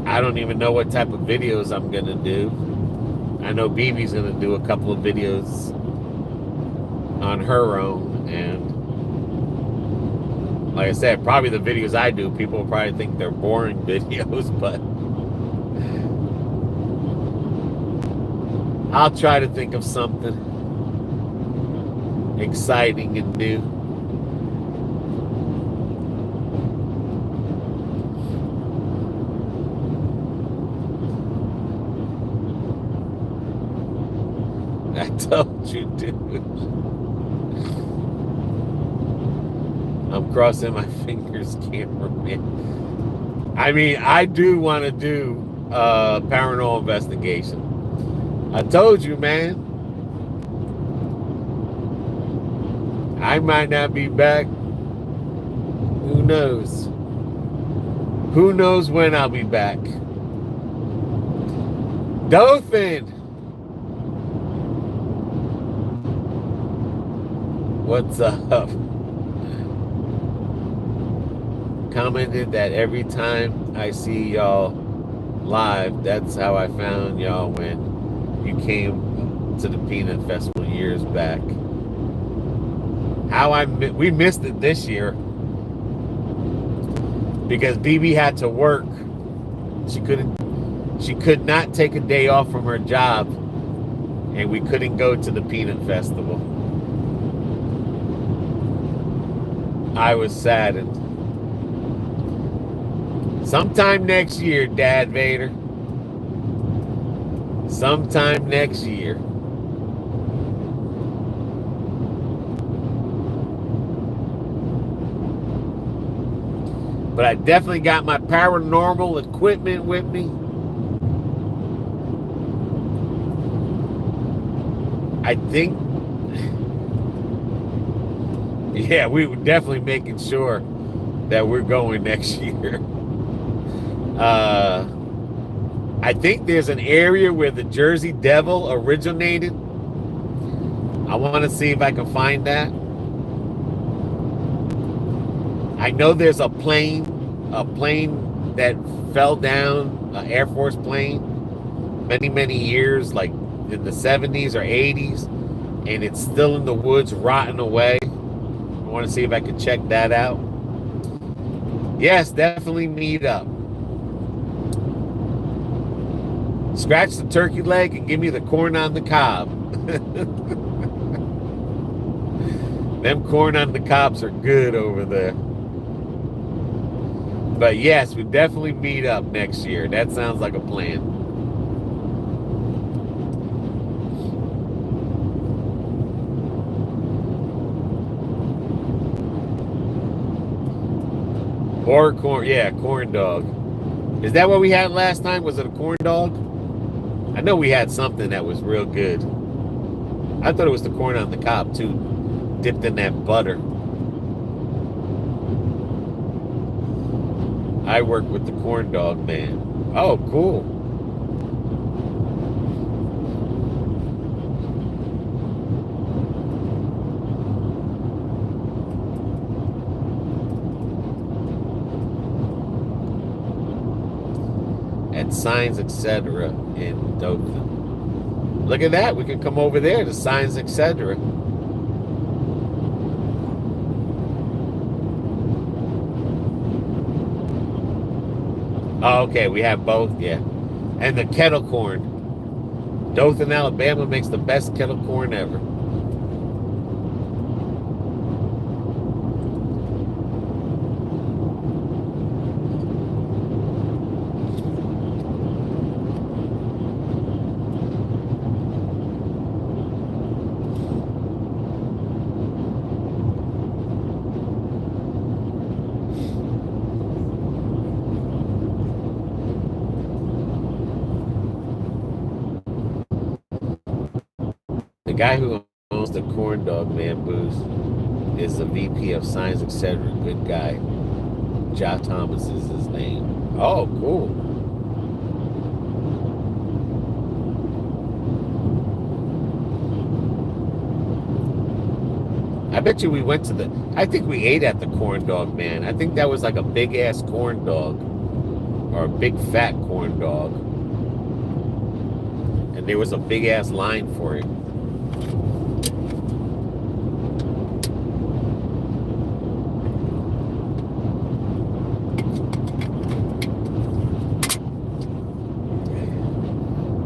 I don't even know what type of videos I'm going to do. I know BB's going to do a couple of videos on her own, and like I said, probably the videos I do, people will probably think they're boring videos, but I'll try to think of something exciting and new. I told you, dude. I'm crossing my fingers, cameraman. I mean, I do want to do paranormal investigation. I told you, man. I might not be back. Who knows? Who knows when I'll be back? Dothan! What's up? Commented that every time I see y'all live, that's how I found y'all when you came to the Peanut Festival years back. We missed it this year because BB had to work. She could not take a day off from her job, and we couldn't go to the Peanut Festival. I was saddened. Sometime next year, Dad Vader. Sometime next year. But I definitely got my paranormal equipment with me. I think, yeah, we were definitely making sure that we're going next year. I think there's an area where the Jersey Devil originated. I want to see if I can find that. I know there's a plane that fell down, an Air Force plane, many years, like in the 70s or 80s, and it's still in the woods rotting away. I want to see if I can check that out. Yes, definitely meet up. Scratch the turkey leg and give me the corn on the cob. Them corn on the cobs are good over there. But yes, we definitely meet up next year. That sounds like a plan. Or corn, yeah, corn dog. Is that what we had last time? Was it a corn dog? I know we had something that was real good. I thought it was the corn on the cob too, dipped in that butter. I work with the corn dog man. Oh, cool. At Signs, etc. in Dothan. Look at that. We can come over there to Signs, etc. Oh, okay, we have both, yeah. And the kettle corn. Dothan, Alabama makes the best kettle corn ever. guy who owns the Corn Dog Man booth is the VP of Science, etc. Good guy. Ja Thomas is his name. Oh, cool. I bet you we went to I think we ate at the Corn Dog Man. I think that was like a big ass corn dog. Or a big fat corn dog. And there was a big ass line for it.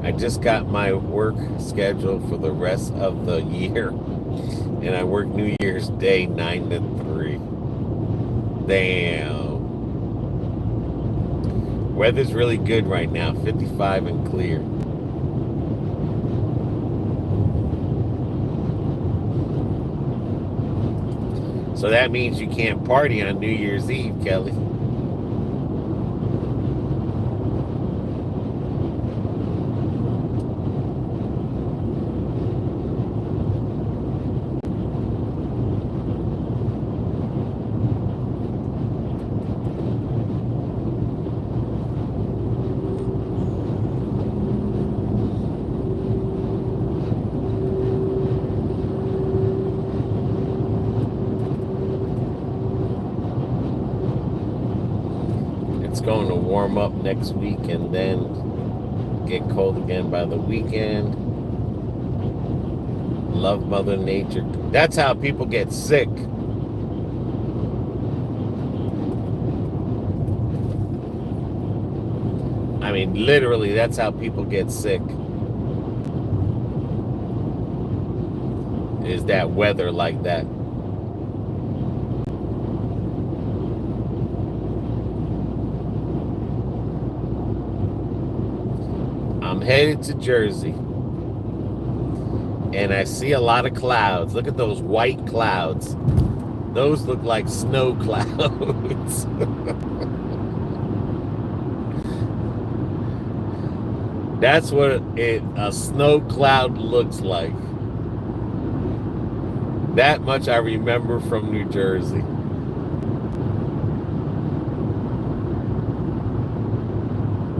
I just got my work schedule for the rest of the year. And I work New Year's Day 9 to 3. Damn. Weather's really good right now, 55 and clear. So that means you can't party on New Year's Eve, Kelly. Going to warm up next week and then get cold again by the weekend. Love Mother Nature. That's how people get sick. I mean, literally, that's how people get sick. Is that weather like that? I'm headed to Jersey, and I see a lot of clouds. Look at those white clouds. Those look like snow clouds. That's what a snow cloud looks like. That much I remember from New Jersey.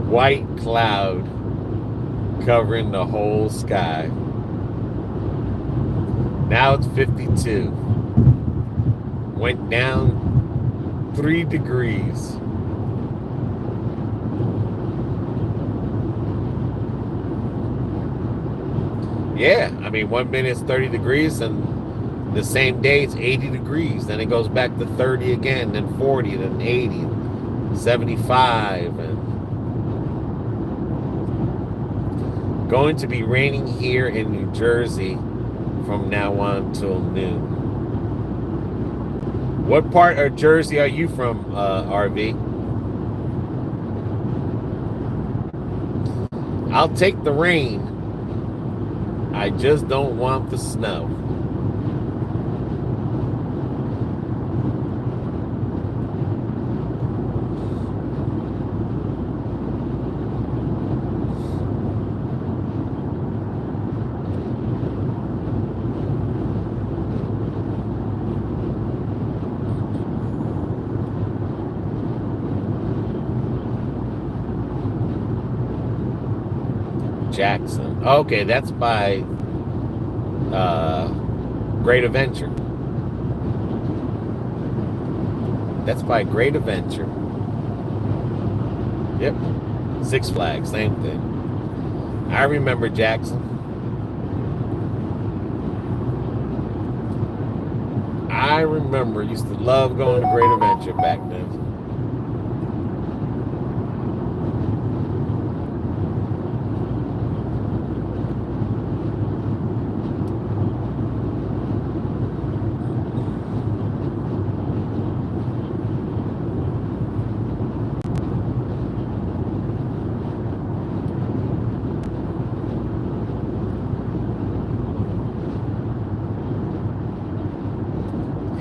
White cloud covering the whole sky. Now it's 52. Went down 3 degrees. Yeah, I mean, 1 minute it's 30 degrees, and the same day it's 80 degrees. Then it goes back to 30 again, then 40, then 80, 75, and going to be raining here in New Jersey from now on till noon. What part of Jersey are you from, RV? I'll take the rain. I just don't want the snow. Jackson. Okay, that's by Great Adventure. That's by Great Adventure. Yep. Six Flags, same thing. I remember Jackson. I remember. Used to love going to Great Adventure back then.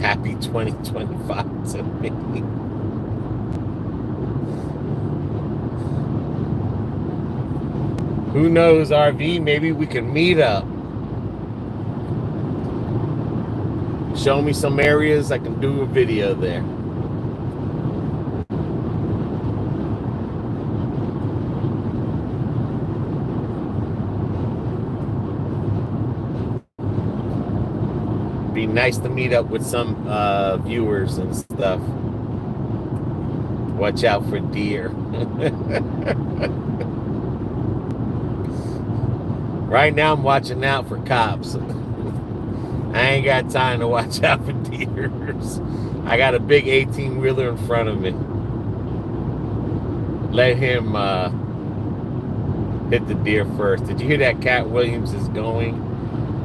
Happy 2025 to me. Who knows, RV? Maybe we can meet up. Show me some areas I can do a video there. Be nice to meet up with some viewers and stuff. Watch out for deer. Right now I'm watching out for cops. I ain't got time to watch out for deers. I got a big 18-wheeler in front of me. Let him hit the deer first. Did you hear that Cat Williams is going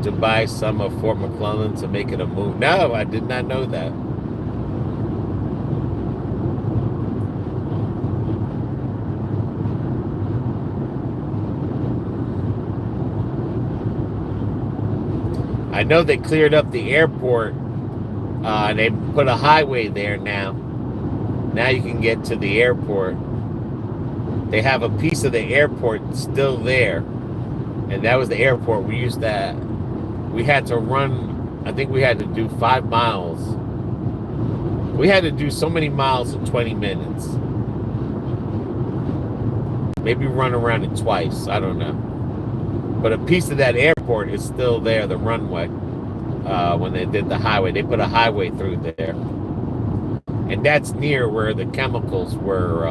to buy some of Fort McClellan to make it a move? No, I did not know that. I know they cleared up the airport. They put a highway there now. Now you can get to the airport. They have a piece of the airport still there. And that was the airport we used to, we had to run, I think we had to do 5 miles. We had to do so many miles in 20 minutes. Maybe run around it twice, I don't know. But a piece of that airport is still there, the runway. When they did the highway, they put a highway through there. And that's near where the chemicals were,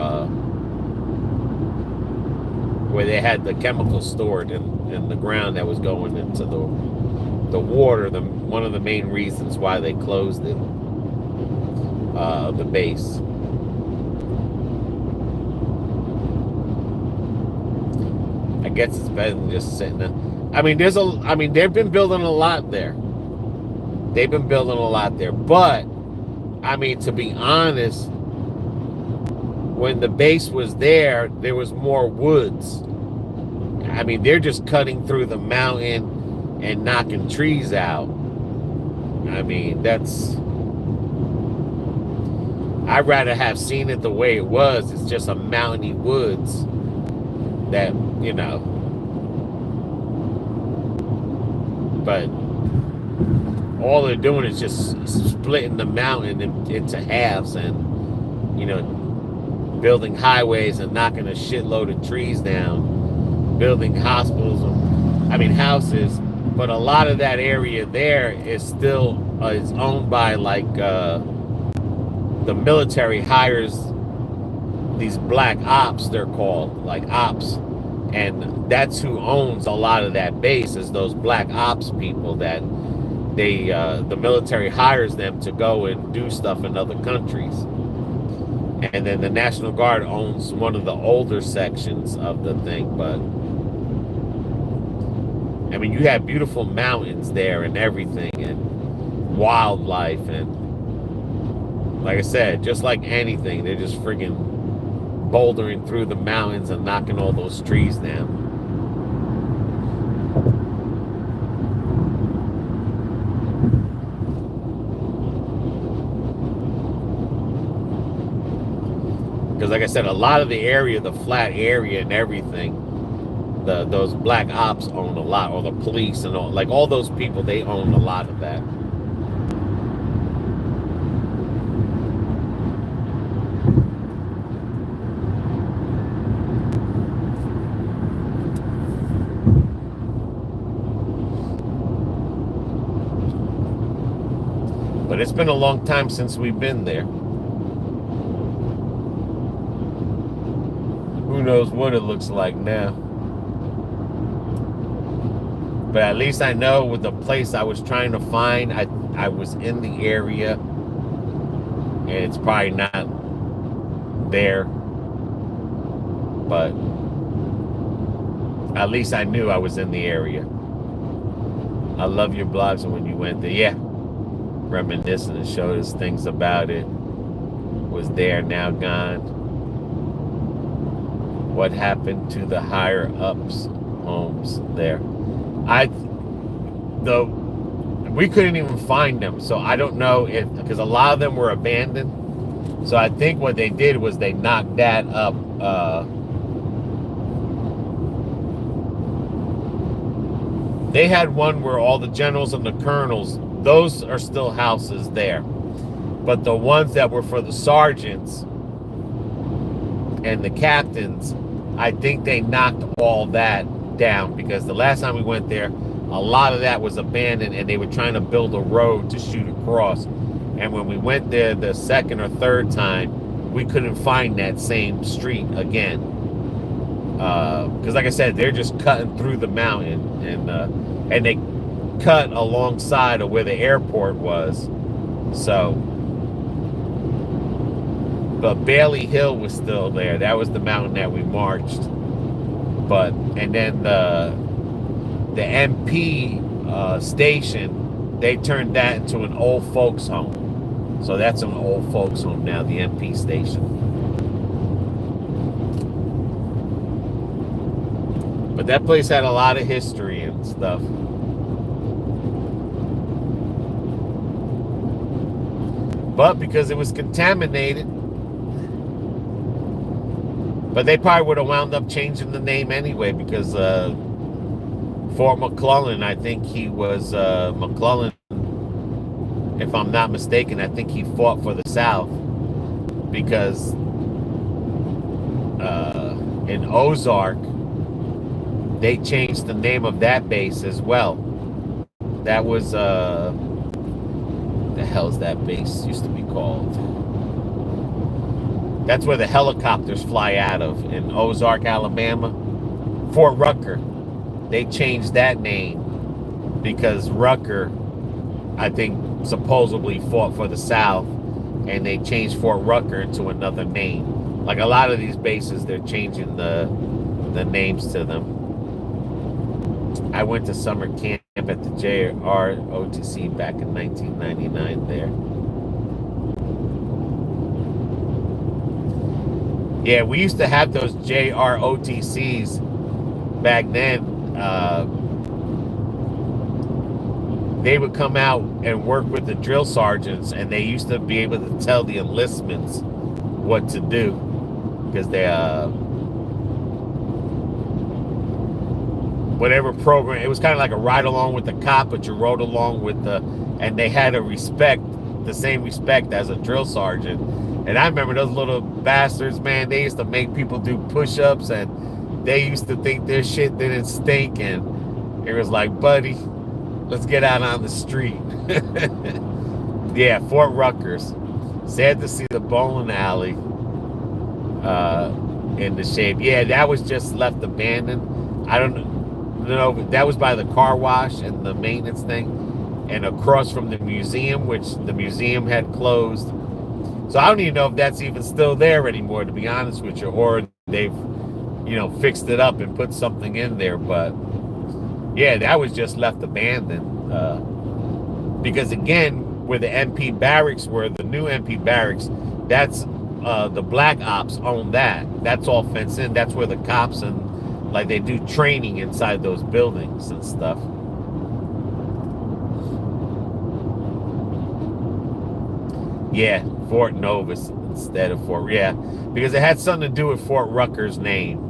where they had the chemicals stored in the ground that was going into the water. One of the main reasons why they closed it, the base. I guess it's better than just sitting there. I mean, they've been building a lot there. They've been building a lot there. But, I mean, to be honest, when the base was there was more woods. I mean, they're just cutting through the mountain and knocking trees out. I mean, I'd rather have seen it the way it was. It's just a mountainy woods that, you know. But all they're doing is just splitting the mountain into halves and, you know, building highways and knocking a shitload of trees down, building hospitals, houses. But a lot of that area there is still is owned by, like, the military hires these black ops, they're called, like ops. And that's who owns a lot of that base, is those black ops people that the military hires them to go and do stuff in other countries. And then the National Guard owns one of the older sections of the thing. But I mean, you have beautiful mountains there and everything, and wildlife, and like I said, just like anything, they're just friggin' bouldering through the mountains and knocking all those trees down. Because like I said, a lot of the area, the flat area and everything, those black ops own a lot, or the police and all, like all those people, they own a lot of that. But it's been a long time since we've been there. Who knows what it looks like now. But at least I know with the place I was trying to find, I was in the area. And it's probably not there. But at least I knew I was in the area. I love your blogs and when you went there. Yeah. Reminiscing and showed us things about it. Was there, now gone. What happened to the higher ups homes there? We couldn't even find them, so I don't know if, because a lot of them were abandoned. So I think what they did was they knocked that up. They had one where all the generals and the colonels those are still houses there. But the ones that were for the sergeants and the captains, I think they knocked all that down, because the last time we went there, a lot of that was abandoned and they were trying to build a road to shoot across. And when we went there the second or third time, we couldn't find that same street again. Because like I said, they're just cutting through the mountain, and they cut alongside of where the airport was. So, but Bailey Hill was still there. That was the mountain that we marched. But, and then the MP station, they turned that into an old folks home. So that's an old folks home now, the MP station. But that place had a lot of history and stuff. But because it was contaminated, but they probably would have wound up changing the name anyway, because Fort McClellan, I think he was McClellan, if I'm not mistaken, I think he fought for the South, because in Ozark, they changed the name of that base as well. That was, the hell's that base used to be called? That's where the helicopters fly out of, in Ozark, Alabama. Fort Rucker. They changed that name because Rucker, I think, supposedly fought for the South, and they changed Fort Rucker into another name. Like a lot of these bases, they're changing the names to them. I went to summer camp at the JROTC back in 1999 there. Yeah, we used to have those JROTCs back then. They would come out and work with the drill sergeants, and they used to be able to tell the enlistments what to do, because they whatever program, it was kind of like a ride along with the cop, but you rode along with and they had the same respect as a drill sergeant. And I remember those little bastards, man, they used to make people do push-ups, and they used to think their shit didn't stink, and it was like, buddy, let's get out on the street. Yeah, Fort Rutgers. Sad to see the bowling alley in the shape. Yeah, that was just left abandoned. I don't know, that was by the car wash and the maintenance thing, and across from the museum, which the museum had closed. So I don't even know if that's even still there anymore, to be honest with you, or they've, fixed it up and put something in there. But yeah, that was just left abandoned. Because again, where the MP barracks were, the new MP barracks, that's the Black Ops own that. That's all fenced in. That's where the cops and they do training inside those buildings and stuff. Yeah, Fort Novus instead of Fort, yeah, because it had something to do with Fort Rucker's name.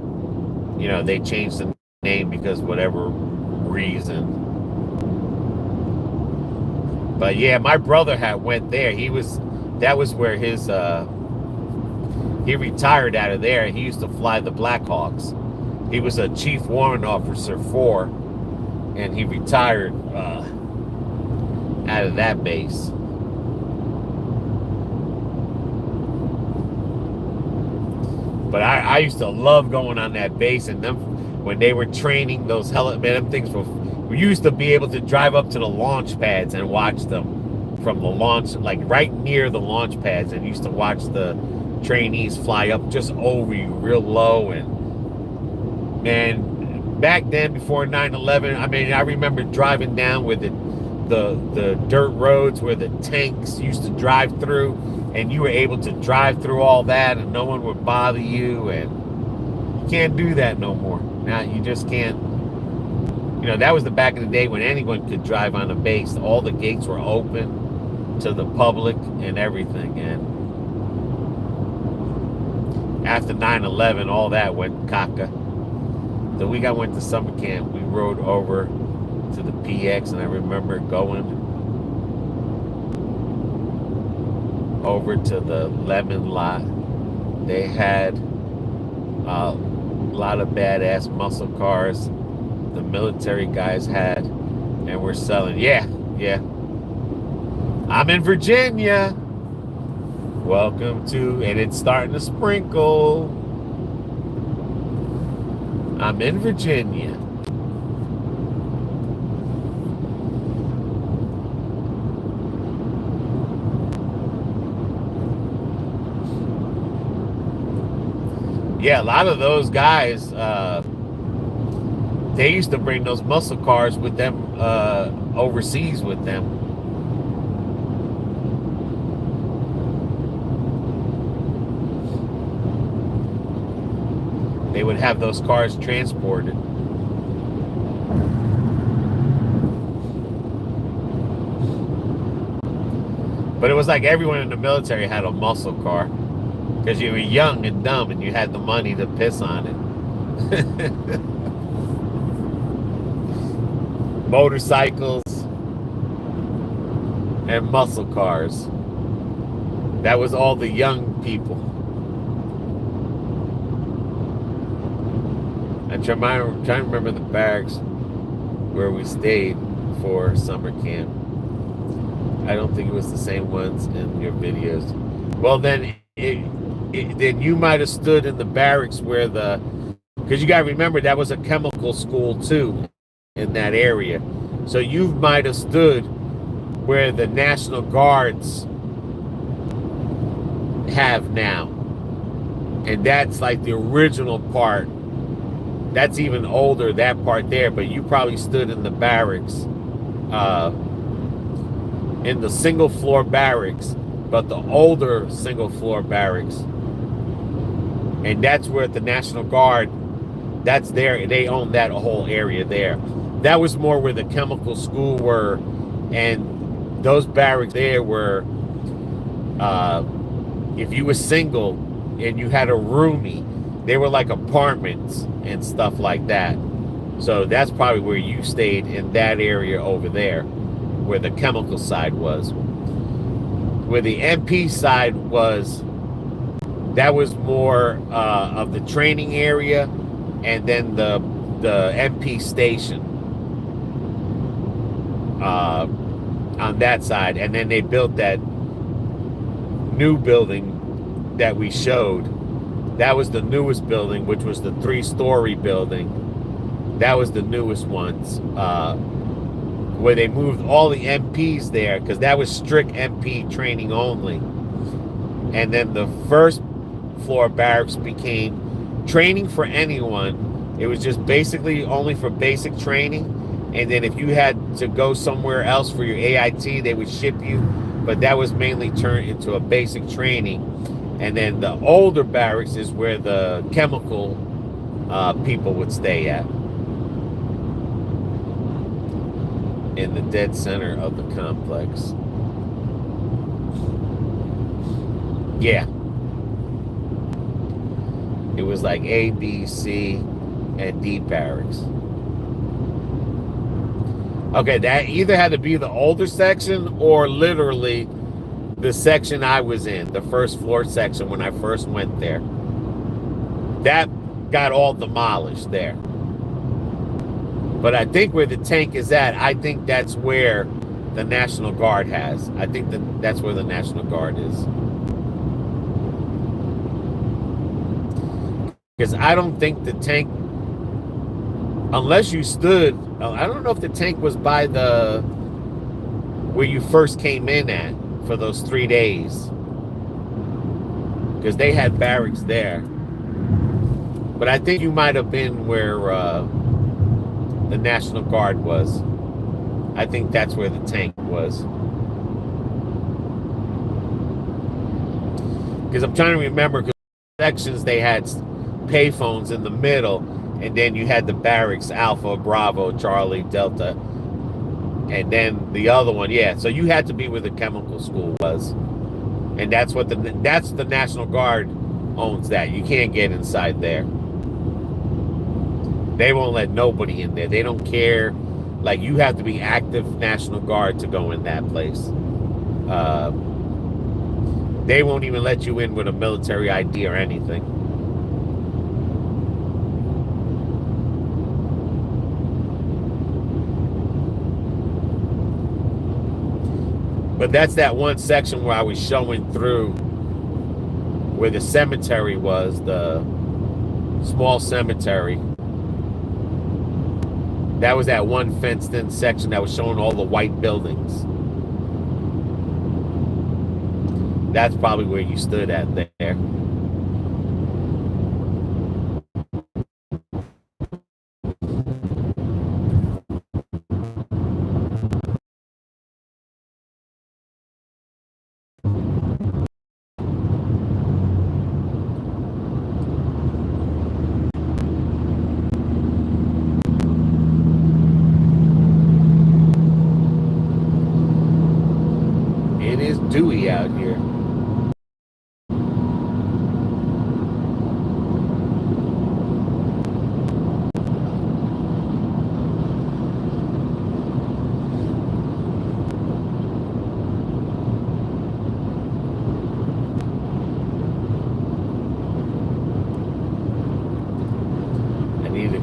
They changed the name because whatever reason. But yeah, my brother went there. That was where his, he retired out of there. He used to fly the Blackhawks. He was a chief warrant officer and he retired out of that base. But I used to love going on that base, and them when they were training those them things we used to be able to drive up to the launch pads and watch them from the launch, like right near the launch pads, and used to watch the trainees fly up just over you real low. And man, back then before 9/11, I mean, I remember driving down with the dirt roads where the tanks used to drive through, and you were able to drive through all that and no one would bother you. And you can't do that no more. Now you just can't. That was the back of the day when anyone could drive on a base. All the gates were open to the public and everything. And after 9/11, all that went caca. The week I went to summer camp, we rode over to the PX, and I remember going over to the lemon lot. They had a lot of badass muscle cars the military guys had, and we're selling. Yeah. I'm in Virginia. Welcome to, and it's starting to sprinkle. I'm in Virginia. Yeah, a lot of those guys, they used to bring those muscle cars with them overseas with them. They would have those cars transported. But it was like everyone in the military had a muscle car because you were young and dumb and you had the money to piss on it. Motorcycles and muscle cars. That was all the young people. I'm trying to remember the barracks where we stayed for summer camp. I don't think it was the same ones in your videos. Well, then then you might have stood in the barracks where because you got to remember that was a chemical school too in that area. So you might have stood where the National Guards have now. And that's like the original part. That's even older, that part there, but you probably stood in the barracks, in the single floor barracks, but the older single floor barracks. And that's where the National Guard, that's there, they own that whole area there. That was more where the chemical school were, and those barracks there were, if you were single and you had a roomie, they were like apartments and stuff like that. So that's probably where you stayed, in that area over there, where the chemical side was. Where the MP side was, that was more of the training area, and then the MP station on that side. And then they built that new building that we showed. That was the newest building, which was the 3-story building. That was the newest ones, where they moved all the MPs there, because that was strict MP training only. And then the first floor barracks became training for anyone. It was just basically only for basic training. And then if you had to go somewhere else for your AIT, they would ship you. But that was mainly turned into a basic training. And then the older barracks is where the chemical people would stay at. In the dead center of the complex. Yeah. It was like A, B, C, and D barracks. Okay, that either had to be the older section or literally the section I was in, the first floor section when I first went there. That got all demolished there. But I think where the tank is at, I think that's where the National Guard has. I think that's where the National Guard is. Because I don't think the tank, unless you stood, I don't know if the tank was by where you first came in at for those 3 days. Because they had barracks there. But I think you might have been where the National Guard was. I think that's where the tank was. Because I'm trying to remember, because sections they had payphones in the middle, and then you had the barracks, Alpha, Bravo, Charlie, Delta, and then the other one, yeah. So you had to be where the chemical school was, and that's the National Guard owns that. You can't get inside there. They won't let nobody in there. They don't care. Like, you have to be active National Guard to go in that place. They won't even let you in with a military ID or anything. But that's that one section where I was showing through where the cemetery was, the small cemetery. That was that one fenced-in section that was showing all the white buildings. That's probably where you stood at there. It is dewy out here.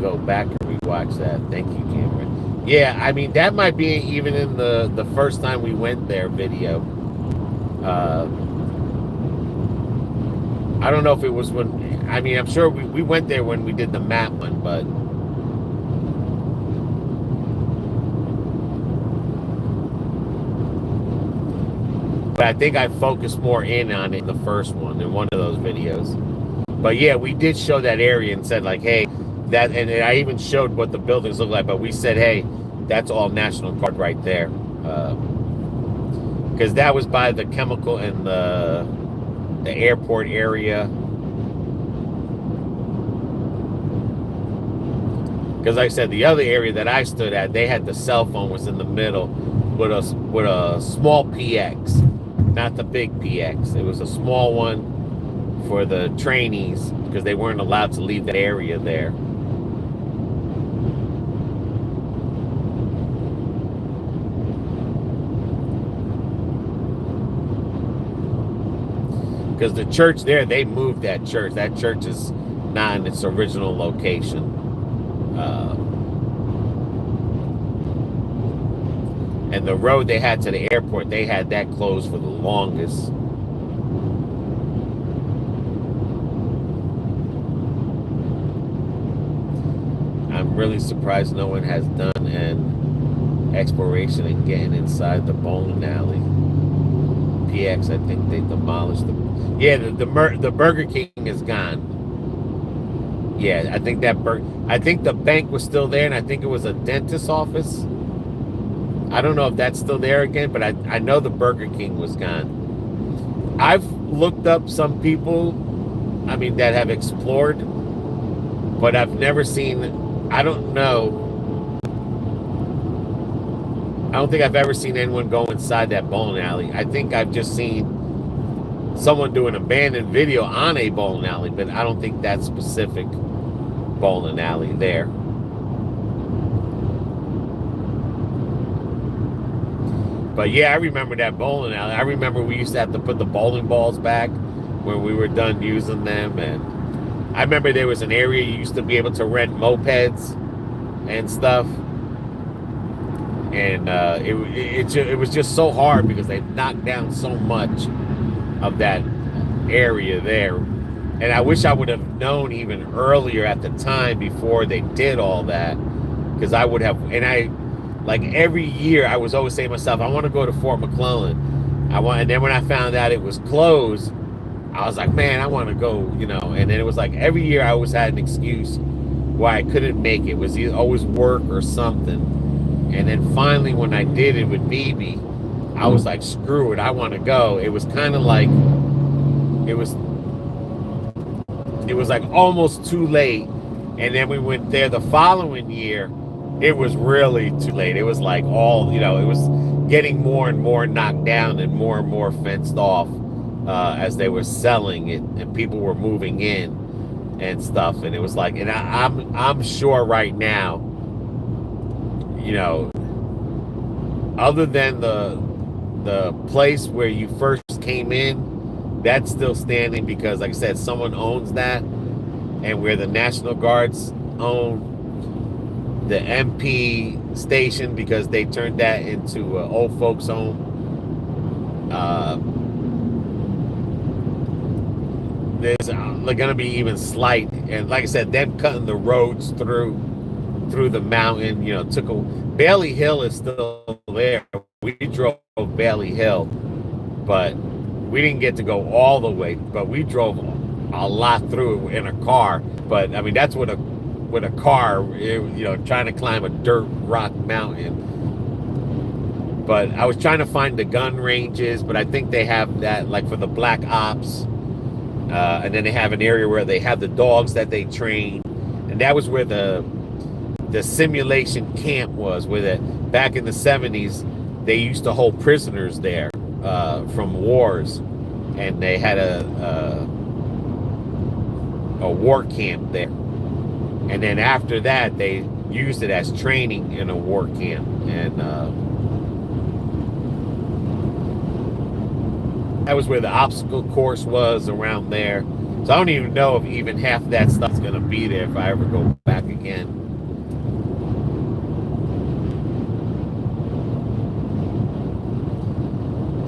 Go back and rewatch that. Thank you, Cameron. Yeah, I mean, that might be even in the first time we went there video. I don't know if it was when, I mean, I'm sure we went there when we did the map one, but I think I focused more in on it in the first one in one of those videos. But yeah, we did show that area and said like, hey, that, and I even showed what the buildings look like, but we said, hey, that's all National Guard right there. Because that was by the chemical and the airport area. Because like I said, the other area that I stood at, they had the cell phone was in the middle with a small PX, not the big PX. It was a small one for the trainees because they weren't allowed to leave that area there. Because the church there, they moved that church. That church is not in its original location. And the road they had to the airport, they had that closed for the longest. I'm really surprised no one has done an exploration and getting inside the bowling alley. PX, I think they demolished the. Yeah, the Burger King is gone. Yeah, I think I think the bank was still there, and I think it was a dentist's office. I don't know if that's still there again, but I know the Burger King was gone. I've looked up some people, I mean, that have explored, but I've never seen. I don't know. I don't think I've ever seen anyone go inside that bowling alley. I think I've just seen someone do an abandoned video on a bowling alley, but I don't think that specific bowling alley there. But yeah, I remember that bowling alley. I remember we used to have to put the bowling balls back when we were done using them. And I remember there was an area you used to be able to rent mopeds and stuff. And it was just so hard because they knocked down so much of that area there. And I wish I would have known even earlier at the time before they did all that, because I would have. And I, like, every year I was always saying to myself, I want to go to Fort McClellan. And then when I found out it was closed, I was like, man, I want to go, you know. And then it was like every year I always had an excuse why I couldn't make it. It was always work or something. And then finally, when I did it with BB, I was like, screw it, I want to go. It was kind of like, it was like almost too late. And then we went there the following year. It was really too late. It was like all, you know, it was getting more and more knocked down and more fenced off as they were selling it and people were moving in and stuff. And it was like, and I'm sure right now, you know, other than the place where you first came in That's still standing because, like I said, someone owns that, and where the National Guards own the MP station because they turned that into an old folks home. There's going to be even slight, and like I said, them cutting the roads through the mountain, took a Bailey Hill is still there. We drove Bailey Hill, but we didn't get to go all the way, but we drove a lot through it in a car. But I mean, that's with a car, trying to climb a dirt rock mountain. But I was trying to find the gun ranges, but I think they have that like for the Black Ops. And then they have an area where they have the dogs that they train. And that was where the simulation camp was, where back in the 70s, they used to hold prisoners there from wars. And they had a war camp there. And then after that, they used it as training in a war camp. And that was where the obstacle course was around there. So I don't even know if even half that stuff's going to be there if I ever go back again.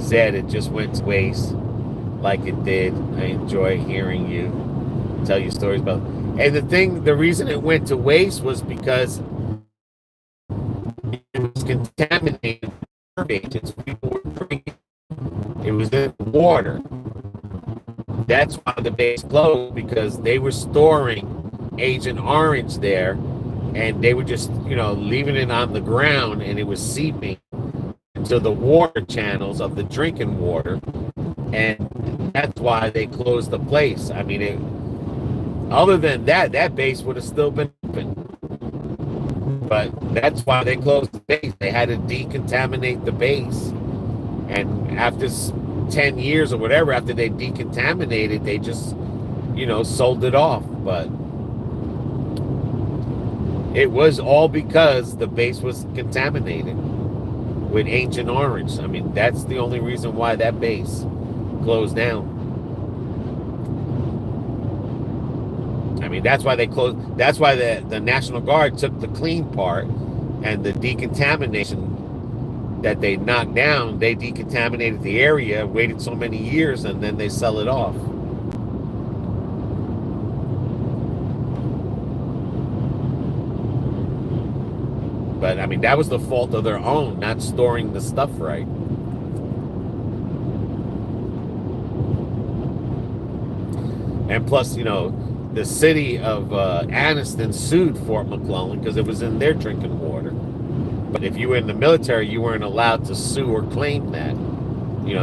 Said it just went to waste like it did. I enjoy hearing you tell you stories about it. And the reason it went to waste was because it was contaminated with agents. People were drinking. It was in water. That's why the base closed, because they were storing Agent Orange there, and they were just, leaving it on the ground, and it was seeping into the water channels of the drinking water, and that's why they closed the place. I mean, other than that base would have still been open. But that's why they closed the base. They had to decontaminate the base. And after 10 years or whatever, after they decontaminated, they just, sold it off. But it was all because the base was contaminated with Ancient Orange. I mean, that's the only reason why that base closed down. I mean, that's why they closed. That's why the National Guard took the clean part, and the decontamination that they knocked down, they decontaminated the area, waited so many years, and then they sell it off. But I mean, that was the fault of their own, not storing the stuff right. And plus, the city of Andersen sued Fort McClellan because it was in their drinking water. But if you were in the military, you weren't allowed to sue or claim that.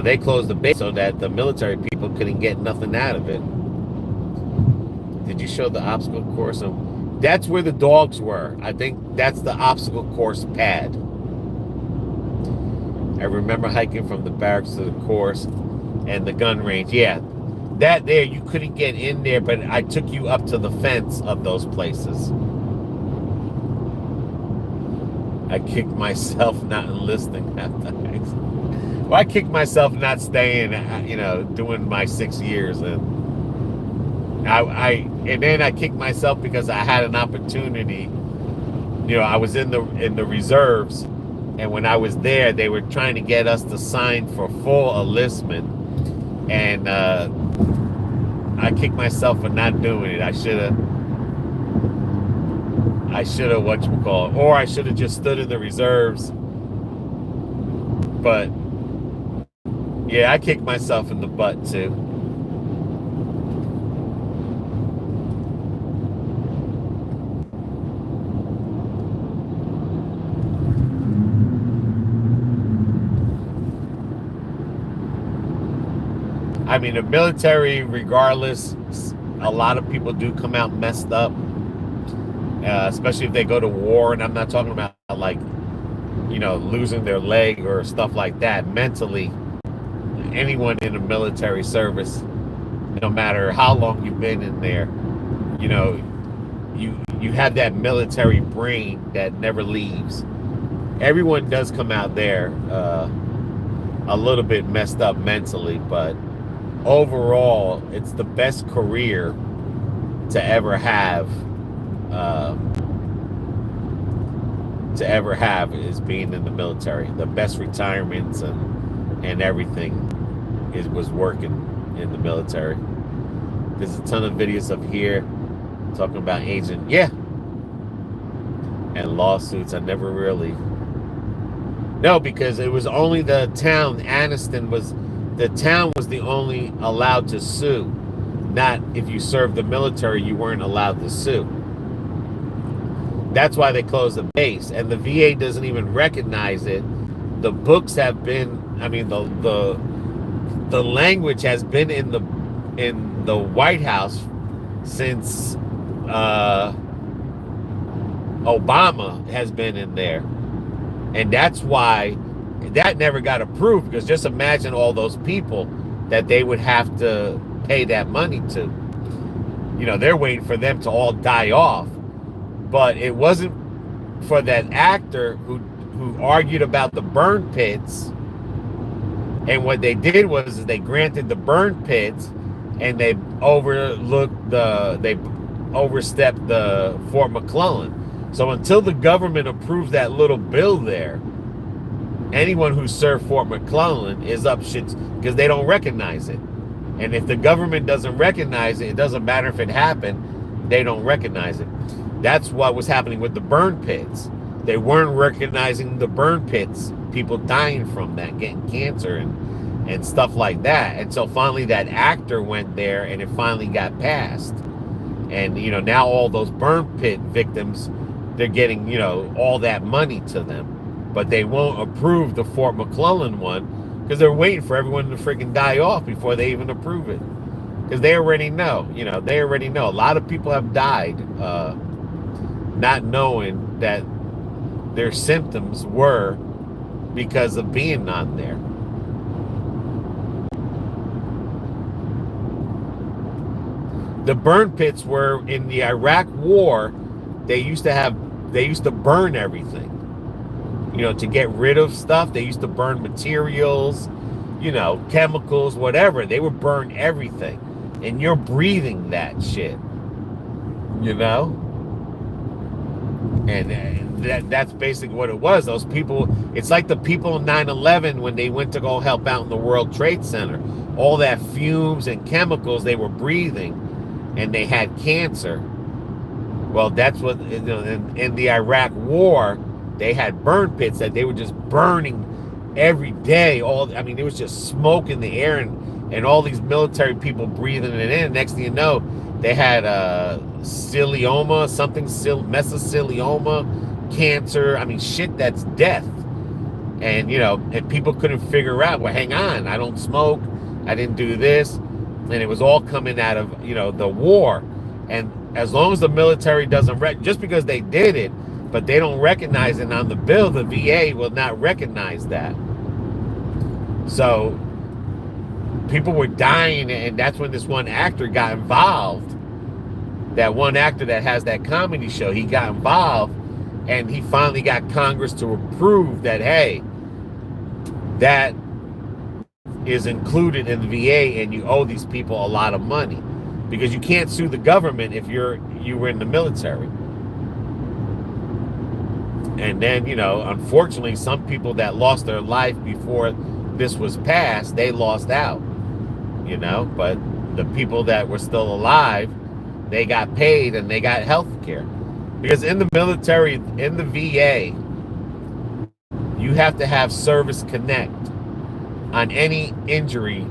They closed the base so that the military people couldn't get nothing out of it. Did you show the obstacle course? That's where the dogs were. I think that's the obstacle course pad. I remember hiking from the barracks to the course and the gun range. Yeah, that there, you couldn't get in there, but I took you up to the fence of those places. I kicked myself not enlisting half the time. Well, I kicked myself not staying, doing my 6 years, and then I kicked myself because I had an opportunity. I was in the reserves, and when I was there, they were trying to get us to sign for full enlistment, and I kicked myself for not doing it. I should have, whatchamacallit, or I should have just stood in the reserves. But yeah, I kicked myself in the butt too. I mean, the military, regardless, a lot of people do come out messed up. Especially if they go to war, and I'm not talking about losing their leg or stuff like that. Mentally, anyone in the military service, no matter how long you've been in there, you have that military brain that never leaves. Everyone does come out there a little bit messed up mentally, but overall, it's the best career to ever have. Is being in the military. The best retirements and everything was working in the military. There's a ton of videos up here talking about agent, and lawsuits. I never really. No, because it was only the town. Andersen was the only allowed to sue. Not if you served the military, you weren't allowed to sue. That's why they closed the base, and the VA doesn't even recognize it. The books have been, I mean, the language has been in the White House since Obama has been in there, and that's why that never got approved. Because just imagine all those people that they would have to pay that money to. You know, they're waiting for them to all die off. But it wasn't for that actor who argued about the burn pits. And what they did was they granted the burn pits, and they overstepped the Fort McClellan. So until the government approves that little bill there, anyone who served Fort McClellan is up shit because they don't recognize it. And if the government doesn't recognize it, it doesn't matter if it happened, they don't recognize it. That's what was happening with the burn pits. They weren't recognizing the burn pits, people dying from that, getting cancer and stuff like that. And so finally that actor went there, and it finally got passed. And, you know, now all those burn pit victims, they're getting, you know, all that money to them. But they won't approve the Fort McClellan one because they're waiting for everyone to freaking die off before they even approve it. Because they already know, you know, they already know. A lot of people have died not knowing that their symptoms were because of being on there. The burn pits were in the Iraq War. They used to burn everything, you know, to get rid of stuff. They used to burn materials, you know, chemicals, whatever. They would burn everything, and you're breathing that shit, you know. And that's basically what it was. Those people, it's like the people in 9/11 when they went to go help out in the World Trade Center. All that fumes and chemicals they were breathing, and they had cancer. Well, that's what, you know, in the Iraq War, they had burn pits that they were just burning every day. I mean, it was just smoke in the air, and all these military people breathing it in. Next thing you know, they had mesothelioma, cancer. I mean, shit, that's death. And, you know, and people couldn't figure out, well, hang on, I don't smoke, I didn't do this. And it was all coming out of, you know, the war. And as long as the military doesn't, just because they did it, but they don't recognize it on the bill, the VA will not recognize that. So people were dying, and that's when this one actor got involved. That one actor that has that comedy show, he got involved, and he finally got Congress to approve that, hey, that is included in the VA, and you owe these people a lot of money, because you can't sue the government if you were in the military. And then, you know, unfortunately, some people that lost their life before this was passed, they lost out, you know, but the people that were still alive, they got paid and they got health care. Because in the military, in the VA, you have to have Service Connect on any injury.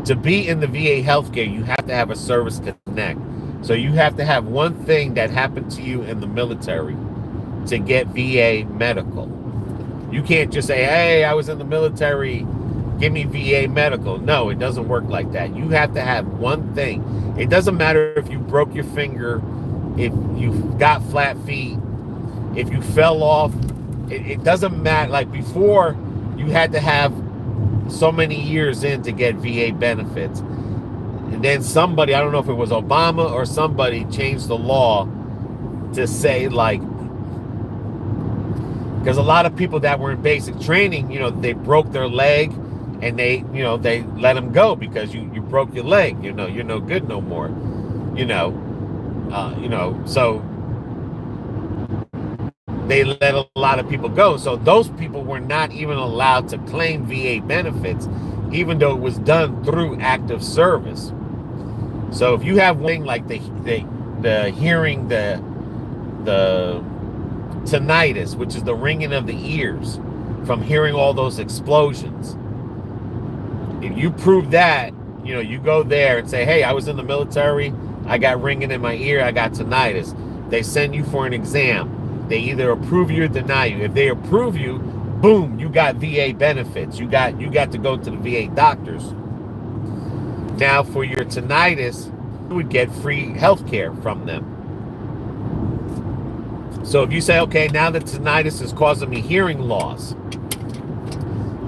To be in the VA healthcare, you have to have a Service Connect. So you have to have one thing that happened to you in the military to get VA medical. You can't just say, hey, I was in the military, give me VA medical. No, it doesn't work like that. You have to have one thing. It doesn't matter if you broke your finger, if you got flat feet, if you fell off. It doesn't matter. Like before, you had to have so many years in to get VA benefits. And then somebody, I don't know if it was Obama or somebody, changed the law to say, like, because a lot of people that were in basic training, you know, they broke their leg and they let him go because you broke your leg. You're no good no more. So they let a lot of people go. So those people were not even allowed to claim VA benefits, even though it was done through active service. So if you have one thing like the hearing, the tinnitus, which is the ringing of the ears from hearing all those explosions, if you prove that, you go there and say, hey, I was in the military, I got ringing in my ear, I got tinnitus. They send you for an exam. They either approve you or deny you. If they approve you, boom, you got VA benefits. You got to go to the VA doctors. Now for your tinnitus, you would get free health care from them. So if you say, okay, now the tinnitus is causing me hearing loss,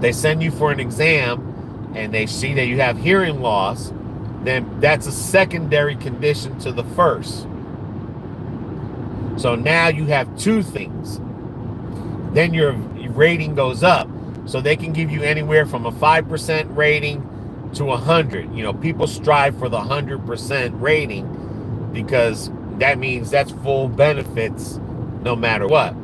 they send you for an exam and they see that you have hearing loss, then that's a secondary condition to the first. So now you have two things. Then your rating goes up. So they can give you anywhere from a 5% rating to 100. People strive for the 100% rating because that means that's full benefits no matter what.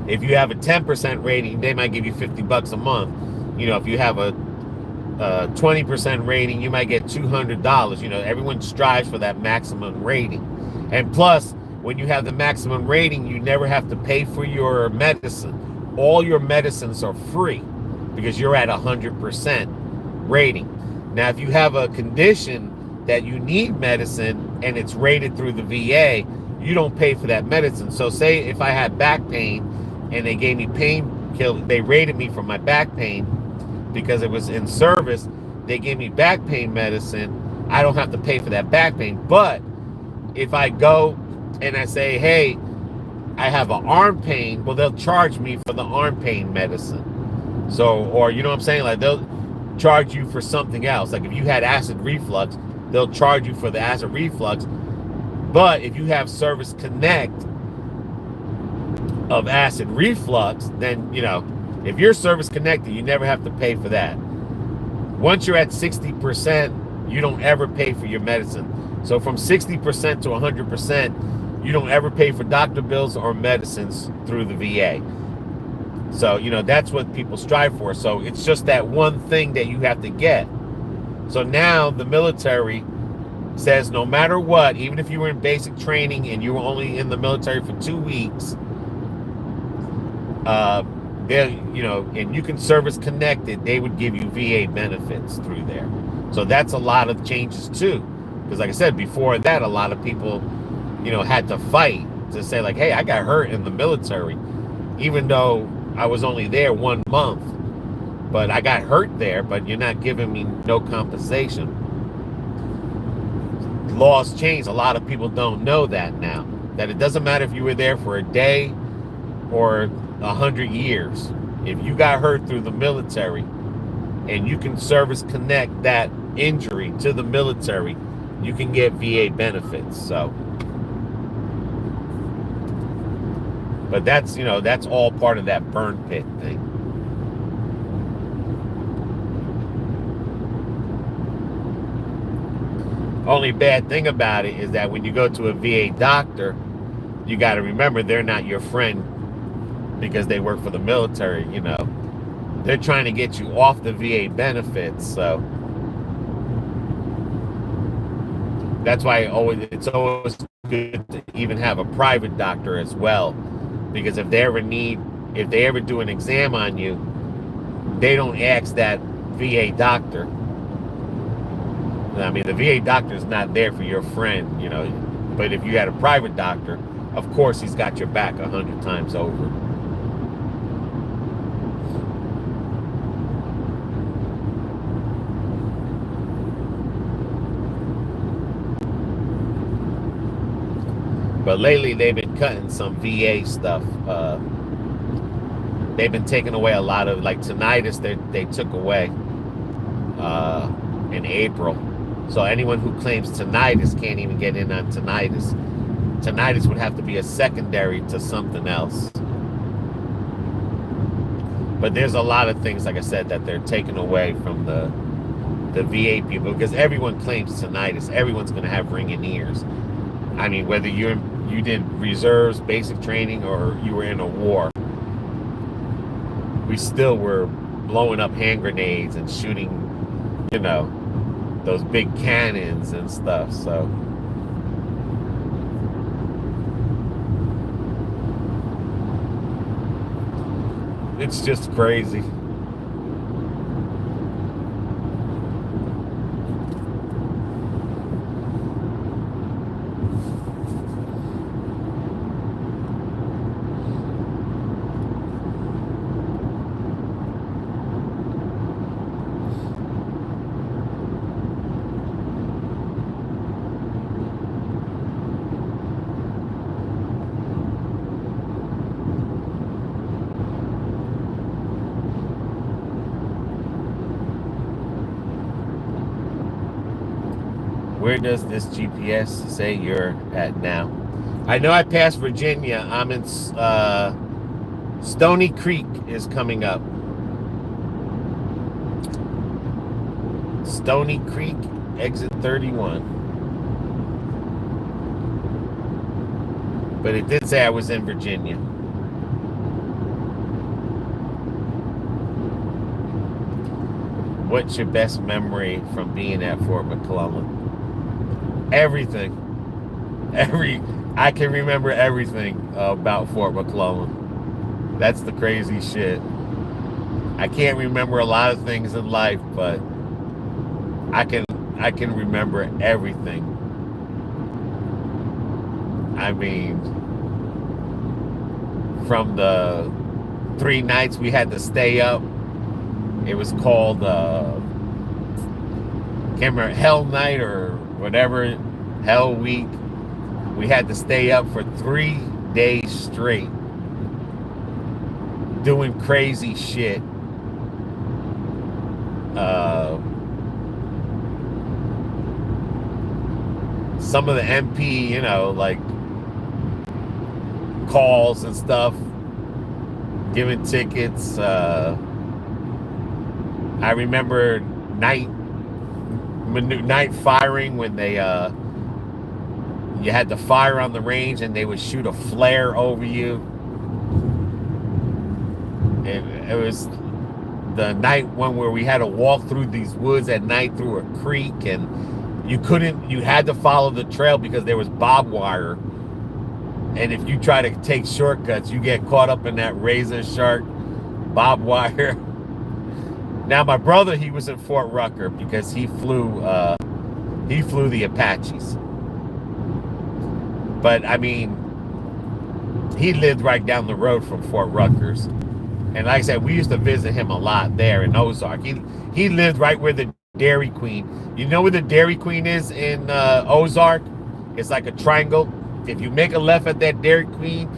If you have a 10% rating, they might give you $50 a month. If you have a 20% rating, you might get $200. Everyone strives for that maximum rating. And plus, when you have the maximum rating, you never have to pay for your medicine. All your medicines are free because you're at 100% rating. Now, if you have a condition that you need medicine and it's rated through the VA, you don't pay for that medicine. So say if I had back pain and they gave me painkiller, they rated me for my back pain because it was in service, they gave me back pain medicine, I don't have to pay for that back pain. But if I go and I say, hey, I have an arm pain, well, they'll charge me for the arm pain medicine. So, or you know what I'm saying? Like they'll charge you for something else. Like if you had acid reflux, they'll charge you for the acid reflux. But if you have Service Connect of acid reflux, then, if you're service connected, you never have to pay for that. Once you're at 60%, you don't ever pay for your medicine. So from 60% to 100%, you don't ever pay for doctor bills or medicines through the VA. So, that's what people strive for. So it's just that one thing that you have to get. So now the military says no matter what, even if you were in basic training and you were only in the military for 2 weeks, and you can service connected, they would give you VA benefits through there. So that's a lot of changes too. Because like I said, before that, a lot of people, had to fight to say like, hey, I got hurt in the military, even though I was only there 1 month, but I got hurt there, but you're not giving me no compensation. Laws change. A lot of people don't know that now, that it doesn't matter if you were there for a day or 100 years. If you got hurt through the military and you can service connect that injury to the military, you can get VA benefits. So, but that's, that's all part of that burn pit thing. Only bad thing about it is that when you go to a VA doctor, you got to remember they're not your friend because they work for the military. They're trying to get you off the VA benefits. So that's why it's always good to even have a private doctor as well, because if they ever do an exam on you, they don't ask that VA doctor. I mean, the VA doctor is not there for your friend, but if you had a private doctor, of course he's got your back 100 times over. But lately they've been cutting some VA stuff. They've been taking away a lot of, like tinnitus, they took away in April. So anyone who claims tinnitus can't even get in on tinnitus. Tinnitus would have to be a secondary to something else. But there's a lot of things, like I said, that they're taking away from the VA people, because everyone claims tinnitus. Everyone's going to have ringing ears. I mean, whether you did reserves, basic training, or you were in a war, we still were blowing up hand grenades and shooting, you know, those big cannons and stuff. So it's just crazy. Where does this GPS say you're at now? I know I passed Virginia. I'm in Stony Creek is coming up. Stony Creek, exit 31. But it did say I was in Virginia. What's your best memory from being at Fort McClellan? Everything. I can remember everything about Fort McClellan. That's the crazy shit. I can't remember a lot of things in life, but I can remember everything. I mean, from the 3 nights we had to stay up, it was called can't remember, Hell Night or whatever, Hell Week. We had to stay up for 3 days straight doing crazy shit. Some of the MP, you know, like calls and stuff, giving tickets. I remember night firing when they you had to fire on the range and they would shoot a flare over you. It was the night one where we had to walk through these woods at night through a creek, and you had to follow the trail because there was barbed wire, and if you try to take shortcuts you get caught up in that razor sharp barbed wire. Now my brother, he was in Fort Rucker because he flew the Apaches. But I mean, he lived right down the road from Fort Ruckers. And like I said, we used to visit him a lot there in Ozark. He lived right where the Dairy Queen. You know where the Dairy Queen is in Ozark? It's like a triangle. If you make a left at that Dairy Queen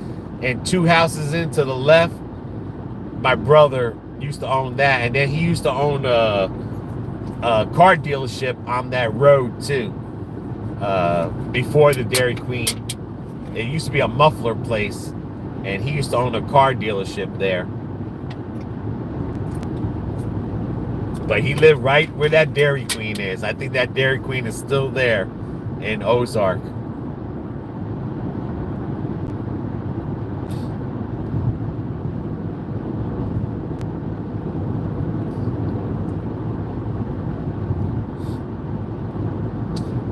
and 2 houses into the left, my brother used to own that. And then he used to own a car dealership on that road too. Before the Dairy Queen, it used to be a muffler place, and he used to own a car dealership there. But he lived right where that Dairy Queen is. I think that Dairy Queen is still there in Ozark.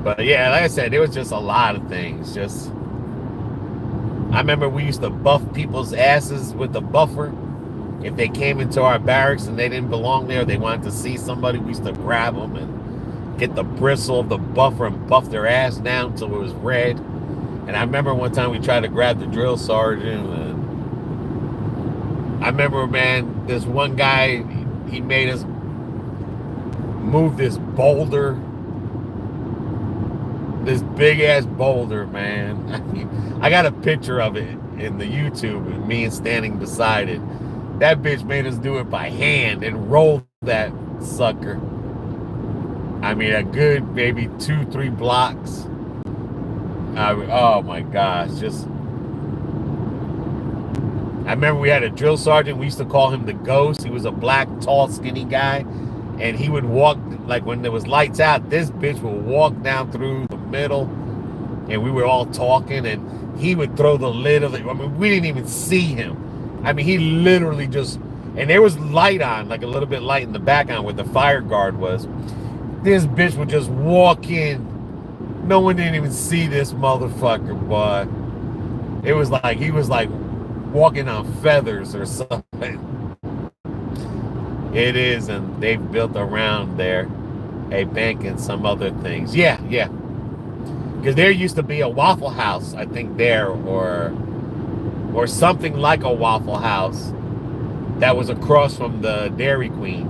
But yeah, like I said, it was just a lot of things. I remember we used to buff people's asses with the buffer. If they came into our barracks and they didn't belong there, they wanted to see somebody, we used to grab them and get the bristle of the buffer and buff their ass down until it was red. And I remember one time we tried to grab the drill sergeant. And I remember, man, this one guy, he made us move this boulder. This big ass boulder, man. I mean, I got a picture of it in the YouTube and me standing beside it. That bitch made us do it by hand and roll that sucker. I mean, a good maybe 2-3 blocks. Oh my gosh, just I remember we had a drill sergeant. We used to call him the Ghost. He was a black, tall, skinny guy. And he would walk, like when there was lights out, this bitch would walk down through the middle. And we were all talking. And he would throw the lid of it. I mean, we didn't even see him. I mean, he literally just... And there was light on, like a little bit light in the background where the fire guard was. This bitch would just walk in. No one didn't even see this motherfucker, boy. It was like, he was like walking on feathers or something. It is, and they've built around there a bank and some other things. Yeah. Because there used to be a Waffle House, I think there, or something like a Waffle House that was across from the Dairy Queen.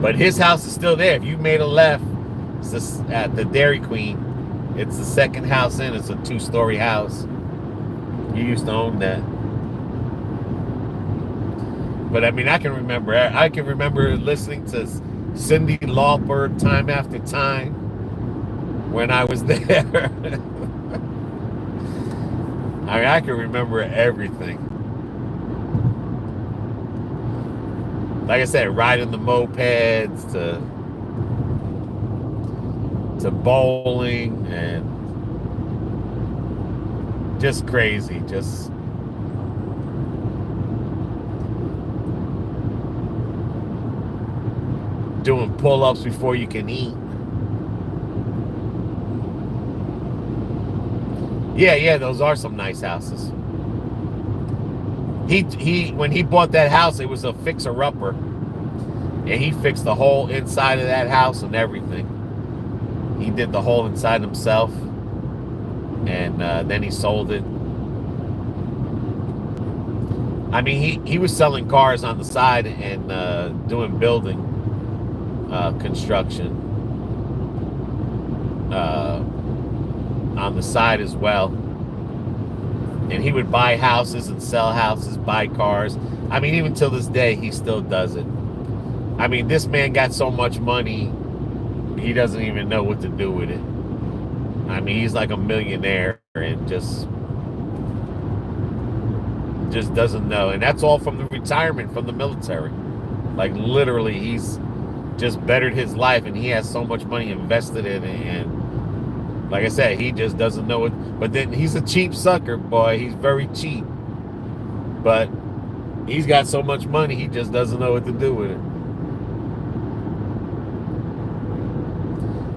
But his house is still there. If you made a left at the Dairy Queen, it's the second house in. It's a 2-story house. You used to own that. But I mean, I can remember listening to Cyndi Lauper time after time when I was there. I mean, I can remember everything. Like I said, riding the mopeds to bowling and just crazy, just doing pull-ups before you can eat. Yeah, those are some nice houses. He when he bought that house, it was a fixer-upper, and he fixed the whole inside of that house and everything. He did the whole inside himself, and then he sold it. I mean, he was selling cars on the side and doing building construction on the side as well. And he would buy houses and sell houses, buy cars. I mean, even till this day, he still does it. I mean, this man got so much money, he doesn't even know what to do with it. I mean, he's like a millionaire and just doesn't know. And that's all from the retirement from the military. Like, literally, he's just bettered his life, and he has so much money invested in it. And like I said, he just doesn't know it. But then he's a cheap sucker, boy. He's very cheap. But he's got so much money, he just doesn't know what to do with it.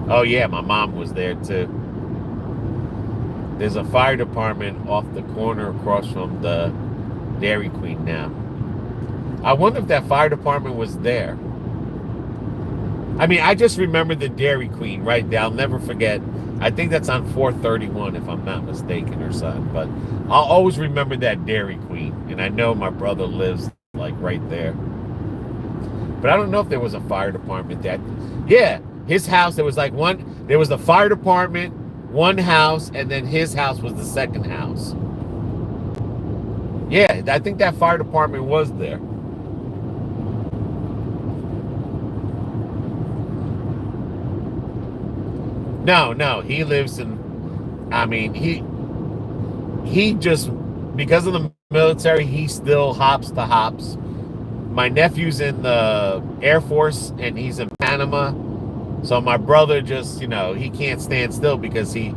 Oh, yeah, my mom was there, too. There's a fire department off the corner across from the Dairy Queen now. I wonder if that fire department was there. I mean, I just remember the Dairy Queen right there. I'll never forget. I think that's on 431, if I'm not mistaken, or something. But I'll always remember that Dairy Queen. And I know my brother lives, like, right there. But I don't know if there was a fire department that... Yeah, his house, there was, like, one... There was the fire department, one house, and then his house was the second house. Yeah, I think that fire department was there. No, he lives in, I mean, he just, because of the military, he still hops the hops. My nephew's in the Air Force, and he's in Panama. So my brother just, you know, he can't stand still because he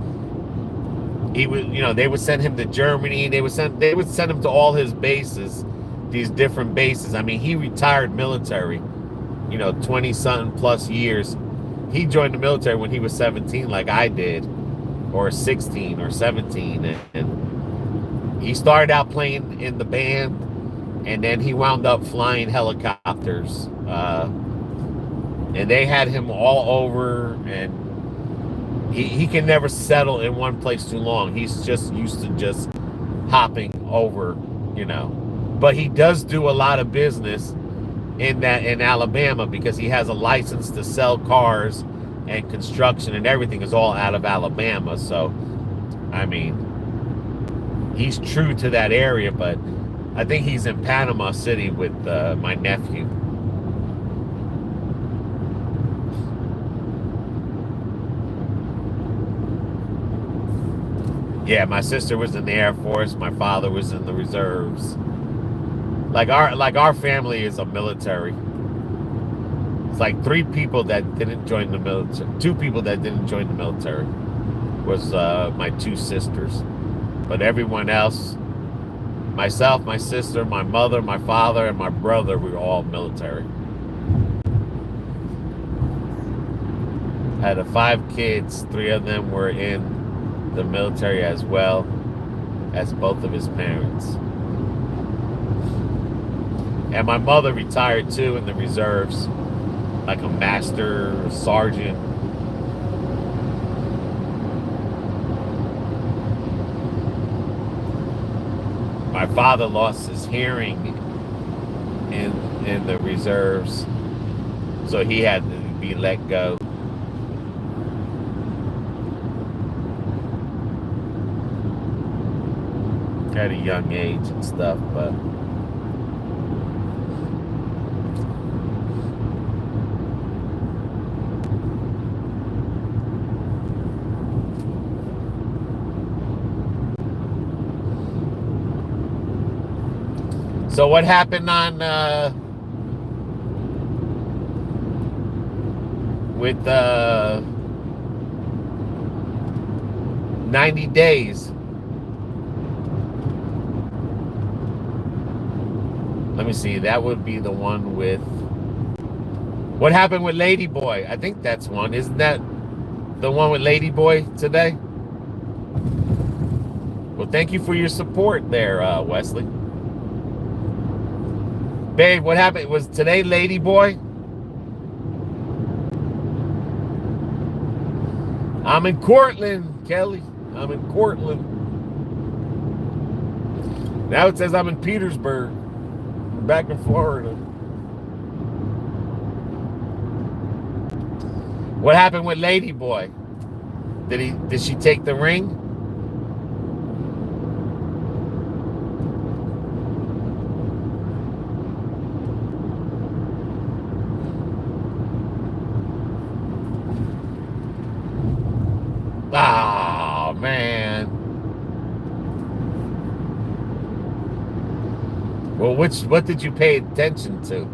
would, you know, they would send him to Germany. They would send him to all his bases, these different bases. I mean, he retired military, you know, 20-something plus years. He joined the military when he was 17, like I did, or 16 or 17. And he started out playing in the band, and then he wound up flying helicopters. And they had him all over, and he can never settle in one place too long. He's just used to just hopping over, you know. But he does do a lot of business in Alabama because he has a license to sell cars, and construction and everything is all out of Alabama. So, I mean, he's true to that area, but I think he's in Panama City with my nephew. Yeah, my sister was in the Air Force. My father was in the reserves. Like our family is a military. It's like 3 people that didn't join the military. 2 people that didn't join the military was my 2 sisters. But everyone else, myself, my sister, my mother, my father, and my brother, we were all military. I had 5 kids. 3 of them were in the military as well as both of his parents. And my mother retired too in the reserves, like a master sergeant. My father lost his hearing in the reserves, so he had to be let go. At a young age and stuff, but so what happened on with 90 days? Let me see. That would be the one with what happened with Ladyboy. I think that's one. Isn't that the one with Ladyboy today? Well, thank you for your support there, Wesley. Babe, what happened? Was today Ladyboy? I'm in Cortland, Kelly. I'm in Cortland. Now it says I'm in Petersburg. Back in Florida. What happened with Ladyboy? Did she take the ring? Oh man. Well, what did you pay attention to?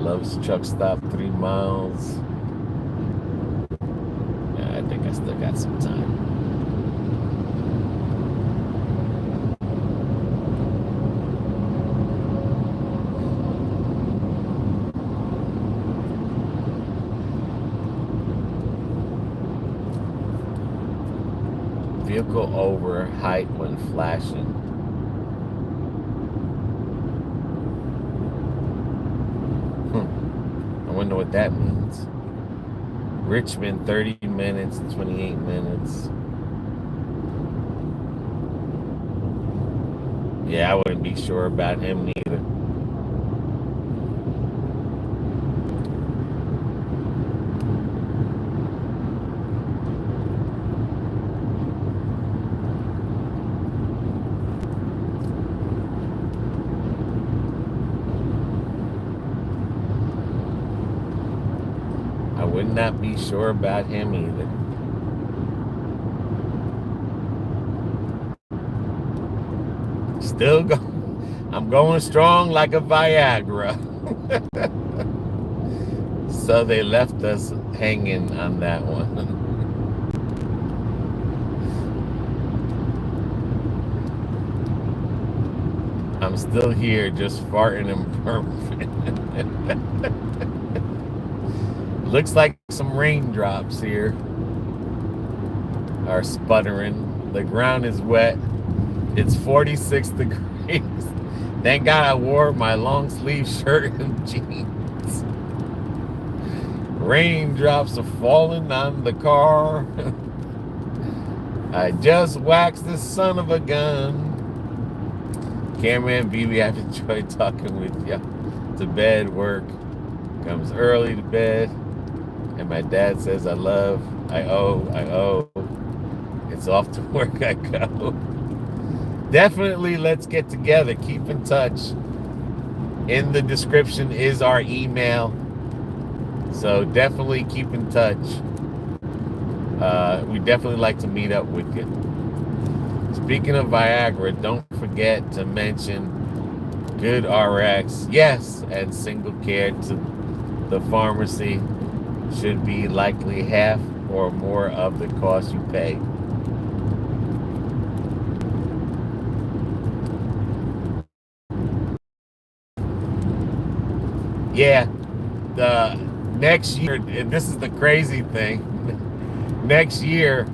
Love's truck stop 3 miles. Yeah, I think I still got some time. Vehicle over height when flashing. I wonder what that means. Richmond, 30 minutes, 28 minutes. Yeah, I wouldn't be sure about him neither. Would not be sure about him either. Still go. I'm going strong like a Viagra. So they left us hanging on that one. I'm still here, just farting and burping. Looks like some raindrops here are sputtering. The ground is wet. It's 46 degrees. Thank God I wore my long sleeve shirt and jeans. Raindrops are falling on the car. I just waxed the son of a gun. Cameraman BB, I've enjoyed talking with you. To bed, work. Comes early to bed. And my dad says, I owe. It's off to work I go. Definitely let's get together. Keep in touch. In the description is our email. So definitely keep in touch. We definitely like to meet up with you. Speaking of Viagra, don't forget to mention Good RX. Yes, and Single Care to the pharmacy should be likely half or more of the cost you pay. Yeah, the next year, and this is the crazy thing, next year,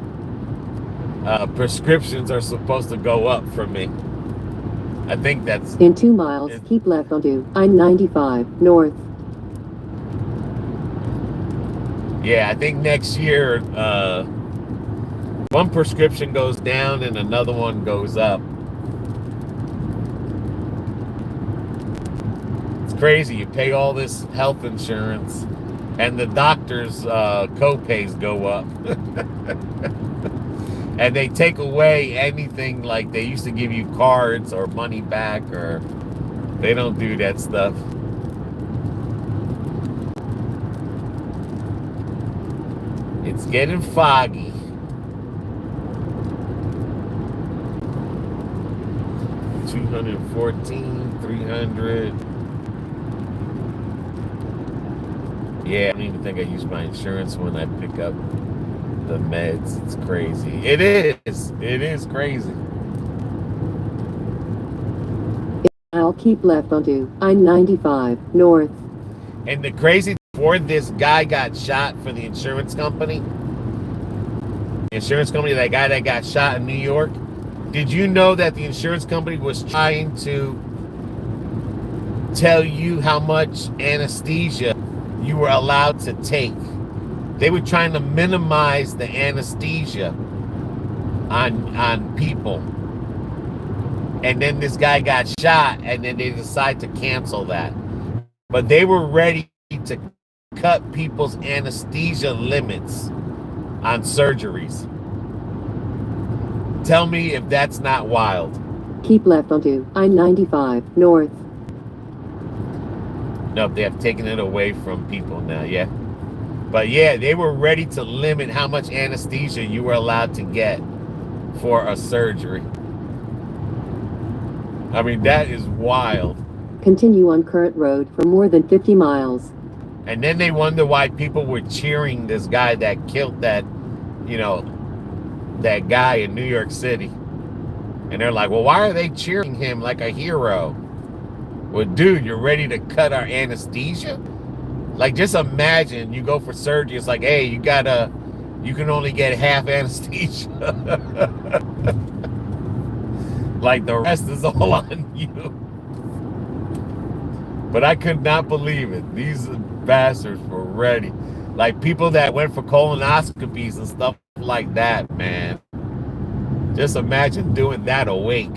prescriptions are supposed to go up for me. I think that's... In 2 miles, keep left onto I-95 North. Yeah, I think next year, one prescription goes down and another one goes up. It's crazy. You pay all this health insurance and the doctor's co-pays go up. And they take away anything, like they used to give you cards or money back, or they don't do that stuff. It's getting foggy. $214, $300. Yeah, I don't even think I use my insurance when I pick up the meds. It's crazy. It is. It is crazy. I'll keep left onto I-95 North. And the crazy, before this guy got shot for the insurance company, that guy that got shot in New York, did you know that the insurance company was trying to tell you how much anesthesia you were allowed to take? They were trying to minimize the anesthesia on people. And then this guy got shot, and then they decided to cancel that. But they were ready to cut people's anesthesia limits on surgeries. Tell me if that's not wild. Keep left onto I-95 North. Nope, they have taken it away from people now, yeah. But yeah, they were ready to limit how much anesthesia you were allowed to get for a surgery. I mean, that is wild. Continue on current road for more than 50 miles. And then they wonder why people were cheering this guy that killed that, that guy in New York City. And they're like, well, why are they cheering him like a hero? Well, dude, you're ready to cut our anesthesia? Like, just imagine you go for surgery. It's like, hey, you can only get half anesthesia. Like, the rest is all on you. But I could not believe it. These bastards were ready. Like, people that went for colonoscopies and stuff like that, man. Just imagine doing that awake.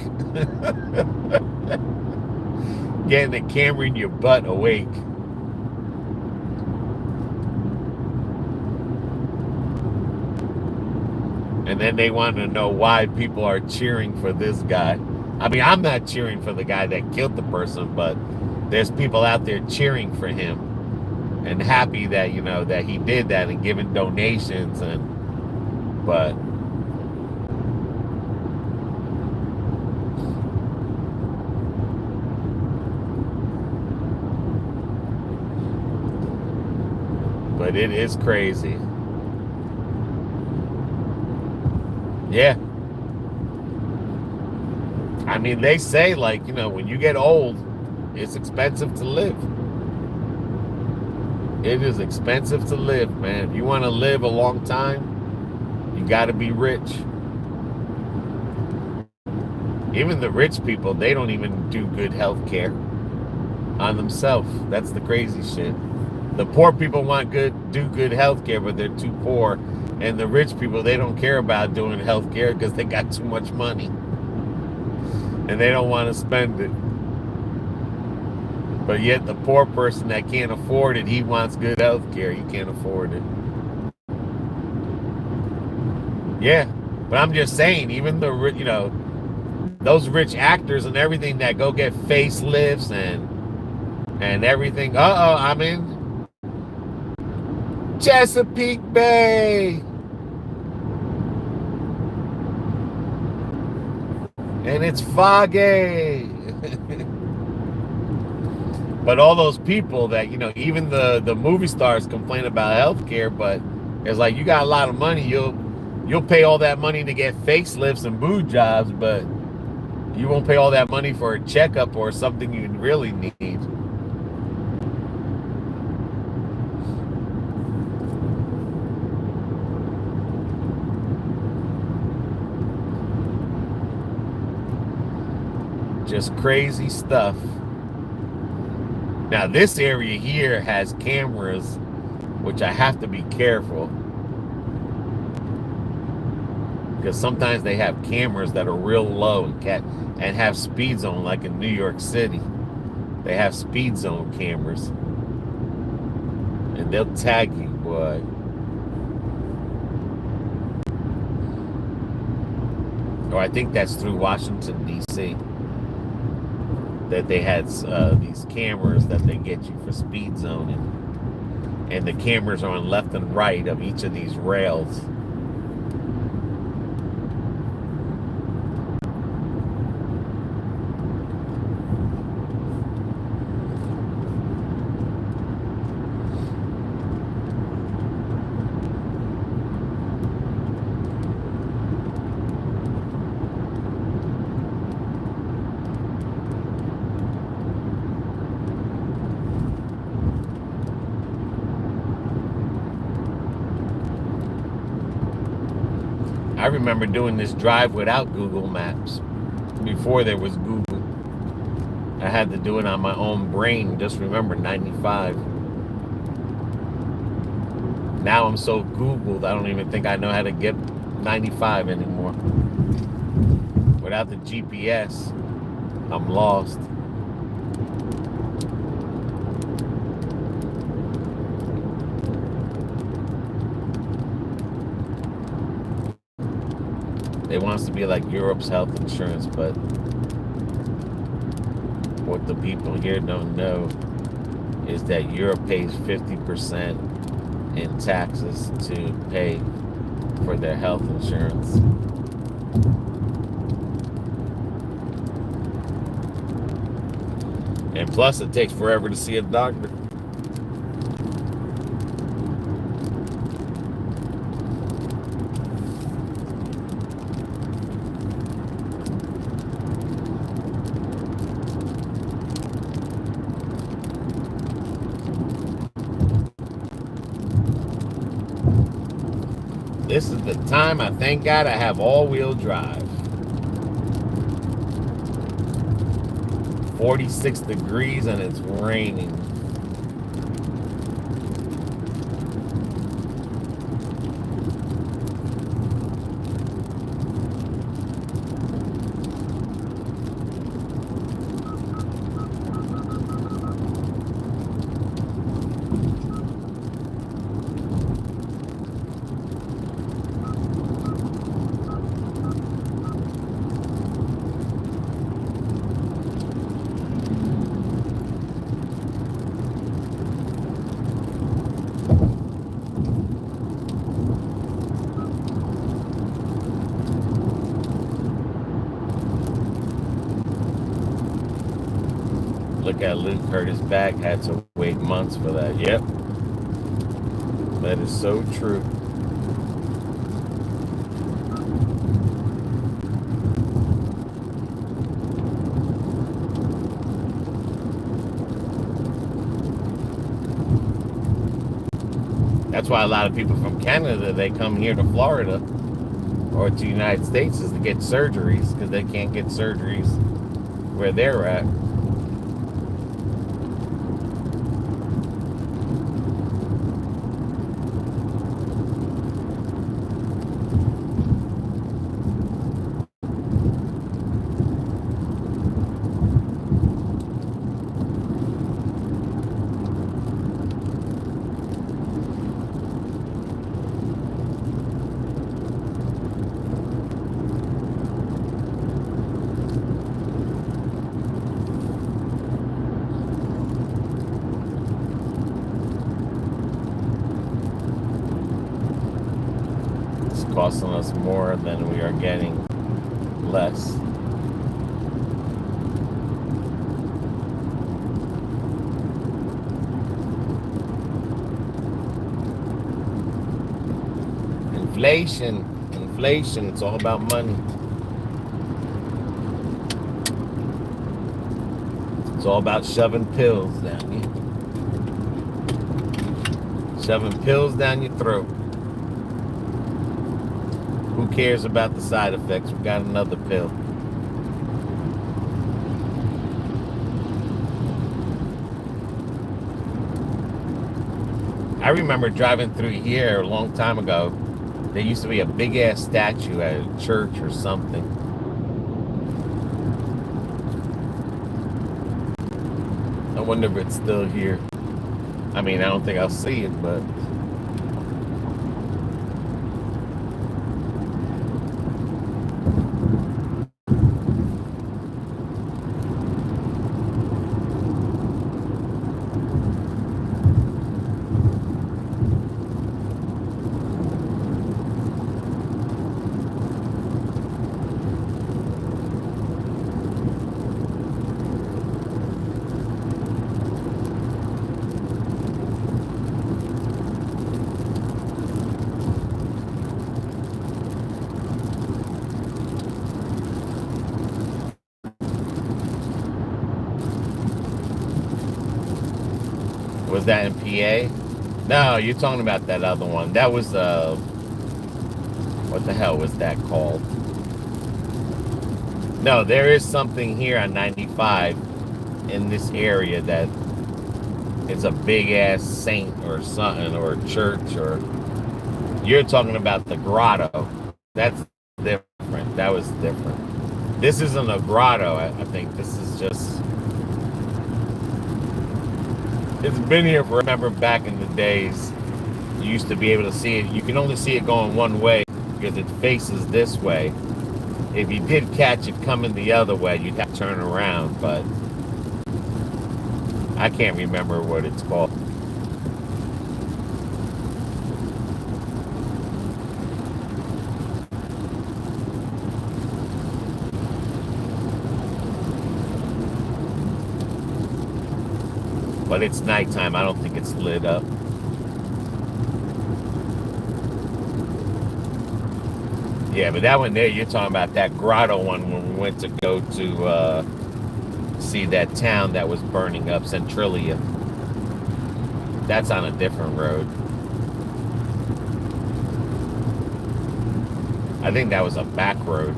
Getting the camera in your butt awake. And then they want to know why people are cheering for this guy. I mean, I'm not cheering for the guy that killed the person, but there's people out there cheering for him and happy that, that he did that and giving donations but it is crazy. Yeah. I mean, they say, like, when you get old, it's expensive to live. It is expensive to live, man. If you want to live a long time, you got to be rich. Even the rich people, they don't even do good health care on themselves. That's the crazy shit. The poor people do good health care, but they're too poor. And the rich people, they don't care about doing health care because they got too much money. And they don't want to spend it. But yet the poor person that can't afford it, he wants good health care. You can't afford it. Yeah. But I'm just saying, even the, those rich actors and everything that go get facelifts and everything. I'm in Chesapeake Bay. and it's foggy. But all those people that, even the movie stars complain about healthcare, but it's like, you got a lot of money, you'll pay all that money to get facelifts and boob jobs, but you won't pay all that money for a checkup or something you really need. Just crazy stuff. Now this area here has cameras, which I have to be careful, because sometimes they have cameras that are real low and have speed zone, like in New York City. They have speed zone cameras, and they'll tag you, boy. Or I think that's through Washington, D.C., that they had these cameras that they get you for speed zoning. And the cameras are on left and right of each of these rails. I remember doing this drive without Google Maps. Before there was Google, I had to do it on my own brain. Just remember 95. Now I'm so Googled, I don't even think I know how to get 95 anymore. Without the GPS, I'm lost. It wants to be like Europe's health insurance, but what the people here don't know is that Europe pays 50% in taxes to pay for their health insurance. And plus, it takes forever to see a doctor. This is the time, I thank God, I have all-wheel drive. 46 degrees and it's raining. Look at Luke hurt his back, had to wait months for that. Yep. That is so true. That's why a lot of people from Canada, they come here to Florida or to the United States is to get surgeries, because they can't get surgeries where they're at. Costing us more than we are getting less. Inflation, it's all about money. It's all about shoving pills down you. Shoving pills down your throat. Who cares about the side effects? We got another pill. I remember driving through here a long time ago. There used to be a big ass statue at a church or something. I wonder if it's still here. I mean, I don't think I'll see it, but was that in PA? No, you're talking about that other one. That was what the hell was that called? No, there is something here on 95 in this area that is a big ass saint or something, or church, or you're talking about the grotto. That's different. That was different. This isn't a grotto, I think. This is just, it's been here for, remember back in the days, you used to be able to see it. You can only see it going one way because it faces this way. If you did catch it coming the other way, you'd have to turn around, but I can't remember what it's called. But it's nighttime. I don't think it's lit up. Yeah, but that one there, you're talking about that grotto one when we went to go to see that town that was burning up, Centralia. That's on a different road. I think that was a back road.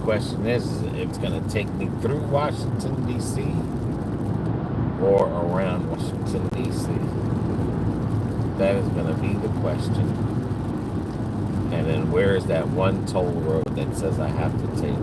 Question is if it's going to take me through Washington, D.C. or around Washington, D.C. That is going to be the question. And then where is that one toll road that says I have to take?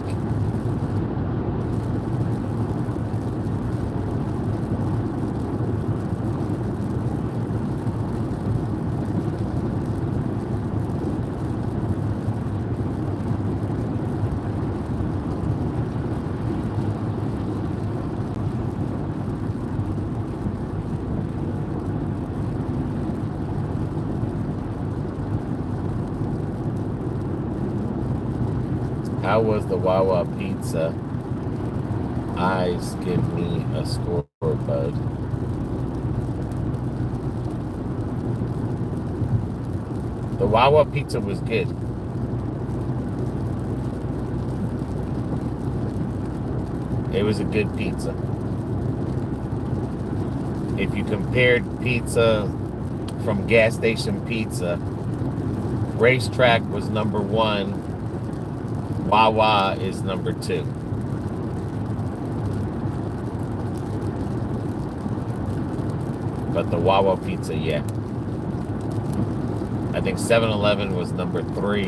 How was the Wawa pizza? Eyes give me a score, bud. The Wawa pizza was good. It was a good pizza. If you compared pizza from gas station pizza, Racetrack was number 1. Wawa is number 2. But the Wawa pizza, yeah. I think 7-Eleven was number 3.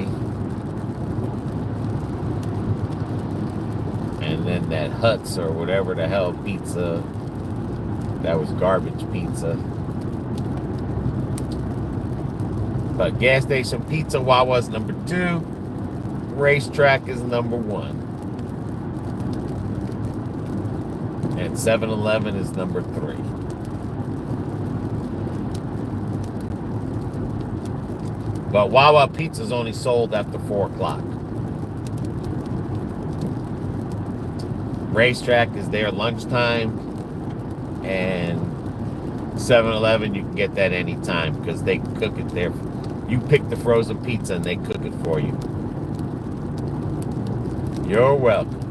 And then that Huts or whatever the hell pizza, that was garbage pizza. But gas station pizza, Wawa's number 2. Racetrack is number 1. And 7-Eleven is number 3. But Wawa pizza's only sold after 4 o'clock. Racetrack is there lunchtime, and 7-Eleven you can get that anytime because they cook it there. You pick the frozen pizza and they cook it for you. You're welcome.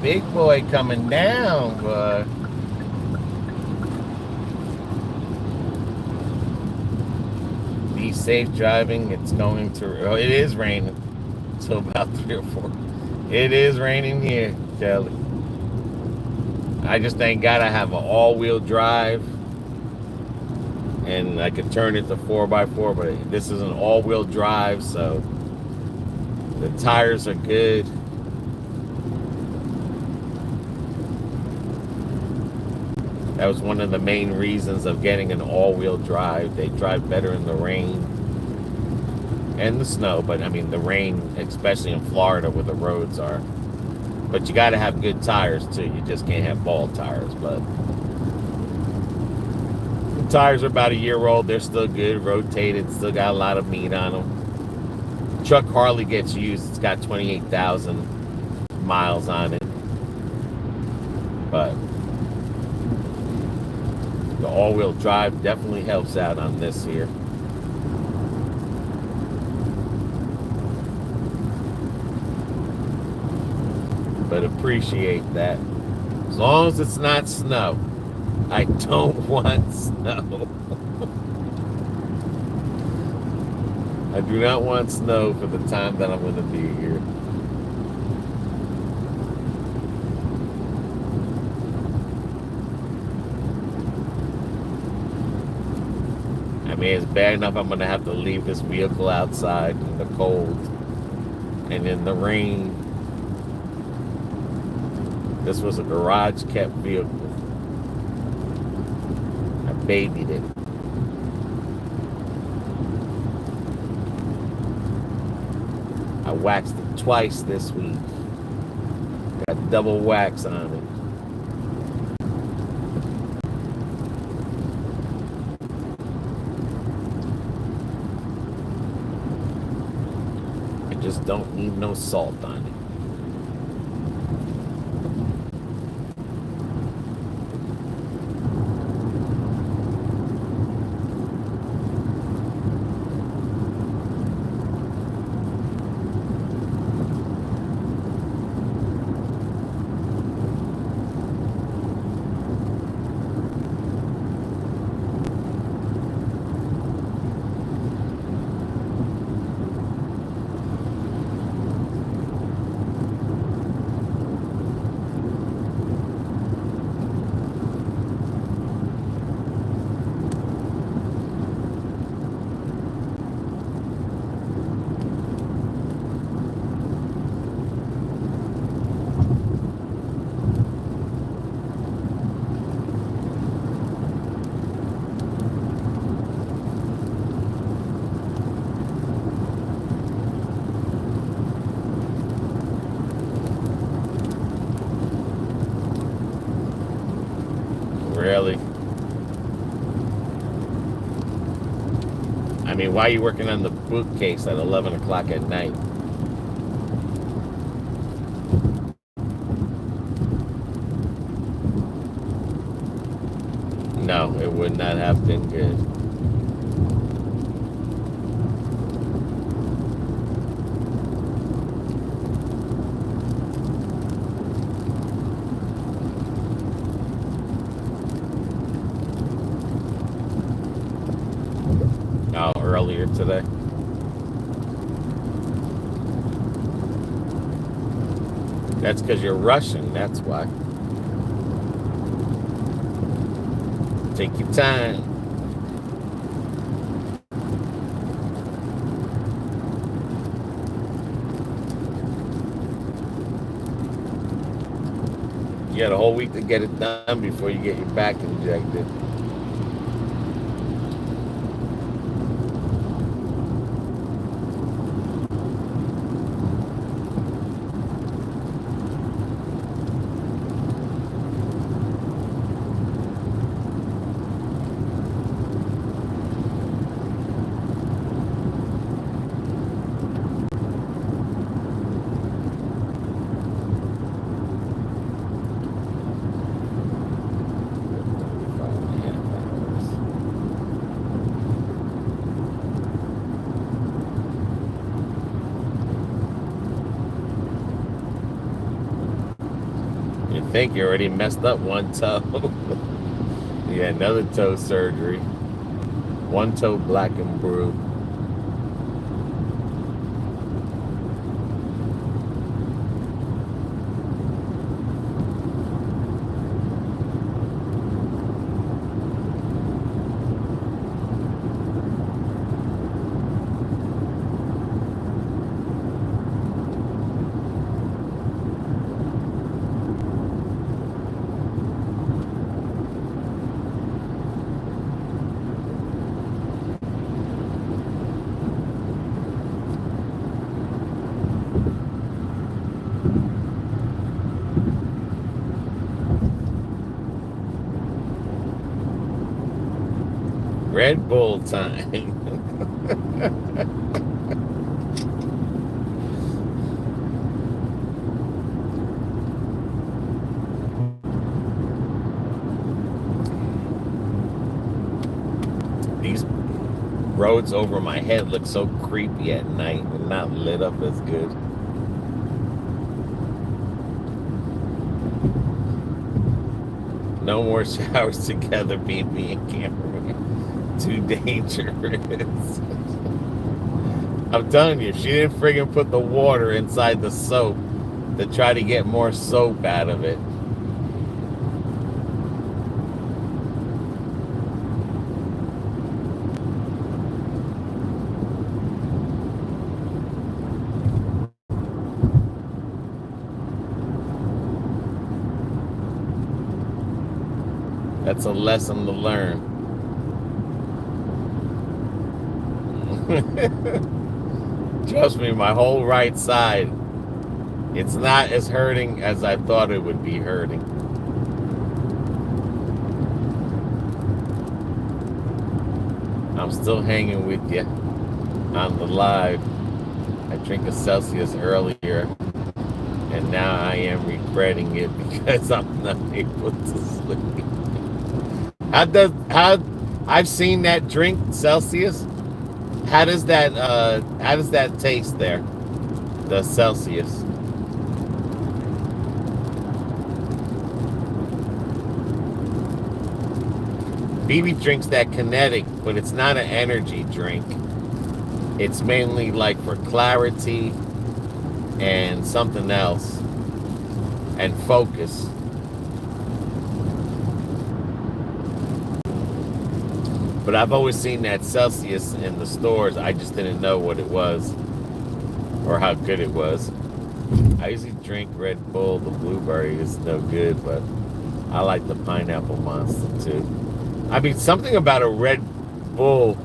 Big boy coming down, but be safe driving. It's going to, oh, it is raining. So about 3 or 4. It is raining here, Chelle. I just thank God I have an all-wheel drive, and I could turn it to 4x4, but this is an all-wheel drive, so the tires are good. That was one of the main reasons of getting an all-wheel drive. They drive better in the rain and the snow, but I mean the rain, especially in Florida where the roads are. But you got to have good tires too. You just can't have ball tires. But the tires are about a year old. They're still good, rotated, still got a lot of meat on them. Truck hardly gets used. It's got 28,000 miles on it. But the all-wheel drive definitely helps out on this here. But appreciate that. As long as it's not snow. I don't want snow. I do not want snow for the time that I'm going to be here. I mean, it's bad enough I'm going to have to leave this vehicle outside in the cold and in the rain. This was a garage kept vehicle. I babied it. I waxed it twice this week. Got double wax on it. I just don't need no salt on it. Really? I mean, why are you working on the bookcase at 11 o'clock at night? No, it would not have been good. Oh, earlier today. That's because you're rushing, that's why. Take your time. You got a whole week to get it done before you get your back injected. I think you already messed up one toe. Yeah, another toe surgery. One toe black and blue. Red Bull time. These roads over my head look so creepy at night and not lit up as good. No more showers together, BB and cameraman. Too dangerous. I'm telling you, she didn't friggin' put the water inside the soap to try to get more soap out of it. That's a lesson to learn. Trust me, my whole right side, it's not as hurting as I thought it would be hurting. I'm still hanging with you on the live. I drank a Celsius earlier, and now I am regretting it because I'm not able to sleep. How I've seen that drink, Celsius. How does that taste there? The Celsius. BB drinks that Kinetic, but it's not an energy drink. It's mainly like for clarity and something else and focus. But I've always seen that Celsius in the stores. I just didn't know what it was or how good it was. I usually drink Red Bull. The blueberry is no good, but I like the pineapple monster too. I mean, something about a Red Bull,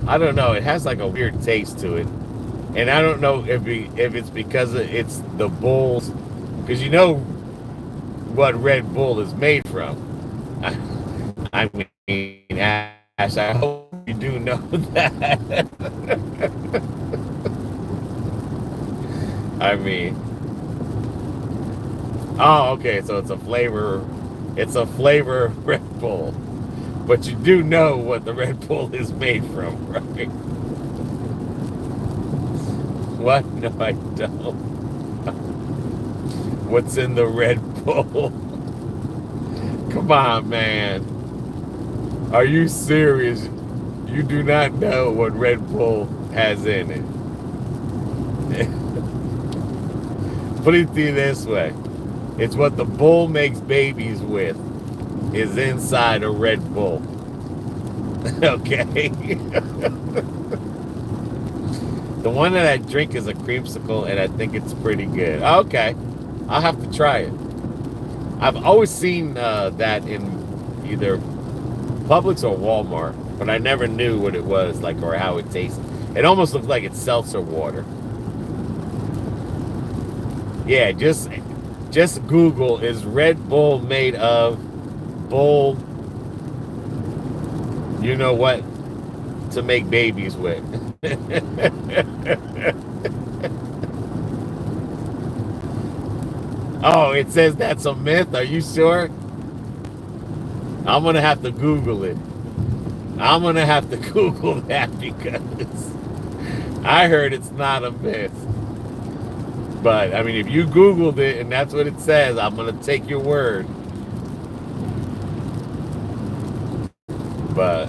I don't know. It has like a weird taste to it. And I don't know if it's because it's the bulls, because you know what Red Bull is made from. I mean, Ash, I hope you do know that. I mean, oh, okay, so it's a flavor of Red Bull. But you do know what the Red Bull is made from, right? What? No, I don't. What's in the Red Bull? Come on, man. Are you serious? You do not know what Red Bull has in it. Put it to you this way. It's what the bull makes babies with. Is inside a Red Bull. Okay. The one that I drink is a creamsicle, and I think it's pretty good. Okay. I'll have to try it. I've always seen that in either Publix or Walmart, but I never knew what it was like or how it tasted. It almost looked like it's seltzer water. Yeah, just Google, is Red Bull made of bull, you know what, to make babies with. Oh, it says that's a myth? Are you sure? I'm gonna have to Google it. I'm gonna have to Google that because I heard it's not a myth. But I mean, if you Googled it and that's what it says, I'm gonna take your word. But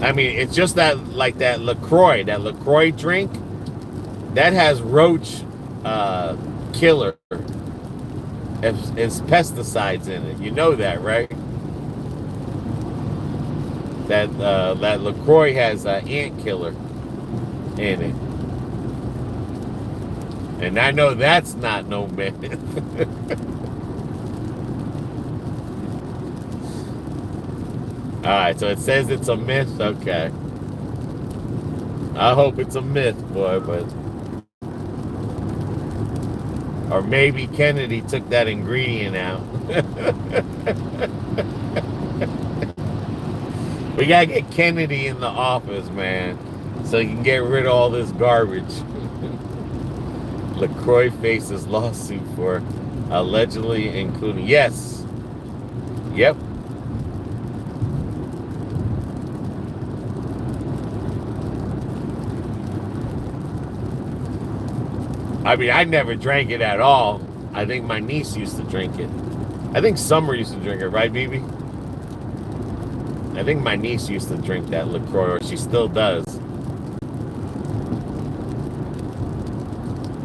I mean, it's just that, like that LaCroix drink that has roach killer. It's pesticides in it. You know that, right? That LaCroix has ant killer in it. And I know that's not no myth. Alright, so it says it's a myth? Okay. I hope it's a myth, boy, but... Or maybe Kennedy took that ingredient out. We gotta get Kennedy in the office, man, so he can get rid of all this garbage. LaCroix faces lawsuit for allegedly including... Yes. Yep. I mean, I never drank it at all. I think my niece used to drink it. I think Summer used to drink it, right, BB? I think my niece used to drink that LaCroix, or she still does.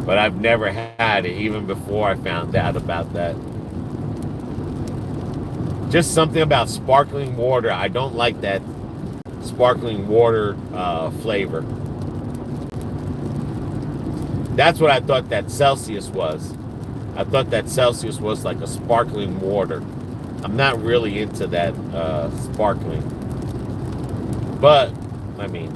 But I've never had it, even before I found out about that. Just something about sparkling water. I don't like that sparkling water flavor. That's what I thought that Celsius was. I thought that Celsius was like a sparkling water. I'm not really into that sparkling. But, I mean,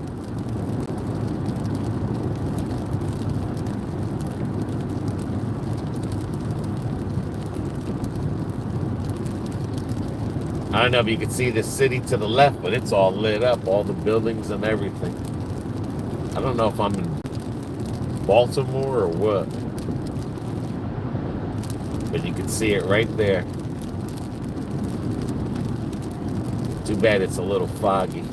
I don't know if you can see the city to the left, but it's all lit up, all the buildings and everything. I don't know if I'm in Baltimore or what. But you can see it right there. Too bad it's a little foggy.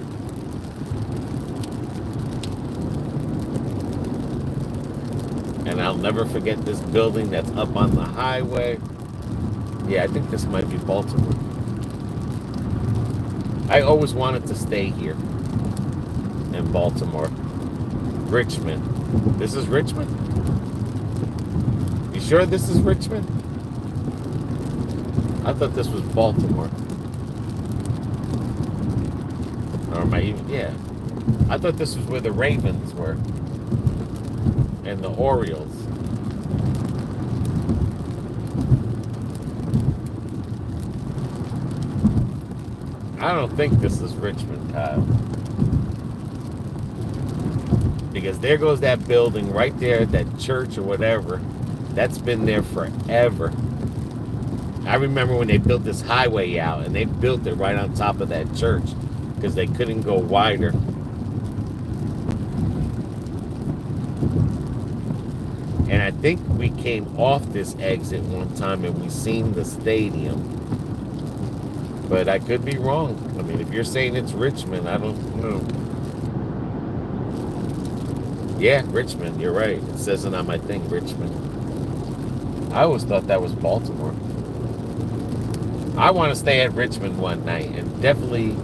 And I'll never forget this building that's up on the highway. Yeah, I think this might be Baltimore. I always wanted to stay here in Baltimore. Richmond. This is Richmond? You sure this is Richmond? I thought this was Baltimore. Or am I even, yeah. I thought this was where the Ravens were. And the Orioles. I don't think this is Richmond, Kyle. Because there goes that building right there, that church or whatever. That's been there forever. I remember when they built this highway out, and they built it right on top of that church because they couldn't go wider. And I think we came off this exit one time and we seen the stadium. But I could be wrong. I mean, if you're saying it's Richmond, I don't know. Yeah, Richmond, you're right. It says it on my thing, Richmond. I always thought that was Baltimore. I want to stay at Richmond one night and definitely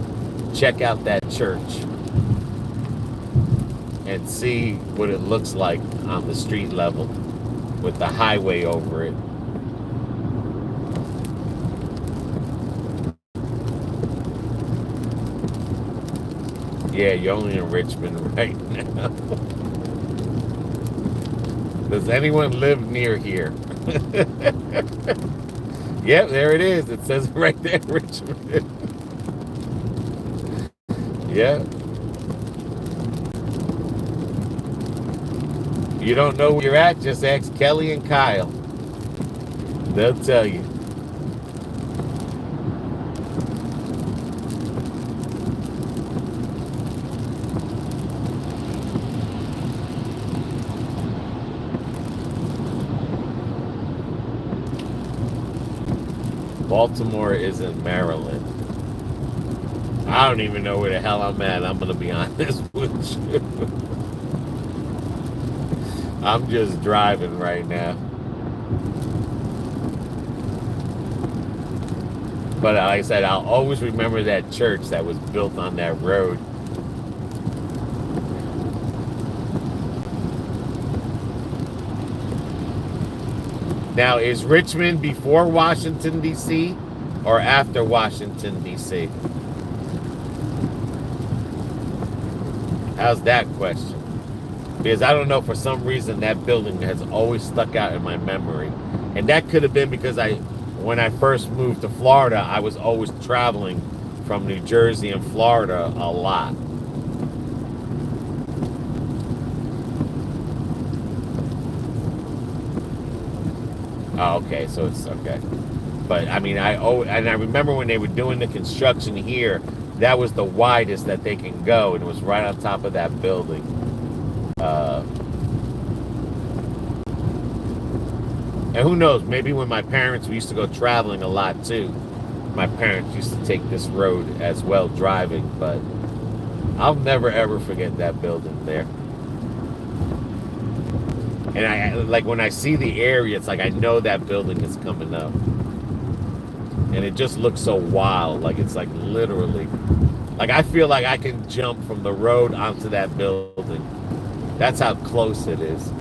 check out that church and see what it looks like on the street level with the highway over it. Yeah, you're only in Richmond right now. Does anyone live near here? Yep, there it is. It says right there, Richmond. Yeah. You don't know where you're at, just ask Kelly and Kyle. They'll tell you. Baltimore is in Maryland. I don't even know where the hell I'm at. I'm going to be honest with you. I'm just driving right now. But like I said, I'll always remember that church that was built on that road. Now, is Richmond before Washington, D.C. or after Washington, D.C.? How's that question? Because I don't know, for some reason that building has always stuck out in my memory. And that could have been because when I first moved to Florida, I was always traveling from New Jersey and Florida a lot. Oh, okay, so it's okay. But I mean, I remember when they were doing the construction here, that was the widest that they can go, and it was right on top of that building. And who knows, maybe when my parents, we used to go traveling a lot too. My parents used to take this road as well, driving, but I'll never ever forget that building there. And I like when I see the area, it's like I know that building is coming up. And it just looks so wild, like it's like literally, like I feel like I can jump from the road onto that building. That's how close it is.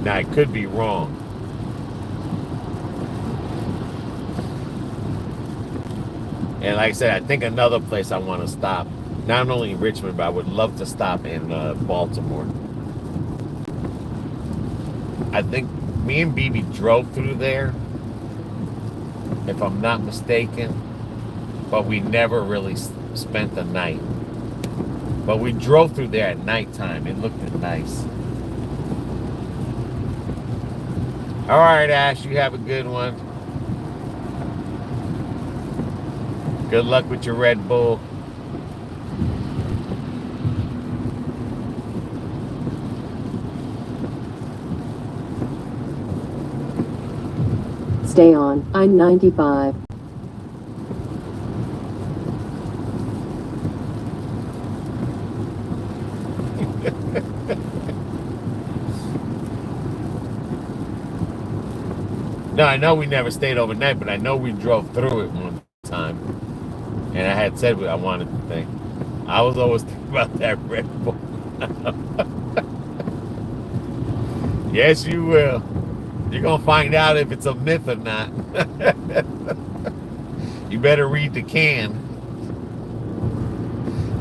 Now, I could be wrong. And like I said, I think another place I want to stop, not only in Richmond, but I would love to stop in Baltimore. I think me and BB drove through there, if I'm not mistaken, but we never really spent the night. But we drove through there at nighttime. It looked nice. All right, Ash, you have a good one. Good luck with your Red Bull. Stay on I-95. No, I know we never stayed overnight, but I know we drove through it one time. And I had said I wanted to think. I was always thinking about that Red Bull. Yes, you will. You're going to find out if it's a myth or not. You better read the can.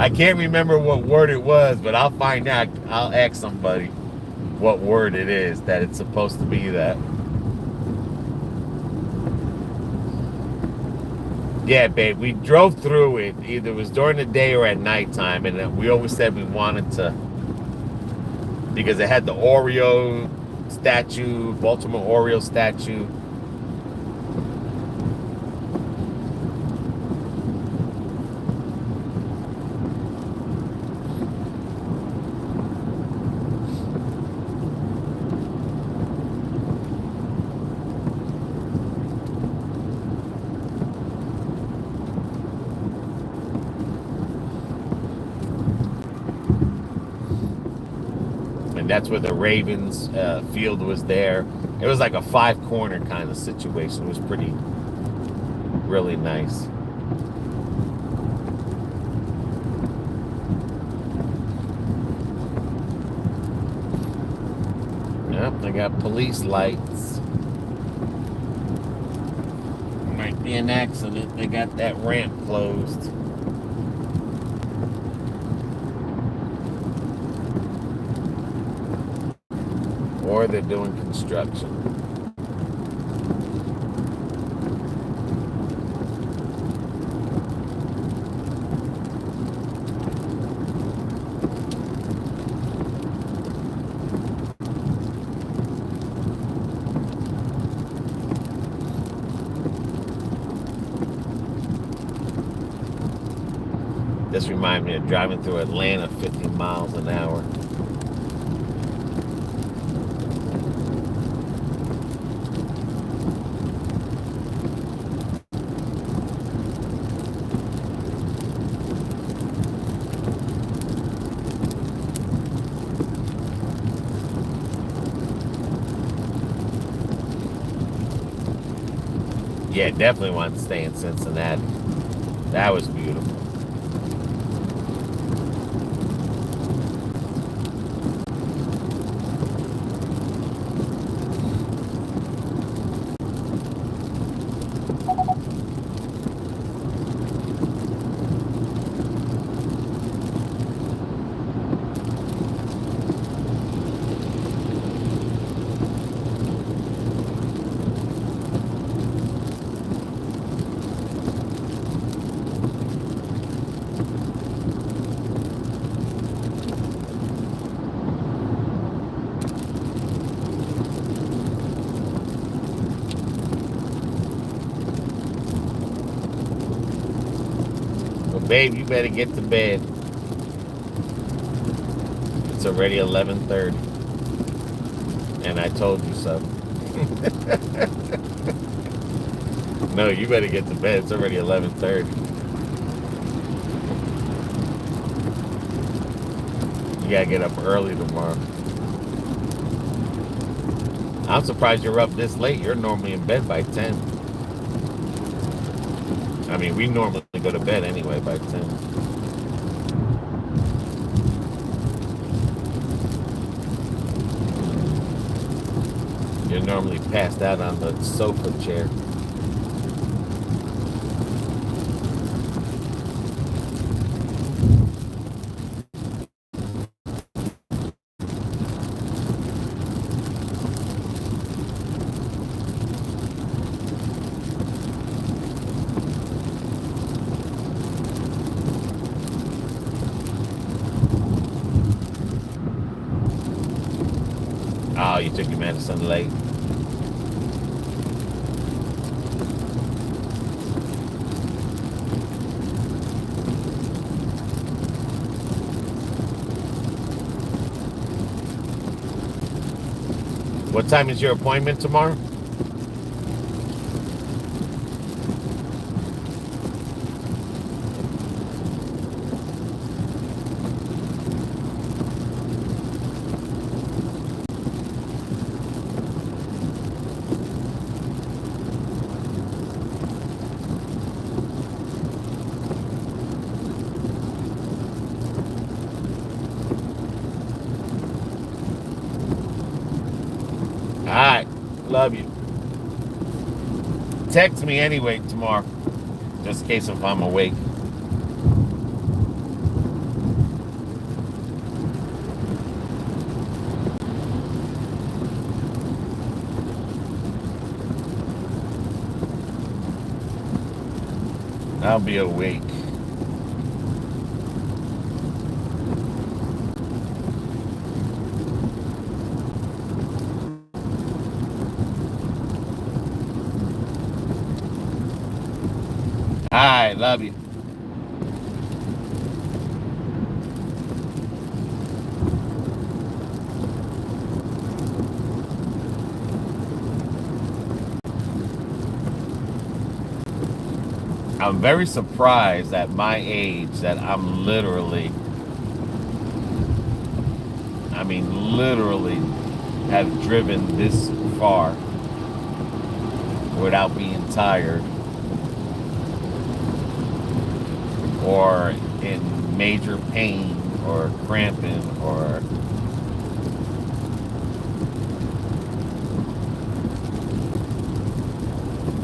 I can't remember what word it was, but I'll find out. I'll ask somebody what word it is that it's supposed to be that. Yeah, babe, we drove through it. Either it was during the day or at nighttime, and we always said we wanted to, because it had the Oreo statue, Baltimore Oreo statue. And that's where the Ravens field was there. It was like a 5-corner kind of situation. It was really nice. Yep, they got police lights. Might be an accident. They got that ramp closed. Or they're doing construction. This reminds me of driving through Atlanta 50 miles an hour. Yeah, definitely want to stay in Cincinnati. That was beautiful. Babe, you better get to bed. It's already 11:30. And I told you so. No, you better get to bed. It's already 11:30. You gotta get up early tomorrow. I'm surprised you're up this late. You're normally in bed by 10. I mean, we normally go to bed anyway by 10. You're normally passed out on the sofa chair. you took your medicine late. What time is your appointment tomorrow? Alright, love you. Text me anyway tomorrow, just in case if I'm awake. I'll be awake. Alright, love you. I'm very surprised at my age that I'm literally have driven this far without being tired or in major pain or cramping or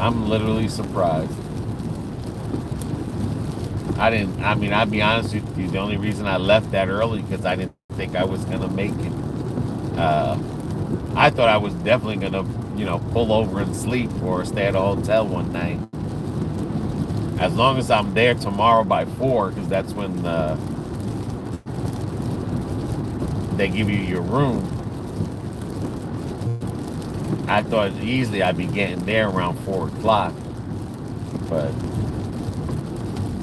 I'm literally surprised. I'll be honest with you, the only reason I left that early because I didn't think I was gonna make it. I thought I was definitely gonna, pull over and sleep or stay at a hotel one night. As long as I'm there tomorrow by 4, because that's when they give you your room. I thought easily I'd be getting there around 4 o'clock. But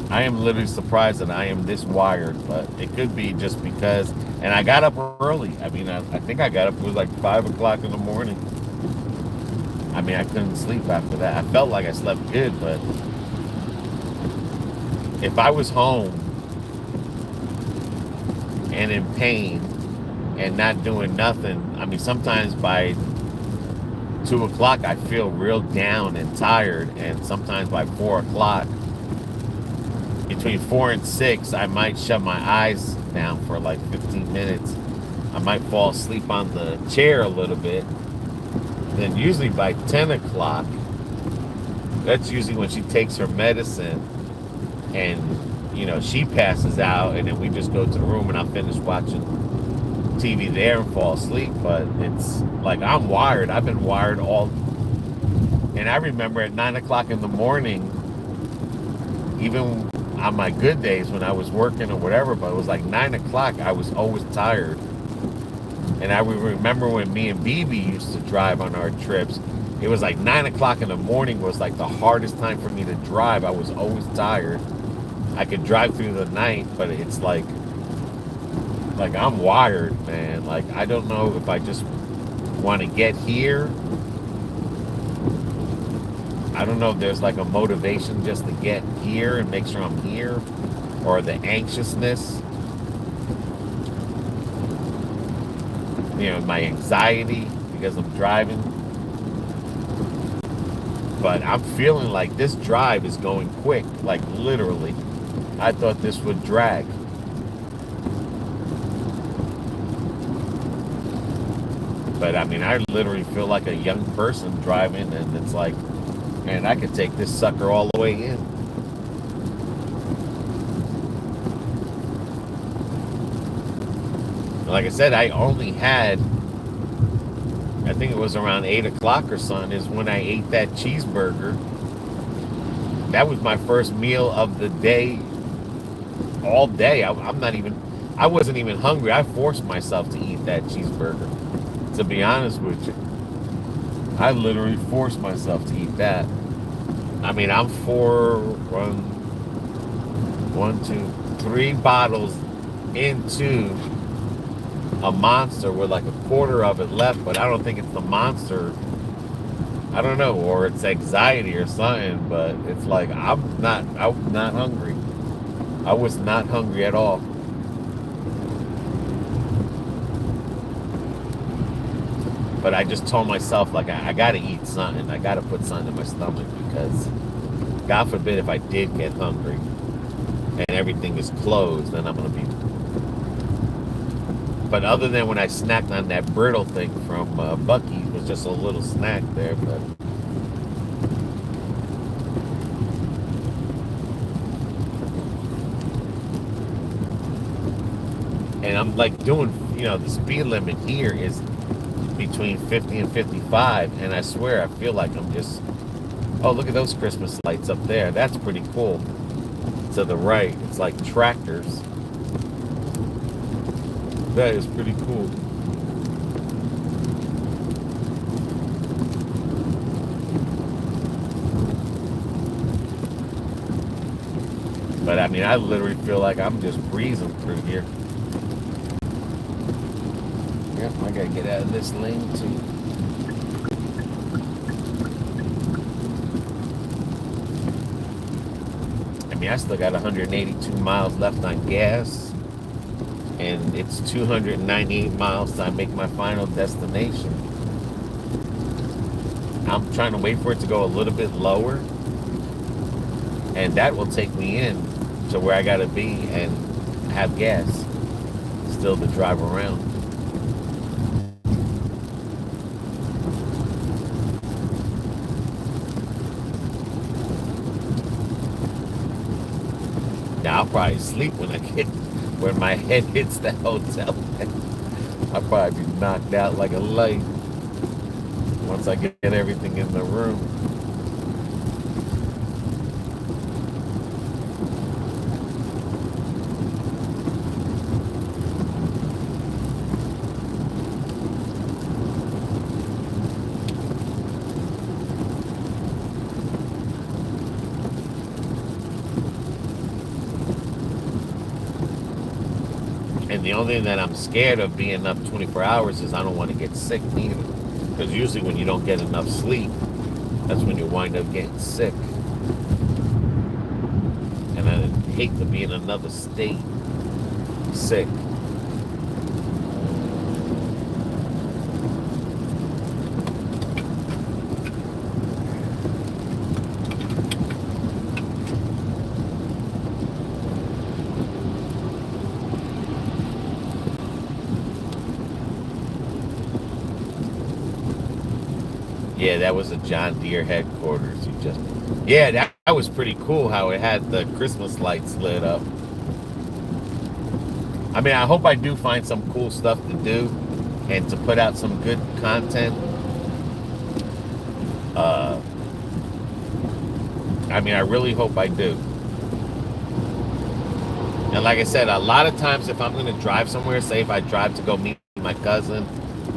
I am literally surprised that I am this wired, but it could be just because, and I got up early. I think I got up, it was like 5 o'clock in the morning. I couldn't sleep after that. I felt like I slept good, but if I was home and in pain and not doing nothing, sometimes by 2 o'clock I feel real down and tired, and sometimes by 4 o'clock, between 4 and 6, I might shut my eyes down for like 15 minutes. I might fall asleep on the chair a little bit. Then usually by 10 o'clock, that's usually when she takes her medicine and, she passes out, and then we just go to the room and I finish watching TV there and fall asleep. But it's like I'm wired. I've been wired all. And I remember at 9 o'clock in the morning, even on my good days when I was working or whatever, but it was like 9 o'clock, I was always tired. And I remember when me and BB used to drive on our trips, it was like 9 o'clock in the morning was like the hardest time for me to drive. I was always tired. I could drive through the night, but it's like I'm wired, man. Like, I don't know if I just want to get here. I don't know if there's like a motivation just to get here and make sure I'm here, or the anxiousness, my anxiety because I'm driving. But I'm feeling like this drive is going quick, like literally. I thought this would drag. But I literally feel like a young person driving, and it's like, man, I could take this sucker all the way in. Like I said, I only had, I think it was around 8 o'clock or something, is when I ate that cheeseburger. That was my first meal of the day, all day. I wasn't even hungry. I forced myself to eat that cheeseburger to be honest with you, I literally forced myself to eat that. I mean, I'm three bottles into a monster with like a quarter of it left, but I don't think it's the monster. I don't know, or it's anxiety or something, but it's like I'm not hungry. I was not hungry at all. But I just told myself, like, I gotta eat something. I gotta put something in my stomach because God forbid if I did get hungry and everything is closed, then I'm gonna be. But other than when I snacked on that brittle thing from Bucky, it was just a little snack there. But and I'm like doing, the speed limit here is between 50 and 55, and I swear I feel like I'm just. Oh, look at those Christmas lights up there. That's pretty cool. To the right, it's like tractors. That is pretty cool. But I mean, I literally feel like I'm just breezing through here. Yep, I gotta get out of this lane too. I mean, I still got 182 miles left on gas. And it's 298 miles till I make my final destination. I'm trying to wait for it to go a little bit lower. And that will take me in to where I gotta be and have gas still to drive around. Now I'll probably sleep when my head hits the hotel. I'll probably be knocked out like a light once I get everything in the room. And the only thing that I'm scared of being up 24 hours is I don't want to get sick neither. Because usually when you don't get enough sleep, that's when you wind up getting sick. And I hate to be in another state sick. Yeah, that was a John Deere headquarters. Yeah, that was pretty cool how it had the Christmas lights lit up. I mean, I hope I do find some cool stuff to do and to put out some good content. I mean, I really hope I do. And like I said, a lot of times if I'm going to drive somewhere, say if I drive to go meet my cousin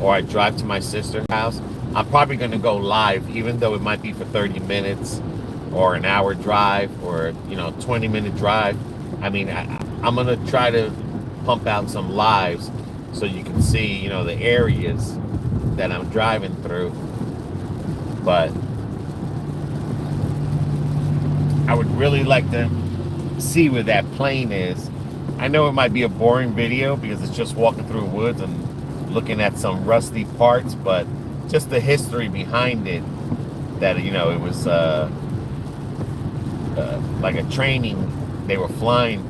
or I drive to my sister's house, I'm probably going to go live, even though it might be for 30 minutes or an hour drive or, 20-minute drive. I mean, I'm going to try to pump out some lives so you can see, the areas that I'm driving through. But I would really like to see where that plane is. I know it might be a boring video because it's just walking through the woods and looking at some rusty parts, but just the history behind it, that it was like a training. They were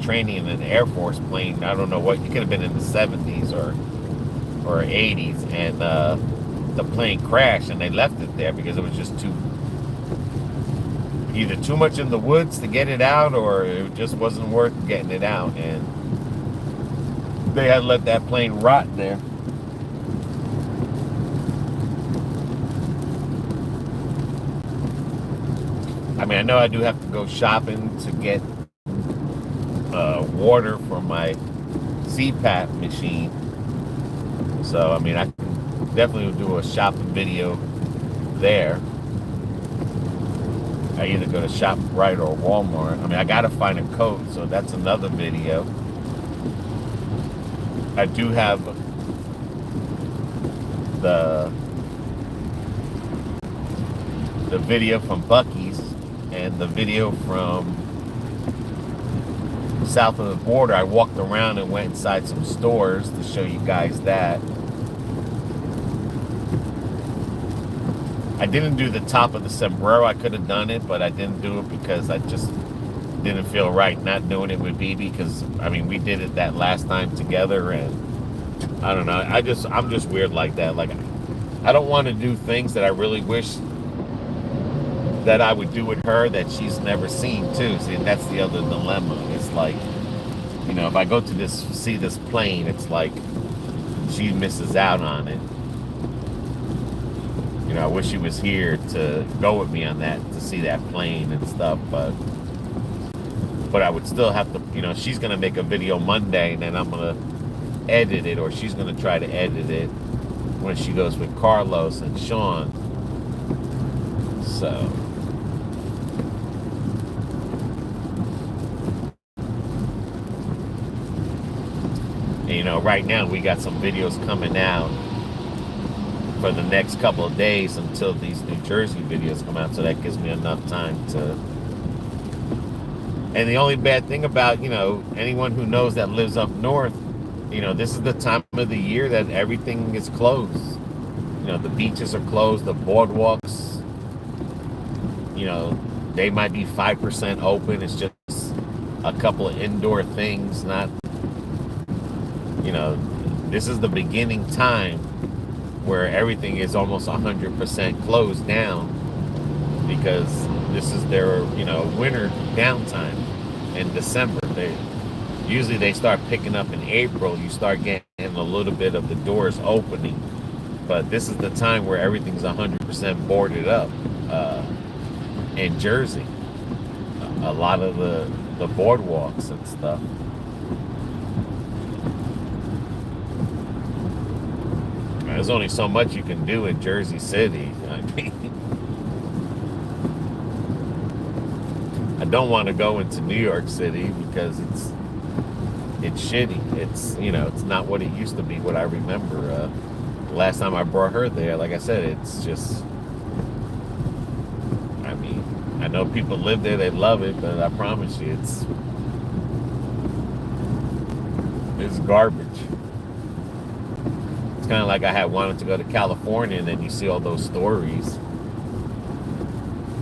training in an Air Force plane. I don't know what, it could have been in the 70s or 80s, and the plane crashed and they left it there because it was just either too much in the woods to get it out, or it just wasn't worth getting it out, and they had let that plane rot there. I mean, I know I do have to go shopping to get water for my CPAP machine. So, I mean, definitely will do a shopping video there. I either go to ShopRite or Walmart. I mean, I gotta find a coat, so that's another video. I do have the video from Buc-ee's and the video from south of the border. I walked around and went inside some stores to show you guys that. I didn't do the top of the sombrero. I could have done it, but I didn't do it because I just didn't feel right not doing it with BB, because I mean, we did it that last time together, and I don't know, I'm just weird like that. Like, I don't want to do things that I really wish that I would do with her that she's never seen too. See, and that's the other dilemma. It's like, you know, if I go to see this plane, it's like she misses out on it. You know, I wish she was here to go with me on that, to see that plane and stuff, but I would still have to, you know, she's gonna make a video Monday and then I'm gonna edit it, or she's gonna try to edit it when she goes with Carlos and Sean. So and, you know, right now we got some videos coming out for the next couple of days until these New Jersey videos come out, so that gives me enough time to. And the only bad thing about, you know, anyone who knows that lives up north, you know, this is the time of the year that everything is closed. You know, the beaches are closed, the boardwalks, you know, they might be 5% open. It's just a couple of indoor things, not, you know, this is the beginning time where everything is almost 100% closed down, because this is their, you know, winter downtime in December. Usually they start picking up in April. You start getting a little bit of the doors opening, but this is the time where everything's 100% boarded up in Jersey. A lot of the boardwalks and stuff. There's only so much you can do in Jersey City. I mean, I don't want to go into New York City because it's shitty. It's, you know, it's not what it used to be, what I remember. Last time I brought her there, like I said, it's just, I mean, I know people live there, they love it, but I promise you, it's garbage. Kind of like I had wanted to go to California, and then you see all those stories,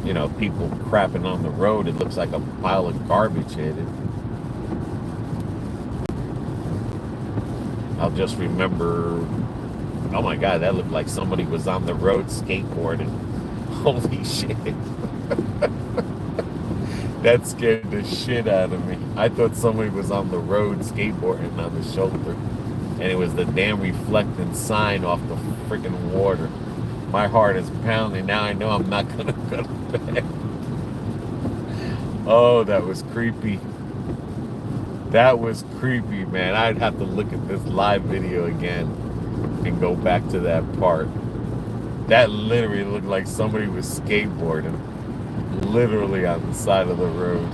you know, people crapping on the road. It looks like a pile of garbage headed. I'll just remember, oh my God, that looked like somebody was on the road skateboarding. Holy shit. That scared the shit out of me. I thought somebody was on the road skateboarding on the shoulder. And it was the damn reflecting sign off the freaking water. My heart is pounding. Now I know I'm not gonna go to bed. Oh, that was creepy. That was creepy, man. I'd have to look at this live video again and go back to that part. That literally looked like somebody was skateboarding, literally on the side of the road.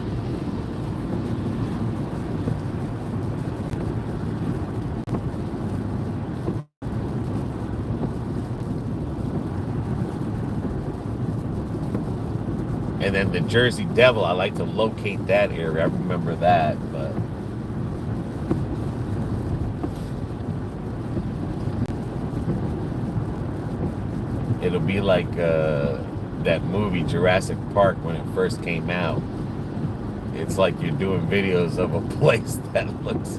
And then the Jersey Devil, I like to locate that area. I remember that, but it'll be like that movie Jurassic Park when it first came out. It's like you're doing videos of a place that looks,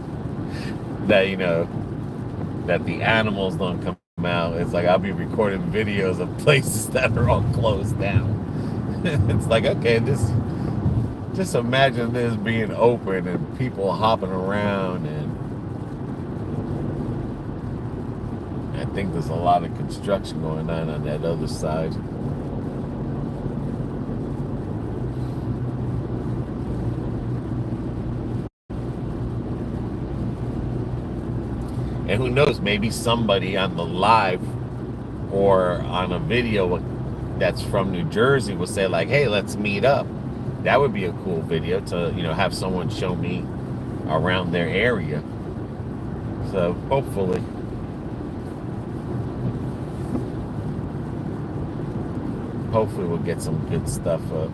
that, you know, that the animals don't come out. It's like I'll be recording videos of places that are all closed down. It's like, okay, just imagine this being open and people hopping around, and I think there's a lot of construction going on that other side. And who knows, maybe somebody on the live or on a video that's from New Jersey will say like, hey, let's meet up. That would be a cool video to, you know, have someone show me around their area. So hopefully. Hopefully we'll get some good stuff up.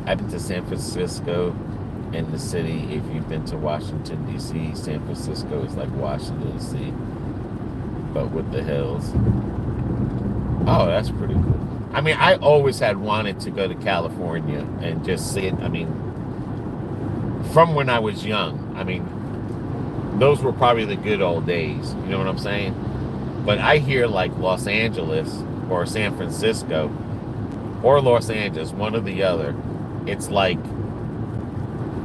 I've been to San Francisco in the city. If you've been to Washington, D.C., San Francisco is like Washington, D.C., but with the hills. Oh, that's pretty cool. I mean, I always had wanted to go to California and just see it. I mean, from when I was young. I mean, those were probably the good old days. You know what I'm saying? But I hear like Los Angeles or San Francisco or Los Angeles, one or the other. It's like,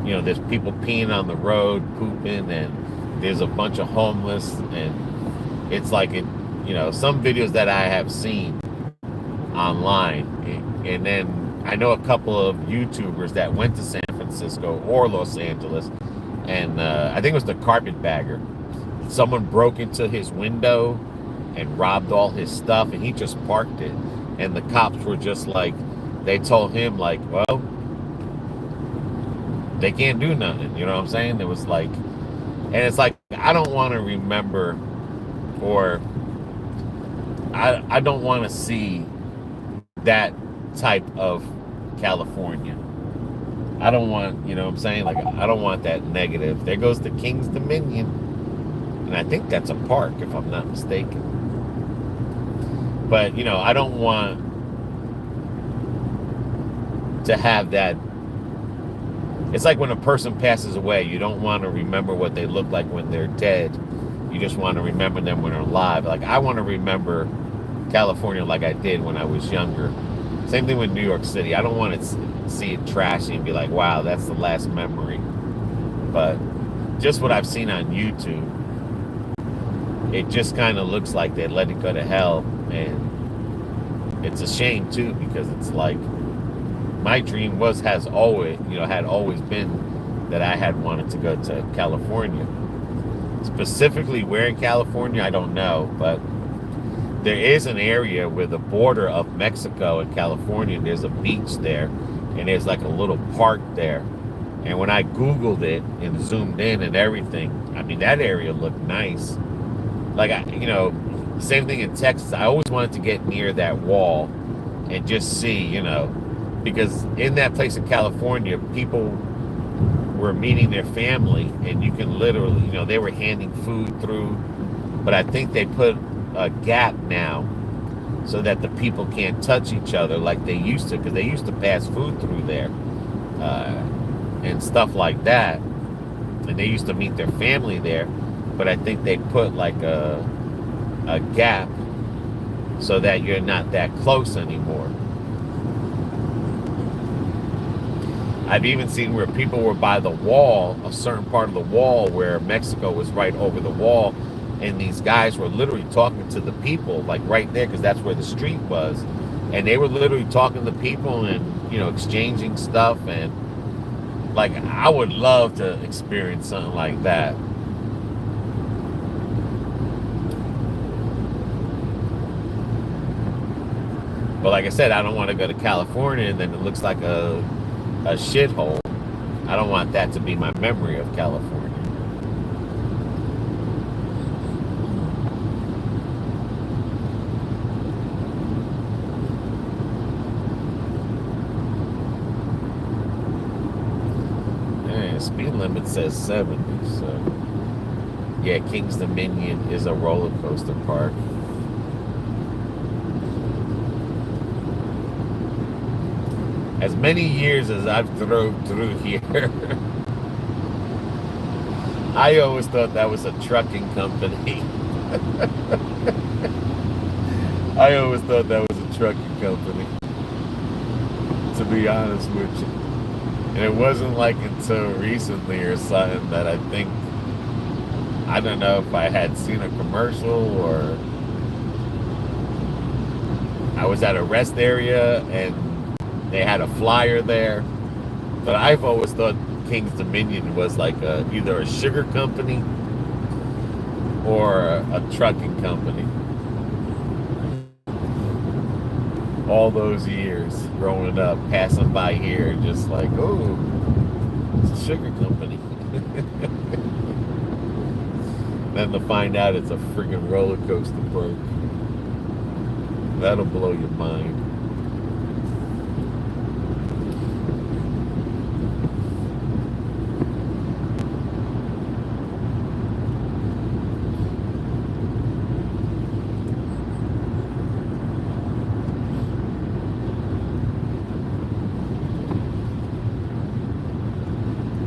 you know, there's people peeing on the road, pooping, and there's a bunch of homeless, and it's like it, you know, some videos that I have seen online, and then I know a couple of YouTubers that went to San Francisco or Los Angeles, and I think it was the carpetbagger. Someone broke into his window and robbed all his stuff, and he just parked it, and the cops were just like, they told him like, well, they can't do nothing, you know what I'm saying? It was like, and it's like, I don't want to remember, or I don't want to see that type of California. I don't want, you know what I'm saying? Like, I don't want that negative. There goes the King's Dominion. And I think that's a park, if I'm not mistaken. But, you know, I don't want to have that. It's like when a person passes away, you don't want to remember what they look like when they're dead. You just want to remember them when they're alive. Like, I want to remember California like I did when I was younger. Same thing with New York City. I don't want to see it trashy and be like, wow, that's the last memory. But just what I've seen on YouTube, it just kind of looks like they let it go to hell. And it's a shame too, because it's like, my dream had always been that I had wanted to go to California. Specifically where in California, I don't know, but there is an area where the border of Mexico and California, there's a beach there, and there's like a little park there. And when I Googled it and zoomed in and everything, I mean, that area looked nice. Like, you know, same thing in Texas. I always wanted to get near that wall and just see, you know, because in that place in California, people were meeting their family, and you can literally, you know, they were handing food through, but I think they put a gap now so that the people can't touch each other like they used to, because they used to pass food through there and stuff like that, and they used to meet their family there, but I think they put like a gap so that you're not that close anymore. I've even seen where people were by the wall, a certain part of the wall where Mexico was right over the wall, and these guys were literally talking to the people, like right there, because that's where the street was. And they were literally talking to people and, you know, exchanging stuff. And like, I would love to experience something like that. But like I said, I don't want to go to California and then it looks like a shithole. I don't want that to be my memory of California. Speed limit says 70, so yeah, King's Dominion is a roller coaster park. As many years as I've drove through here, I always thought that was a trucking company. I always thought that was a trucking company, to be honest with you. And it wasn't like until recently or something that I think, I don't know if I had seen a commercial or I was at a rest area and they had a flyer there But I've always thought King's Dominion was like either a sugar company or a trucking company. All those years growing up, passing by here, just like, oh, it's a sugar company. Then to find out it's a friggin' roller coaster park. That'll blow your mind.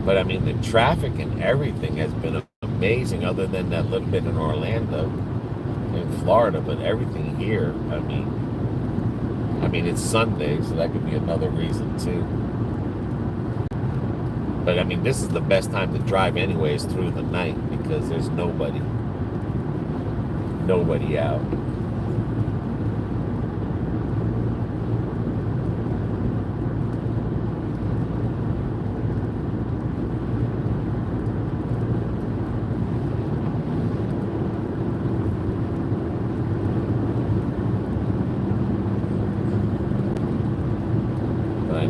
But I mean, the traffic and everything has been amazing, other than that little bit in Orlando, in Florida. But everything here, I mean, it's Sunday, so that could be another reason too. But I mean, this is the best time to drive, anyways, through the night because there's nobody out.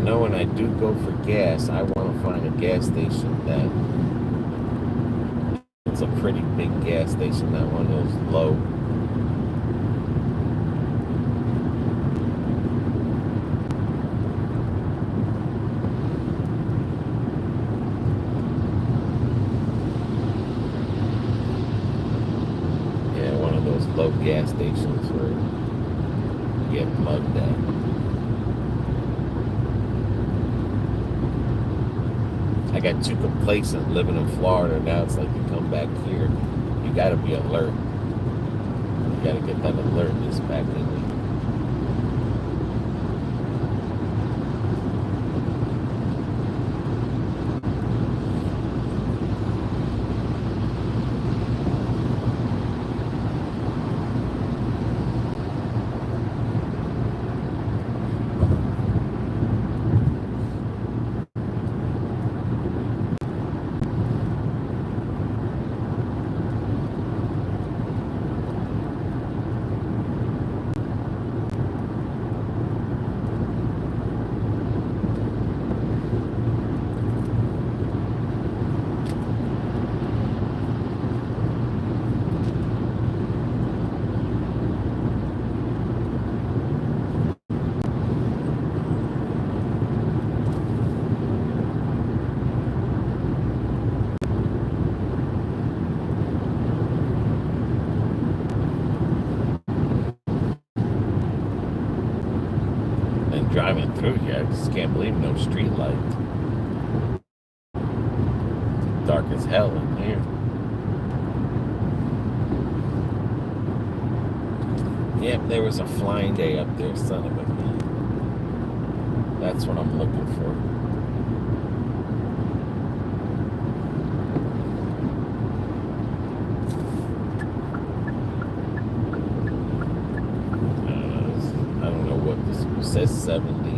When I do go for gas, I want to find a gas station that it's a pretty big gas station, not one of those low. Yeah, one of those low gas stations where you get mugged at. I got too complacent living in Florida. Now it's like you come back here, you got to be alert. You got to get that alertness back in you. Driving through here, I just can't believe no street light. Dark as hell in here. Yep, there was a flying day up there, son of a gun. That's what I'm looking for. Says 70.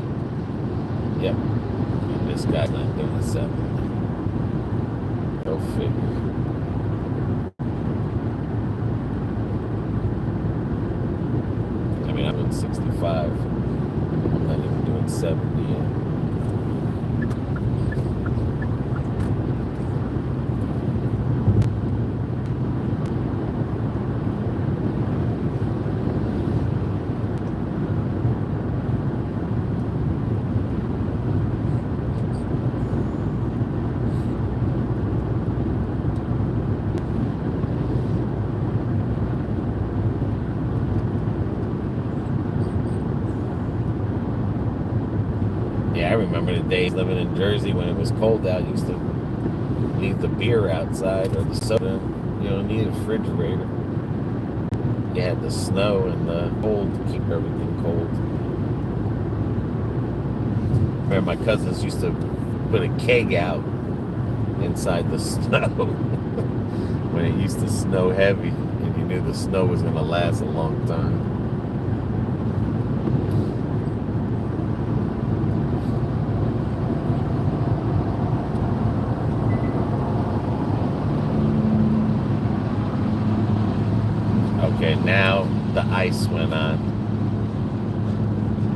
Yep. And this guy's not doing 70. Go figure. I mean, I'm doing 65. I'm not even doing 70 yet. I remember the days living in Jersey when it was cold out. You used to leave the beer outside or the soda. You don't need a refrigerator. You had the snow and the cold to keep everything cold. Remember my cousins used to put a keg out inside the snow when it used to snow heavy and you knew the snow was going to last a long time. ice went on.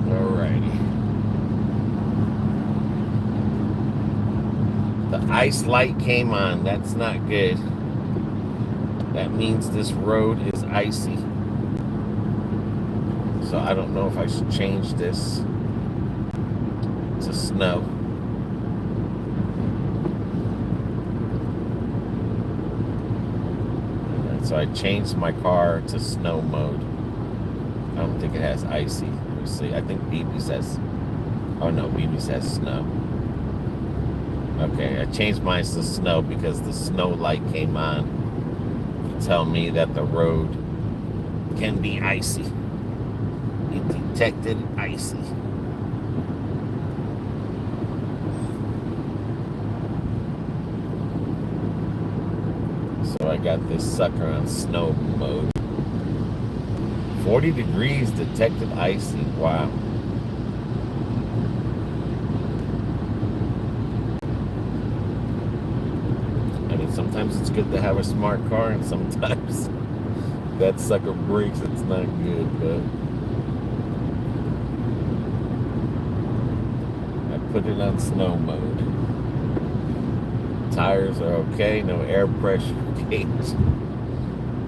Alrighty. The ice light came on. That's not good. That means this road is icy. So I don't know if I should change this to snow. So I changed my car to snow mode. I don't think it has icy. Let me see. I think BB says, oh no, BB says snow. Okay, I changed mine to snow because the snow light came on to tell me that the road can be icy. It detected icy. So I got this sucker on snow mode. 40 degrees detected icy. Wow. I mean, sometimes it's good to have a smart car, and sometimes that sucker breaks. It's not good, but I put it on snow mode. Tires are okay, no air pressure gauge.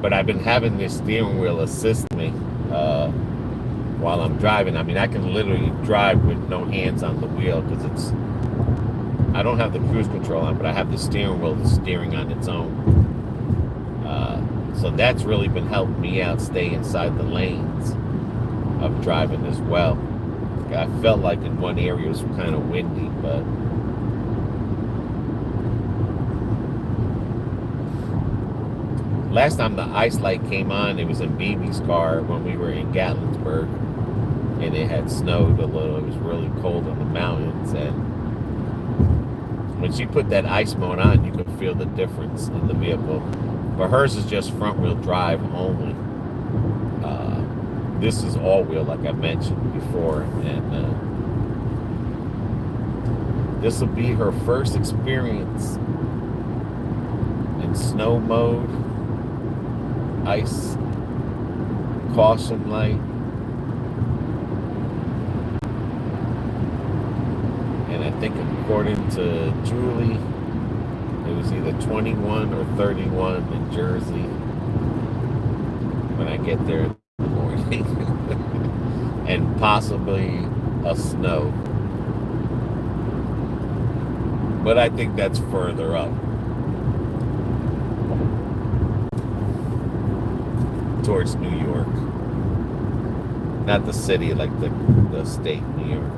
But I've been having this steering wheel assist me while I'm driving. I mean, I can literally drive with no hands on the wheel because I don't have the cruise control on, but I have the steering wheel steering on its own. So that's really been helping me out stay inside the lanes of driving as well. I felt like in one area it was kind of windy, but last time the ice light came on, it was in BB's car when we were in Gatlinburg, and it had snowed a little. It was really cold on the mountains, and when she put that ice mode on, you could feel the difference in the vehicle. But hers is just front wheel drive only. This is all wheel, like I mentioned before, and this will be her first experience in snow mode. Ice caution light, and I think according to Julie, it was either 21 or 31 in Jersey when I get there in the morning, and possibly a snow, but I think that's further up towards New York. Not the city, like the state, New York.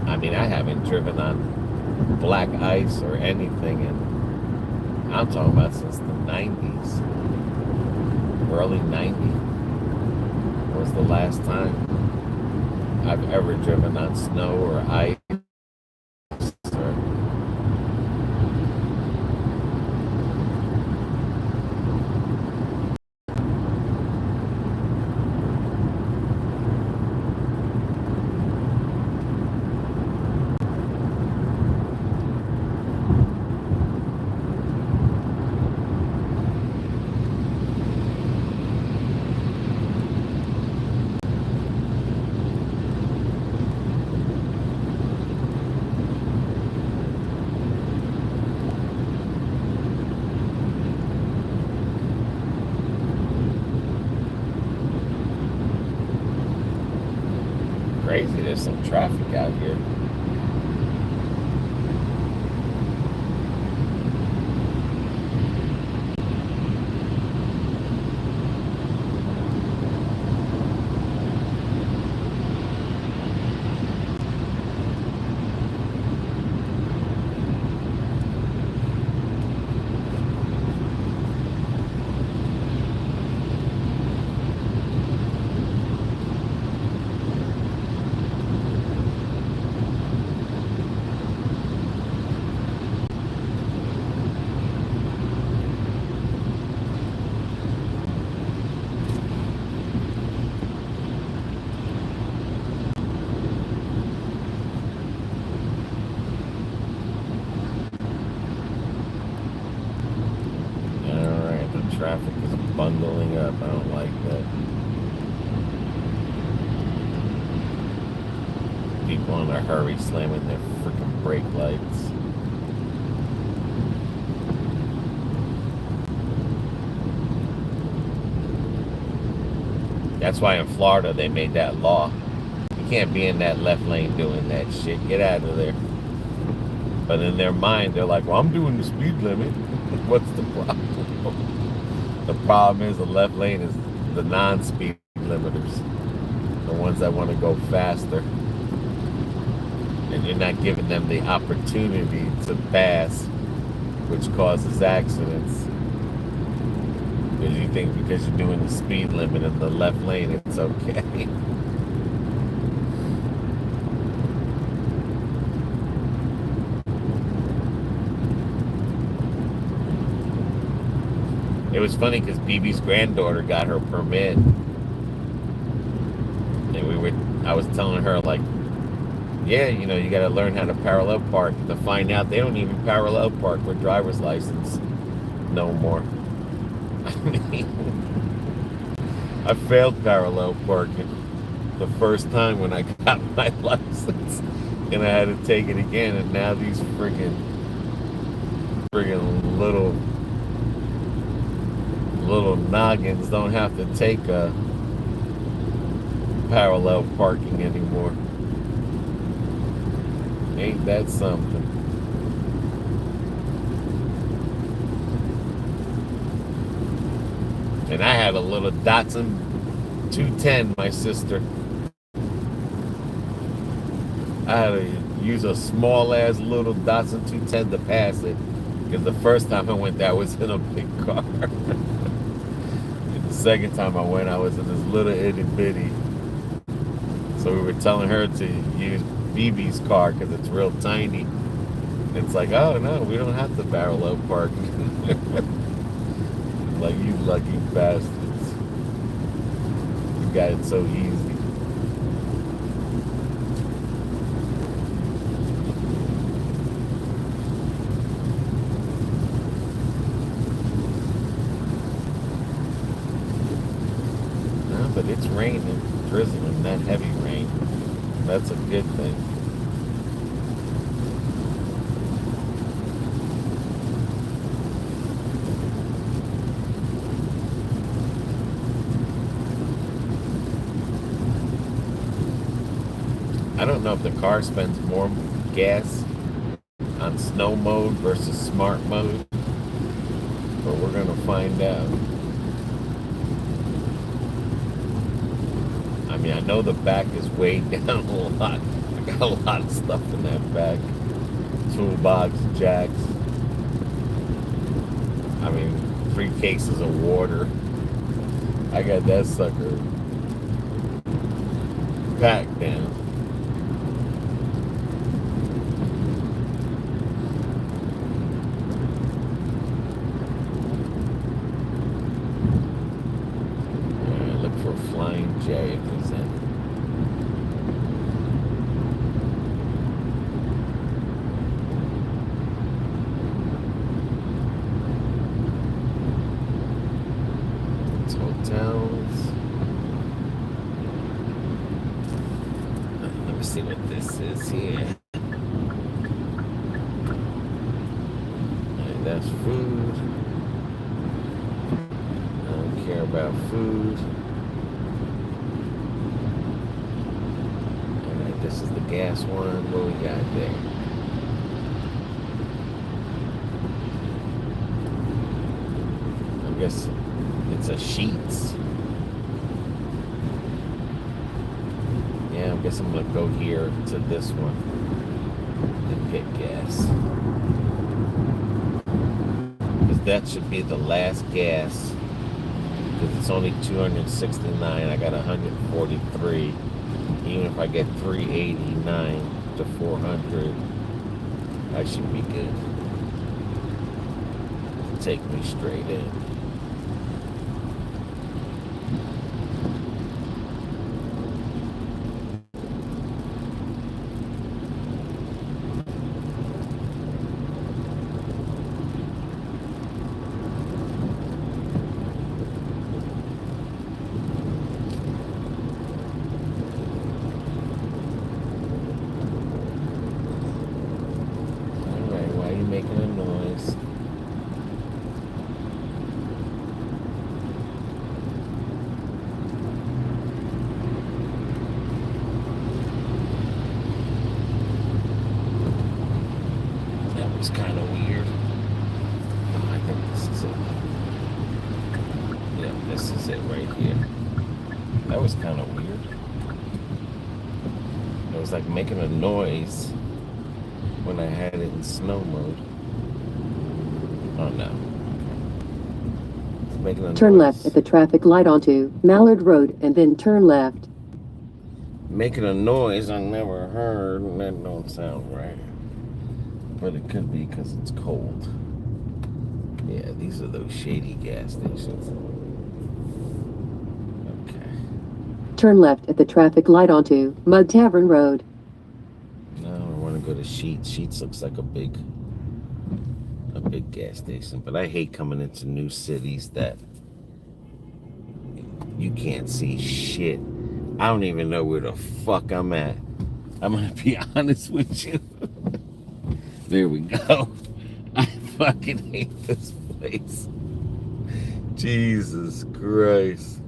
I mean, I haven't driven on black ice or anything, and I'm talking about since the 90s, early 90s was the last time I've ever driven on snow or ice. Crazy, there's some traffic out here. traffic is bundling up. I don't like that. People in a hurry slamming their freaking brake lights. That's why in Florida they made that law. You can't be in that left lane doing that shit. Get out of there. But in their mind, they're like, well, I'm doing the speed limit. What's the problem? The problem is the left lane is the non-speed limiters. The ones that want to go faster. And you're not giving them the opportunity to pass, which causes accidents. Because you think because you're doing the speed limit in the left lane, it's okay. It was funny because BB's granddaughter got her permit, and I was telling her, like, yeah, you know, you got to learn how to parallel park. To find out they don't even parallel park with driver's license no more. I mean, I failed parallel parking the first time when I got my license, and I had to take it again. And now these friggin' little noggins don't have to take a parallel parking anymore. Ain't that something? And I had a little Datsun 210, my sister. I had to use a small ass little Datsun 210 to pass it. Because the first time I went there, I was in a big car. And the second time I went, I was in this little itty bitty. So we were telling her to use BB's car because it's real tiny. It's like, oh no, we don't have to parallel park. Like, you lucky bastards. You got it so easy. No, but it's raining, drizzling, not heavy rain. That's a good thing. I don't know if the car spends more gas on snow mode versus smart mode, but we're gonna find out. I mean, I know the back is weighed down a lot. I got a lot of stuff in that back. Toolbox, jacks. I mean, 3 cases of water. I got that sucker packed down. J if he's in. It's hotels. Let me see what this is here. And that's food. I don't care about food. This is the gas one. What we got there? I guess it's a Sheets. Yeah, I guess I'm gonna go here to this one and get gas. Because that should be the last gas. Because it's only 269. I got 143. Even if I get 389 to 400, I should be good. Take me straight in. Yeah, that was kind of weird. It was like making a noise when I had it in snow mode. Oh no. It's making a Turn noise. left at the traffic light onto Mallard Road and then turn left. Making a noise I never heard, and that don't sound right. But it could be because it's cold. Yeah, these are those shady gas stations. Okay. Turn left at the traffic light onto Mud Tavern Road. Now I want to go to Sheets. Sheets looks like a big gas station. But I hate coming into new cities that you can't see shit. I don't even know where the fuck I'm at. I'm gonna be honest with you. There we go. I fucking hate this place. Jesus Christ.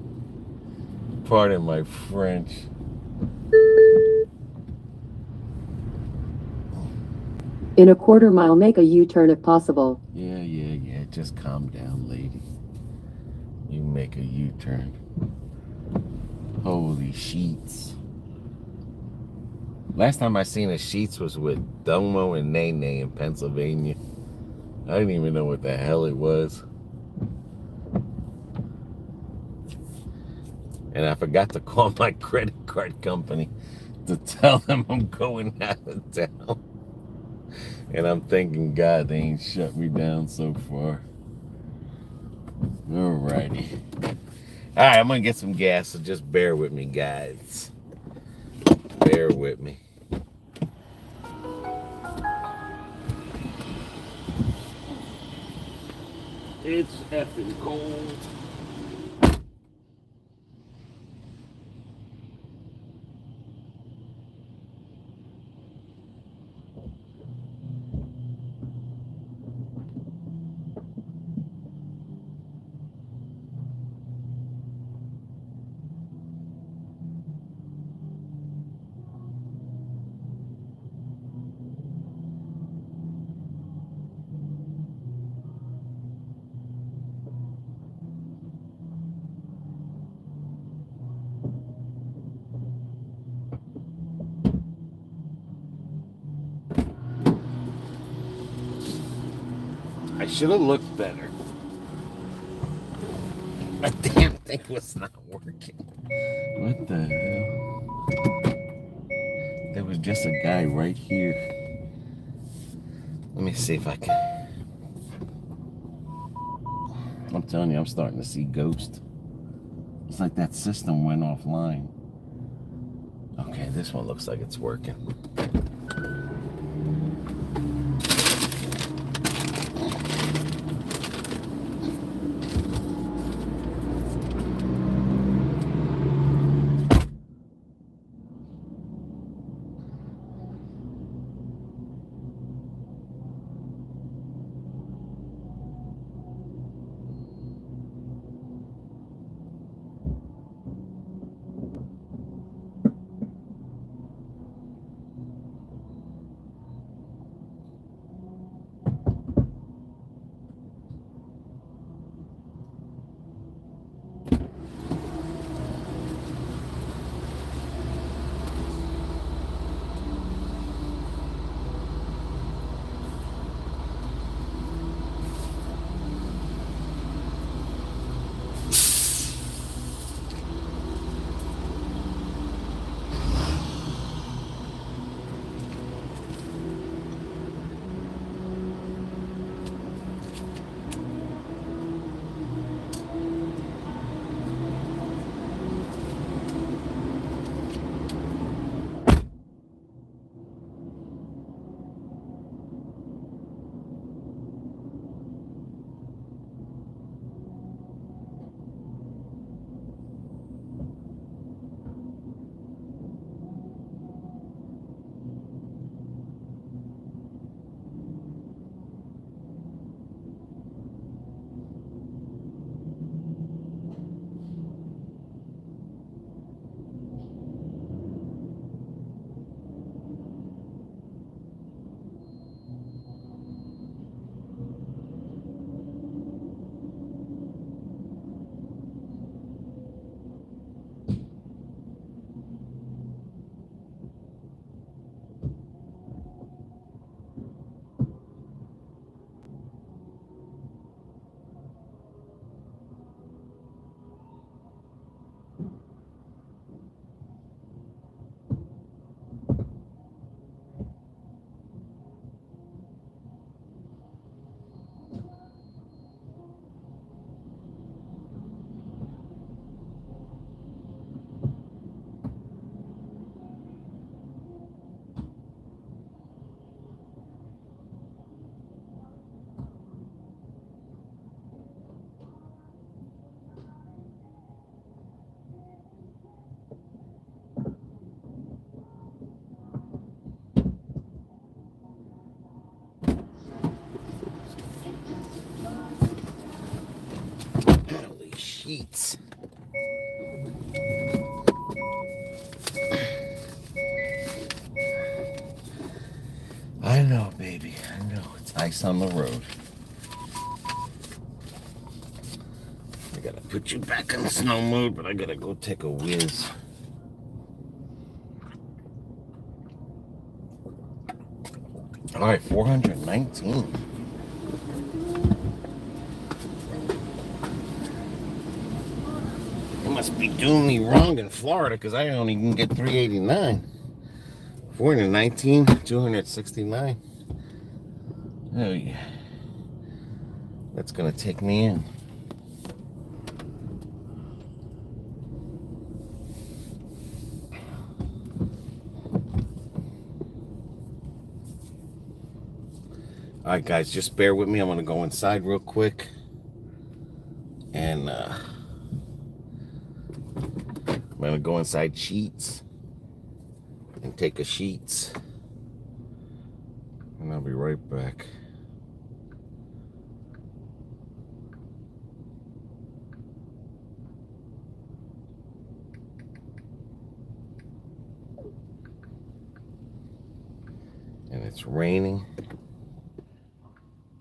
Pardon my French. In a quarter mile, make a U-turn if possible. Yeah. Just calm down, lady. You make a U-turn. Holy Sheets. Last time I seen a Sheets was with Domo and Nene in Pennsylvania. I didn't even know what the hell it was. And I forgot to call my credit card company to tell them I'm going out of town. And I'm thinking, God, they ain't shut me down so far. Alrighty. Alright, I'm gonna get some gas, so just bear with me, guys. Bear with me. It's effing cold. I should have looked better. My damn thing was not working. What the hell? There was just a guy right here. Let me see if I can. I'm telling you, I'm starting to see ghosts. It's like that system went offline. Okay, this one looks like it's working. sheets. I know, baby. I know. It's ice on the road. I gotta put you back in snow mode, but I gotta go take a whiz. All right, 419. They must be doing me wrong in Florida because I only can get 389. 419, 269. Oh yeah. That's gonna take me in. All right, guys, just bear with me. I'm gonna go inside real quick, and I'm gonna go inside Sheets and take a Sheets, and I'll be right back. And it's raining.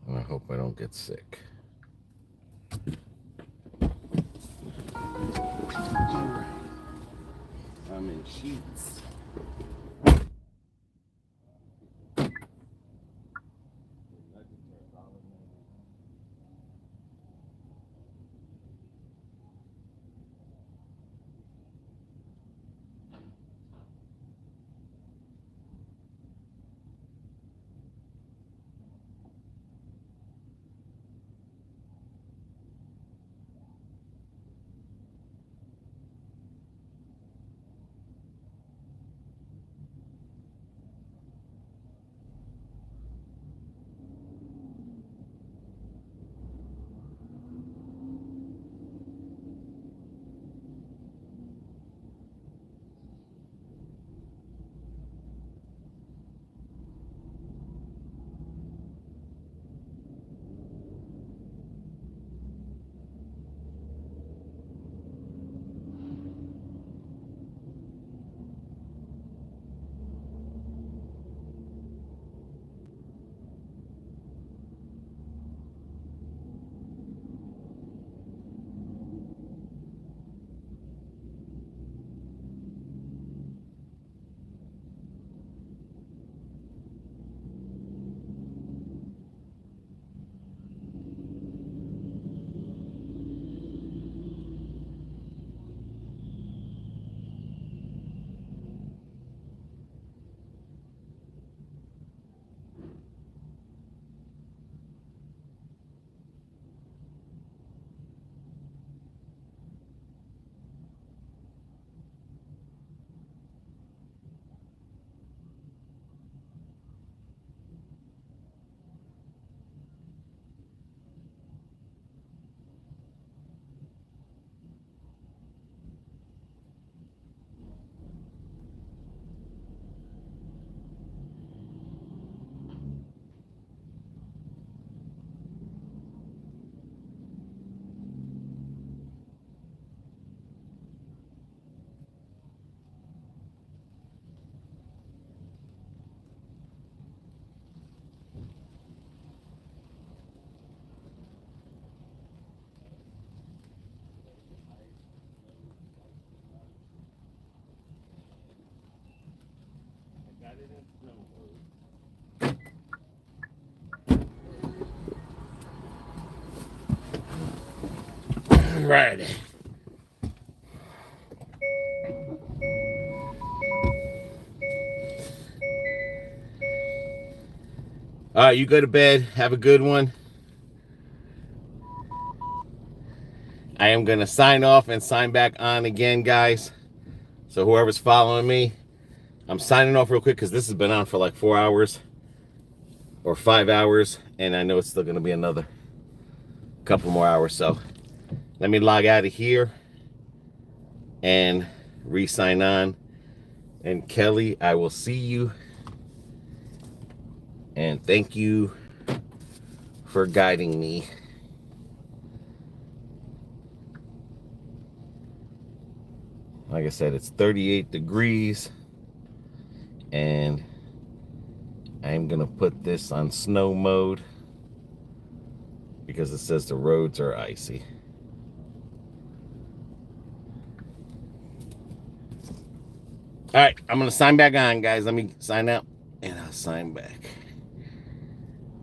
And I hope I don't get sick. Alright. I'm in Sheets. Right. All right, you go to bed. Have a good one. I am going to sign off and sign back on again, guys. So whoever's following me, I'm signing off real quick because this has been on for like 4 hours or 5 hours. And I know it's still going to be another couple more hours. So let me log out of here and re-sign on. And Kelly, I will see you. And thank you for guiding me. Like I said, it's 38 degrees. And I'm going to put this on snow mode because it says the roads are icy. All right, I'm going to sign back on, guys. Let me sign out and I'll sign back.